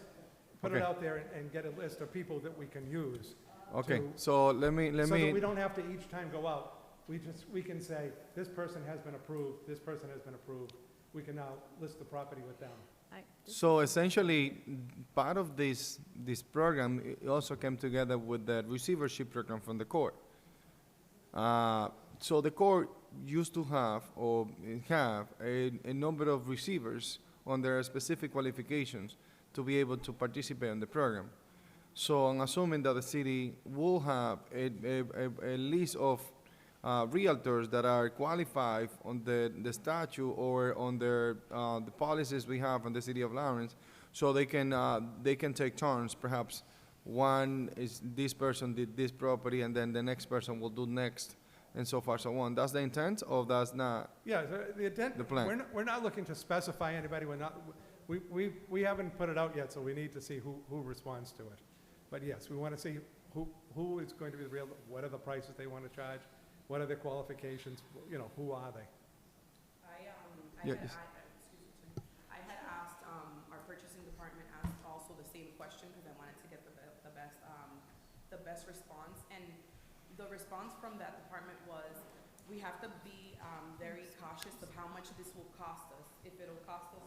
Put it Okay. out there and get a list of people that we can use. Okay, to- so let me. So that we don't have to each time go out. We can say, this person has been approved, this person has been approved. We can now list the property with them. So essentially, part of this program it also came together with the receivership program from the court. So the court used to have a number of receivers on their specific qualifications to be able to participate in the program. So I'm assuming that the city will have a list of realtors that are qualified on the statute or on the policies we have in the city of Lawrence, so they can take turns. Perhaps one is this person did this property, and then the next person will do next and so far so on. That's the intent, or that's not? Yeah, the intent, The plan. we're not looking to specify anybody, we haven't put it out yet, so we need to see who responds to it. But yes, we want to see who is going to be the real, what are the prices they want to charge, what are their qualifications, you know, who are they? I had asked, our purchasing department asked also the same question, because I wanted to get the best response. And the response from that department was, we have to be, very cautious of how much this will cost us. If it'll cost us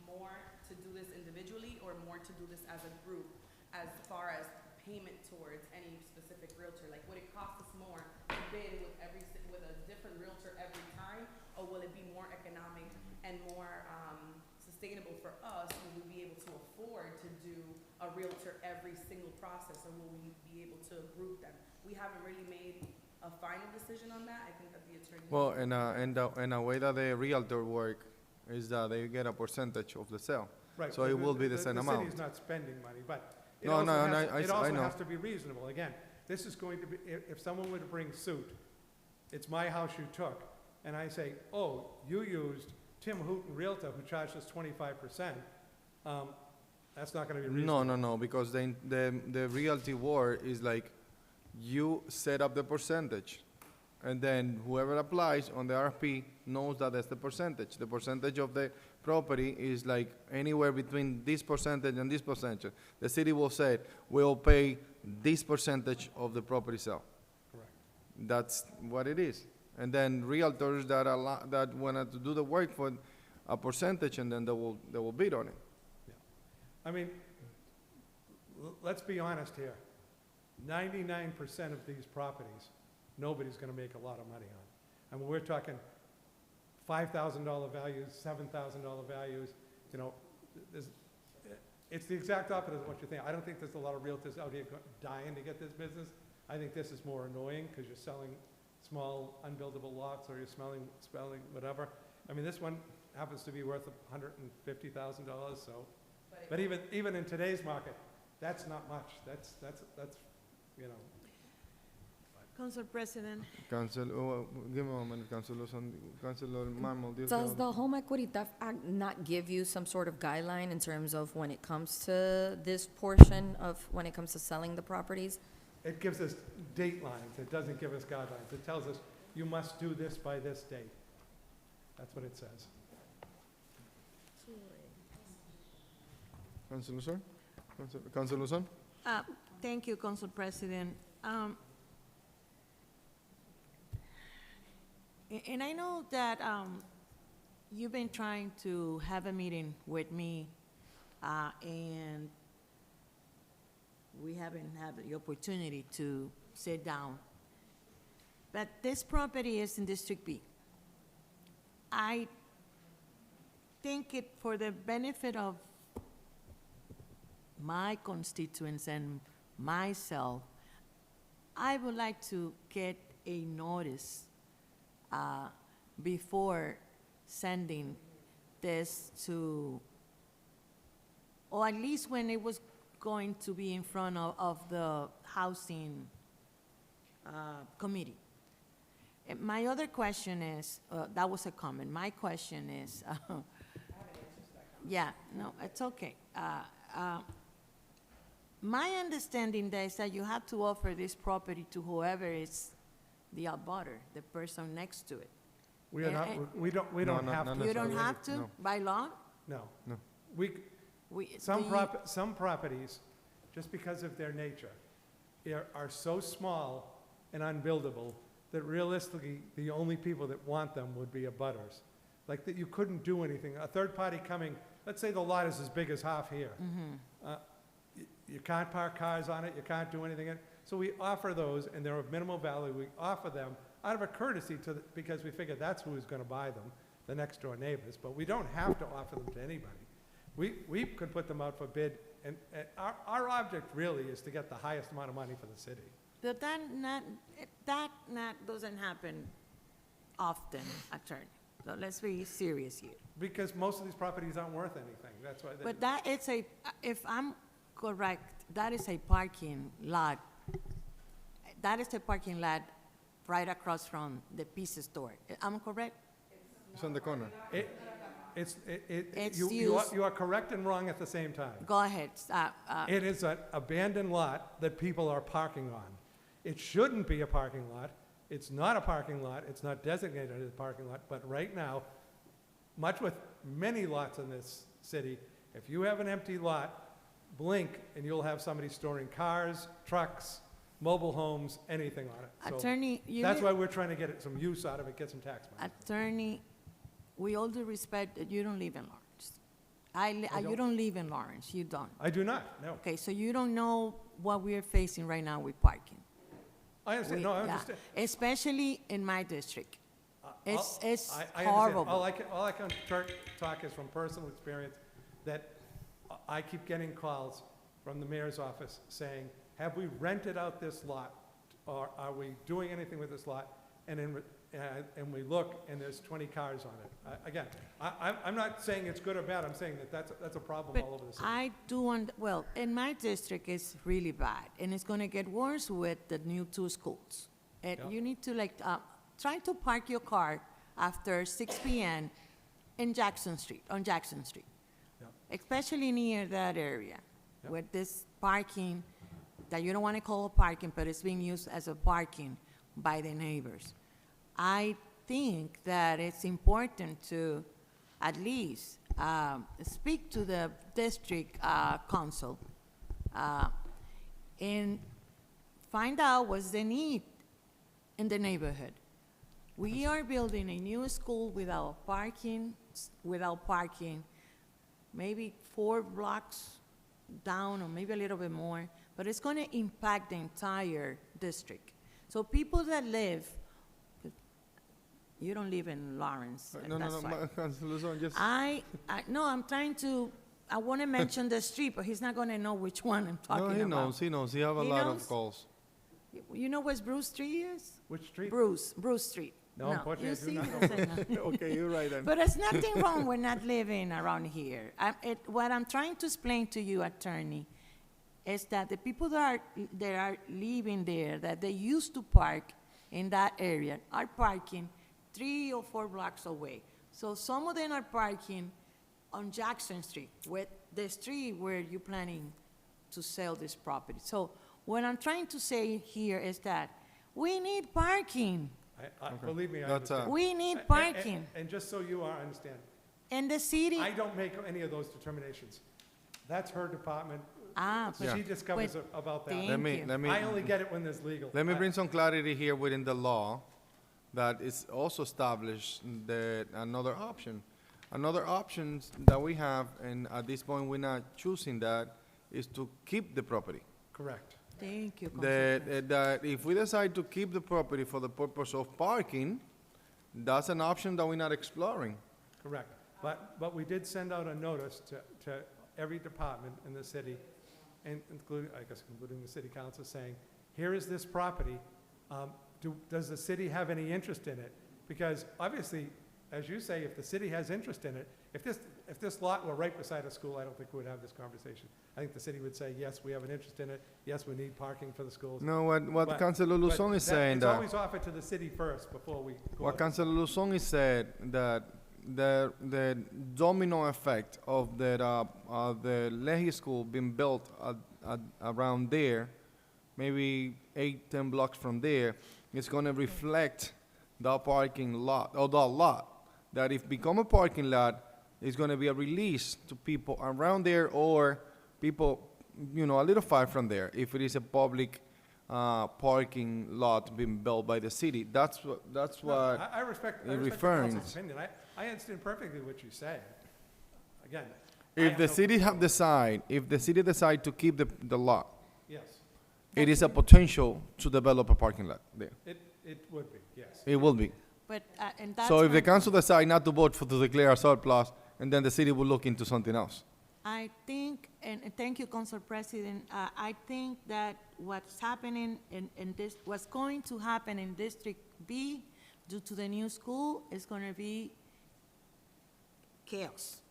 more to do this individually, or more to do this as a group, as far as payment towards any specific realtor. Like, would it cost us more to bid with a different realtor every time, or will it be more economic and more sustainable for us? Will we be able to afford to do a realtor every single process, or will we be able to group them? We haven't really made a final decision on that. I think that the attorney. Well, and a way that the realtor work is that they get a percentage of the sale. Right. So it will be the same amount. The city's not spending money, but it No, also no, and has, I it s- I also know. has to be reasonable. Again, this is going to be, if someone were to bring suit, it's my house you took, and I say, oh, you used Tim Hooton Realtor who charged us 25%, that's not gonna be reasonable. No, because the realty war is like, you set up the percentage, and then whoever applies on the RFP knows that that's the percentage. The percentage of the property is like anywhere between this percentage and this percentage. The city will say, we'll pay this percentage of the property sale. Correct. That's what it is. And then realtors that want to do the work for a percentage, and then they will bid on it. I mean, let's be honest here. 99% of these properties, nobody's gonna make a lot of money on. I mean, we're talking $5,000 values, $7,000 values, you know, it's the exact opposite of what you think. I don't think there's a lot of realtors out here dying to get this business. I think this is more annoying, because you're selling small unbuildable lots, or you're spelling whatever. I mean, this one happens to be worth $150,000, so. But even in today's market, that's not much. That's, you know. Council President, Give me a moment, Councilor Marmol. Does the Home Equity Theft Act not give you some sort of guideline in terms of when it comes to this portion of, when it comes to selling the properties? It gives us date lines. It doesn't give us guidelines. It tells us, you must do this by this date. That's what it says. Councilor Sir? Councilor Son? thank you, Council President. And I know that you've been trying to have a meeting with me, and we haven't had the opportunity to sit down. But this property is in District B. I think it, for the benefit of my constituents and myself, I would like to get a notice before sending this to, or at least when it was going to be in front of the Housing Committee. And my other question is, that was a comment. My question is, yeah, no, it's okay. My understanding is that you have to offer this property to whoever is the abutter, the person next to it. We are not, we don't have to. You don't have to, No. by law? No. No. Some do you- some properties, just because of their nature, are so small and unbuildable that realistically, the only people that want them would be abutters. Like, that you couldn't do anything. A third party coming, let's say the lot is as big as half here. You can't park cars on it, you can't do anything in it. So we offer those, and they're of minimal value. We offer them out of a courtesy because we figure that's who is gonna buy them, the next door neighbors. But we don't have to offer them to anybody. We could put them out for bid, and our object really is to get the highest amount of money for the city. But that doesn't happen often, Attorney. So let's be serious here. Because most of these properties aren't worth anything, that's why. But that is if I'm correct, that is a parking lot. That is a parking lot right across from the pizza store. Am I correct? It's on the corner. It's You used- are correct and wrong at the same time. Go ahead. It is an abandoned lot that people are parking on. It shouldn't be a parking lot. It's not a parking lot. It's not designated as a parking lot. But right now, much with many lots in this city, if you have an empty lot, blink and you'll have somebody storing cars, trucks, mobile homes, anything on it. So Attorney, you that's li- why we're trying to get some use out of it, get some tax money. Attorney, we all due respect that you don't live in Lawrence. You don't. don't live in Lawrence, you don't. I do not, no. Okay, so you don't know what we are facing right now with parking. I understand, We- no, I yeah, understand. Especially in my district. It's I understand. horrible. All I can talk is from personal experience, that I keep getting calls from the mayor's office saying, have we rented out this lot? Or are we doing anything with this lot? And we look, and there's 20 cars on it. Again, I'm not saying it's good or bad, I'm saying that that's a problem But all over the city. I do, well, in my district, it's really bad, and it's gonna get worse with the new two schools. And Yeah. you need to try to park your car after 6 p.m. on Jackson Street, Yeah. especially near that area, Yeah. with this parking that you don't wanna call parking, but it's being used as a parking by the neighbors. I think that it's important to at least speak to the district council and find out what's the need in the neighborhood. We are building a new school without parking, maybe 4 blocks down or maybe a little bit more, but it's going to impact the entire district. So people that live, you don't live in Lawrence. That's why. Councilor Luzon, just. No, I'm trying to, I want to mention the street, but he's not going to know which one I'm talking No, about. he knows. He have a He lot knows? of calls. You know where Bruce Street is? Which street? Bruce Street. No, unfortunately, You I do see, not he know. doesn't know. Okay, you're right then. But there's nothing wrong with not living around here. What I'm trying to explain to you, attorney, is that the people that are living there, that they used to park in that area, are parking 3 or 4 blocks away. So some of them are parking on Jackson Street, with the street where you're planning to sell this property. So what I'm trying to say here is that we need parking. Believe me, I That's, understand. We need And- parking. And just so you understand, In the city, I don't make any of those determinations. That's her department. but- She discovers but about that. thank you. Let me. I only get it when there's legal. Let me bring some clarity here within the law that is also established that another option. Another option that we have, and at this point we're not choosing that, is to keep the property. Correct. Thank you, Councilor. That if we decide to keep the property for the purpose of parking, that's an option that we're not exploring. Correct. But we did send out a notice to every department in the city, and including the city council, saying, here is this property. Does the city have any interest in it? Because obviously, as you say, if the city has interest in it, if this lot were right beside a school, I don't think we would have this conversation. I think the city would say, yes, we have an interest in it. Yes, we need parking for the schools. No, what But- Councilor Luzon is saying It's that. always offered to the city first before we go. What Councilor Luzon is said that the domino effect of the Leahy School being built around there, maybe 8-10 blocks from there, is going to reflect the parking lot, or the lot, that if become a parking lot, it's going to be a release to people around there or people, a little far from there, if it is a public parking lot being built by the city. That's what I respect you're the referring. council's opinion. I understand perfectly what you say. Again. I If have the no city concern. if the city decide to keep the lot, Yes, it is a potential to develop a parking lot there. it would be, yes. It will be. But, and that's So if my the council decide not to vote to declare a surplus, and then the city will look into something else. I think, and thank you, Council President, I think that what's happening what's going to happen in District B due to the new school is going to be chaos.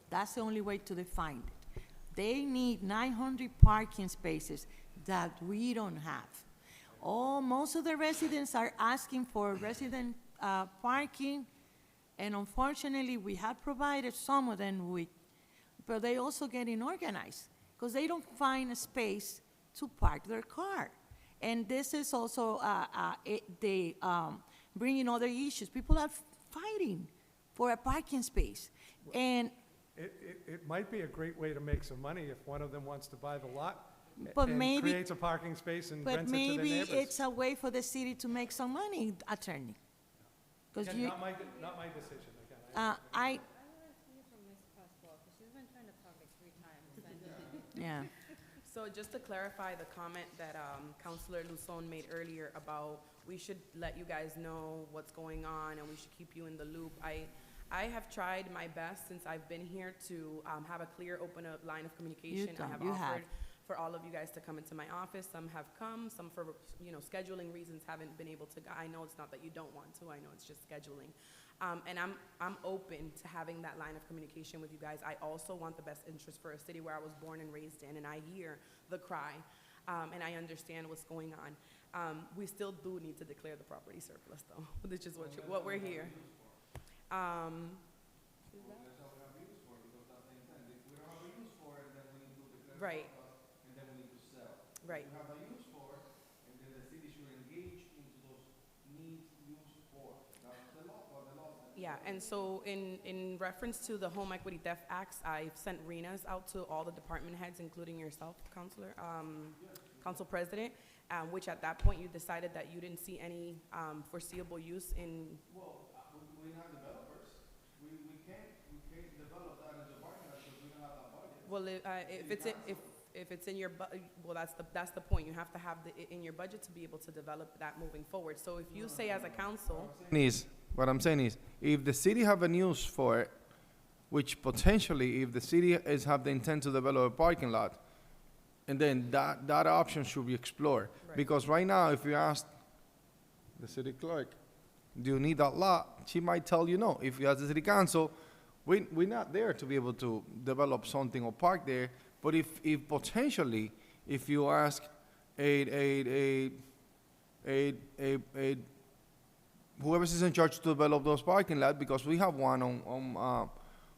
That's the only way to define it. They need 900 parking spaces that we don't have. most of the residents are asking for resident parking, and unfortunately, we have provided some of them with, but they also getting organized, because they don't find a space to park their car. And this is also, bringing other issues. People are fighting for a parking space. And It might be a great way to make some money if one of them wants to buy the lot But and maybe- creates a parking space and But rents it to their maybe neighbors. it's a way for the city to make some money, attorney. Because Again, you, not my decision, again. I, yeah. So just to clarify the comment that Councilor Luzon made earlier about we should let you guys know what's going on and we should keep you in the loop. I have tried my best since I've been here to have a clear, open line of communication. I have you have. offered for all of you guys to come into my office. Some have come, some for scheduling reasons haven't been able to. I know it's not that you don't want to. I know it's just scheduling. And I'm open to having that line of communication with you guys. I also want the best interest for a city where I was born and raised in, and I hear the cry, and I understand what's going on. We still do need to declare the property surplus, though, which is what we're here. Right. And then we need to sell. Right. We have a use for, and then the city should engage into those needs used for. That's the law, or the law. Yeah, and so in reference to the Home Equity Theft Acts, I've sent RENAs out to all the department heads, including yourself, Councilor, Council President, which at that point you decided that you didn't see any foreseeable use in. Well, we have developers. We can't develop that as a partner because we don't have that budget. Well, if it's in your well, that's the point. You have to have in your budget to be able to develop that moving forward. So if you say as a council. What I'm saying is, if the city have a use for it, which potentially, if the city have the intent to develop a parking lot, and then that option should be explored. Right. Because right now, if you ask the city clerk, do you need that lot? She might tell you no. If you ask the city council, we're not there to be able to develop something or park there. But if potentially, if you ask whoever's in charge to develop those parking lots, because we have one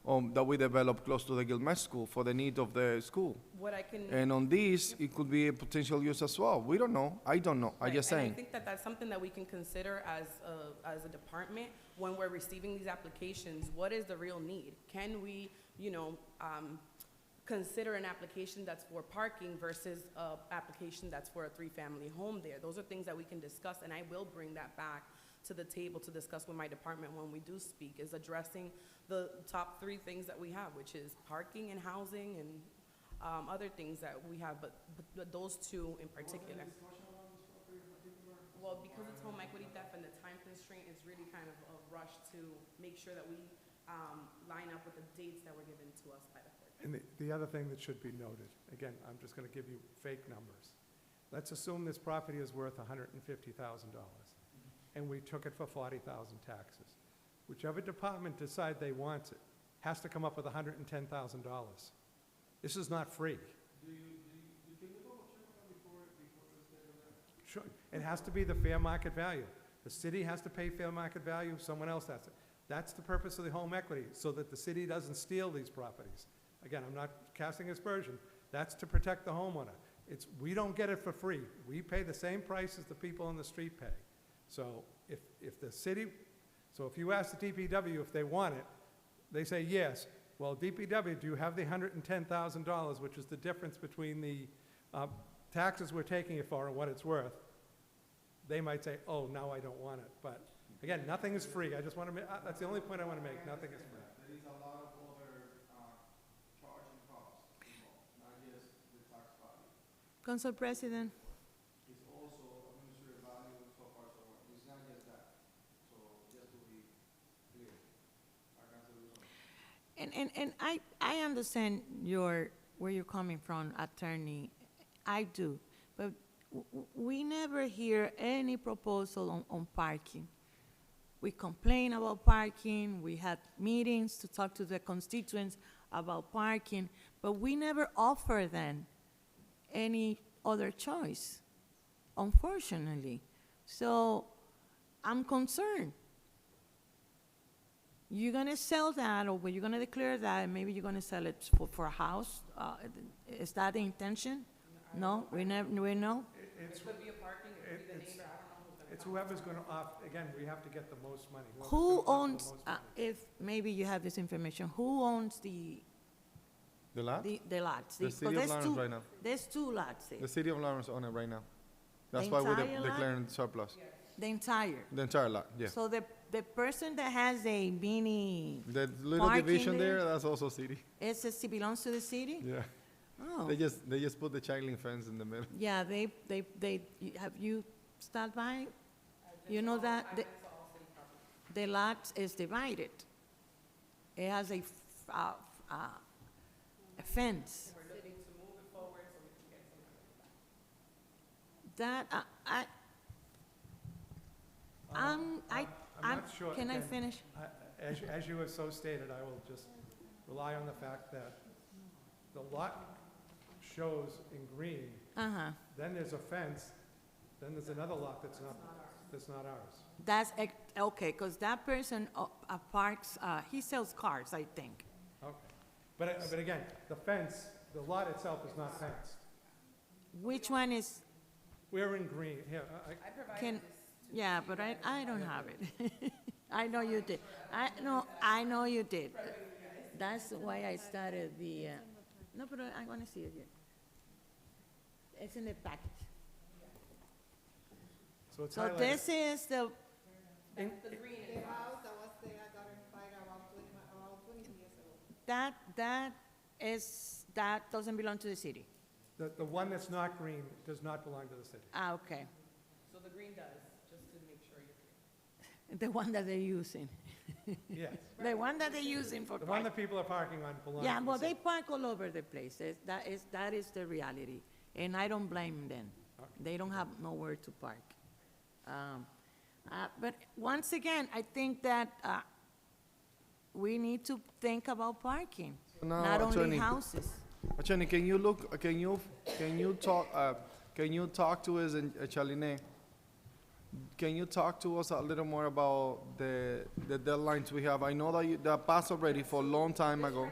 on that we developed close to the Gilmet School for the need of the school. What I can. And on this, it could be a potential use as well. We don't know. I don't know. I'm Right, just and saying. I think that that's something that we can consider as a department when we're receiving these applications. What is the real need? Can we, consider an application that's for parking versus a application that's for a 3-family home there? Those are things that we can discuss, and I will bring that back to the table to discuss with my department when we do speak, is addressing the top 3 things that we have, which is parking and housing and other things that we have, but those 2 in particular. Well, because it's home equity theft and the time constraint, it's really kind of a rush to make sure that we line up with the dates that were given to us by the court. And the other thing that should be noted, again, I'm just going to give you fake numbers. Let's assume this property is worth $150,000, and we took it for $40,000 taxes. Whichever department decide they want it has to come up with $110,000. This is not free. Sure, it has to be the fair market value. The city has to pay fair market value, someone else has to. That's the purpose of the home equity, so that the city doesn't steal these properties. Again, I'm not casting aspersion. That's to protect the homeowner. We don't get it for free. We pay the same price as the people on the street pay. So if the city, so if you ask the DPW if they want it, they say yes. Well, DPW, do you have the $110,000, which is the difference between the taxes we're taking it for and what it's worth? They might say, oh, now I don't want it. But again, nothing is free. I just want to make, that's the only point I want to make. Nothing is free. There is a lot of other charging costs involved, not just the tax value. Council President. It's also administrative value, so far, so on. It's not just that. So just to be clear, And I understand where you're coming from, attorney. I do. But we never hear any proposal on parking. We complain about parking. We had meetings to talk to the constituents about parking, but we never offer them any other choice. unfortunately. So I'm concerned. You're gonna sell that, or you're gonna declare that, and maybe you're gonna sell it for a house? Is that the intention? No, we know? It's, Could be a parking, it could be the it's- neighbor, I don't know who's gonna. it's whoever's gonna again, we have to get the most money. Whoever's Who gonna offer the owns, most money. if maybe you have this information, who owns The lot? the lots? The Because city of there's Lawrence two- right now. There's two lots there, The city of Lawrence own it right now. That's The why we're entire lot? declaring surplus. the entire. The entire lot, yeah. So the person that has a mini, The little parking division there? there, that's also city. it belongs to the city? Yeah. Oh. They just put the chain fence in the middle. Yeah, have you stopped by? You know that the lot is divided. It has a fence. We're looking to move it forward so we can get some money back. That, I'm I'm, not sure. can I again, finish? As you have so stated, I will just rely on the fact that the lot shows in green. Uh-huh. Then there's a fence, then there's another lot that's not ours. That's, okay, because that person parks, he sells cars, I think. Okay. But again, the fence, the lot itself is not fenced. Which one is, We're in green, here, I provided can, this to. yeah, but I don't have it. I know you did. I know you did. That's why I started the, no, but I want to see it here. It's in the package. so it's So highlighted. this is the, The green is. that doesn't belong to the city. The one that's not green does not belong to the city. Okay. So the green does, just to make sure you're clear. The one that they're using. Yes. The one that they're using for The one parking. that people are parking on belongs to the Yeah, city. well, they park all over the place. That is the reality, and I don't blame them. They don't have nowhere to park. But once again, I think that we need to think about parking, Now, not only Attorney, houses. Attorney, can you talk to us in Chaline? Can you talk to us a little more about the deadlines we have? I know that passed already for a long time ago.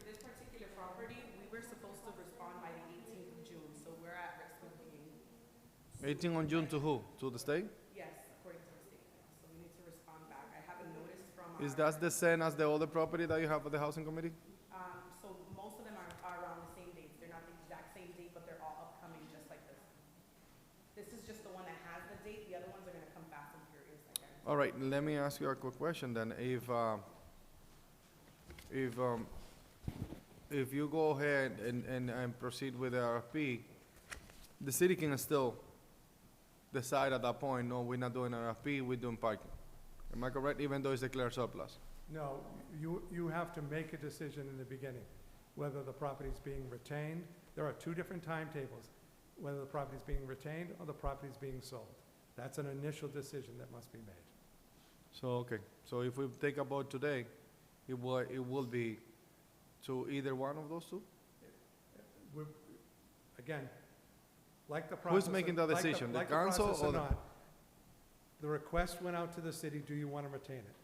This particular property, we were supposed to respond by the 18th of June, so we're at risk of being, 18 on June to who? To the state? yes, according to the state. So we need to respond back. I have a notice from Is our, that the same as the other property that you have for the housing committee? so most of them are around the same dates. They're not the exact same date, but they're all upcoming, just like this. This is just the one that has the date. The other ones are gonna come fast and furious, I guarantee. All right, let me ask you a quick question then. If you go ahead and proceed with the RFP, the city can still decide at that point, no, we're not doing RFP, we're doing parking. Am I correct, even though it's declared surplus? No, you have to make a decision in the beginning, whether the property's being retained. There are two different timetables, whether the property's being retained or the property's being sold. That's an initial decision that must be made. So, okay, so if we take a vote today, it will be to either one of those two? We're, again, like the process. Who's making the like decision, the like council process or the? not, the request went out to the city, do you want to retain it?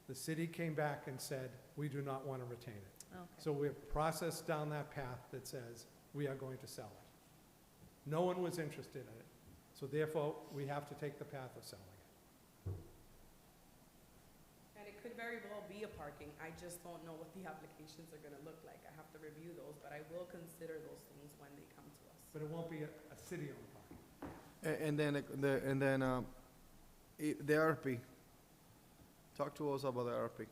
The city came back and said, we do not want to retain it. So we've processed down that path that says, we are going to sell it. No one was interested in it, so therefore, we have to take the path of selling it. And it could very well be a parking. I just don't know what the applications are gonna look like. I have to review those, but I will consider those things when they come to us. But it won't be a city-owned park. And then, the RFP. Talk to us about the RFP.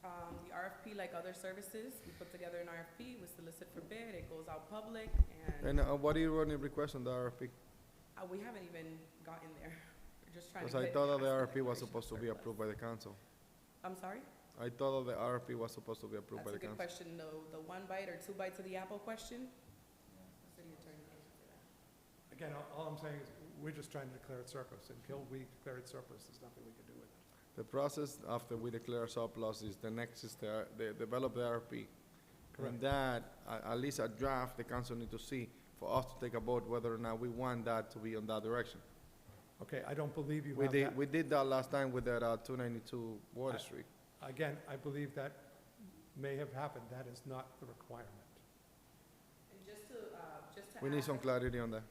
The RFP, like other services, we put together an RFP, we solicit for bid, it goes out public, And what do you run a request on the RFP? we haven't even gotten there. We're just trying to Because I get thought that the past RFP was declaration of supposed to be surplus. approved by the council. I'm sorry? I thought that the RFP was supposed to be approved by That's a the good council. question, the one bite or two bites of the apple question? The city attorney can answer that. Again, all I'm saying is, we're just trying to declare it surplus. Until we declare it surplus, there's nothing we can do with it. The process after we declare surplus is the next is the develop the RFP. And Correct. that, at least a draft, the council need to see for us to take a vote whether or not we want that to be on that direction. Okay, I don't believe you We have that. we did that last time with that, 292 Water Street. Again, I believe that may have happened. That is not the requirement. And just to We need some clarity on that.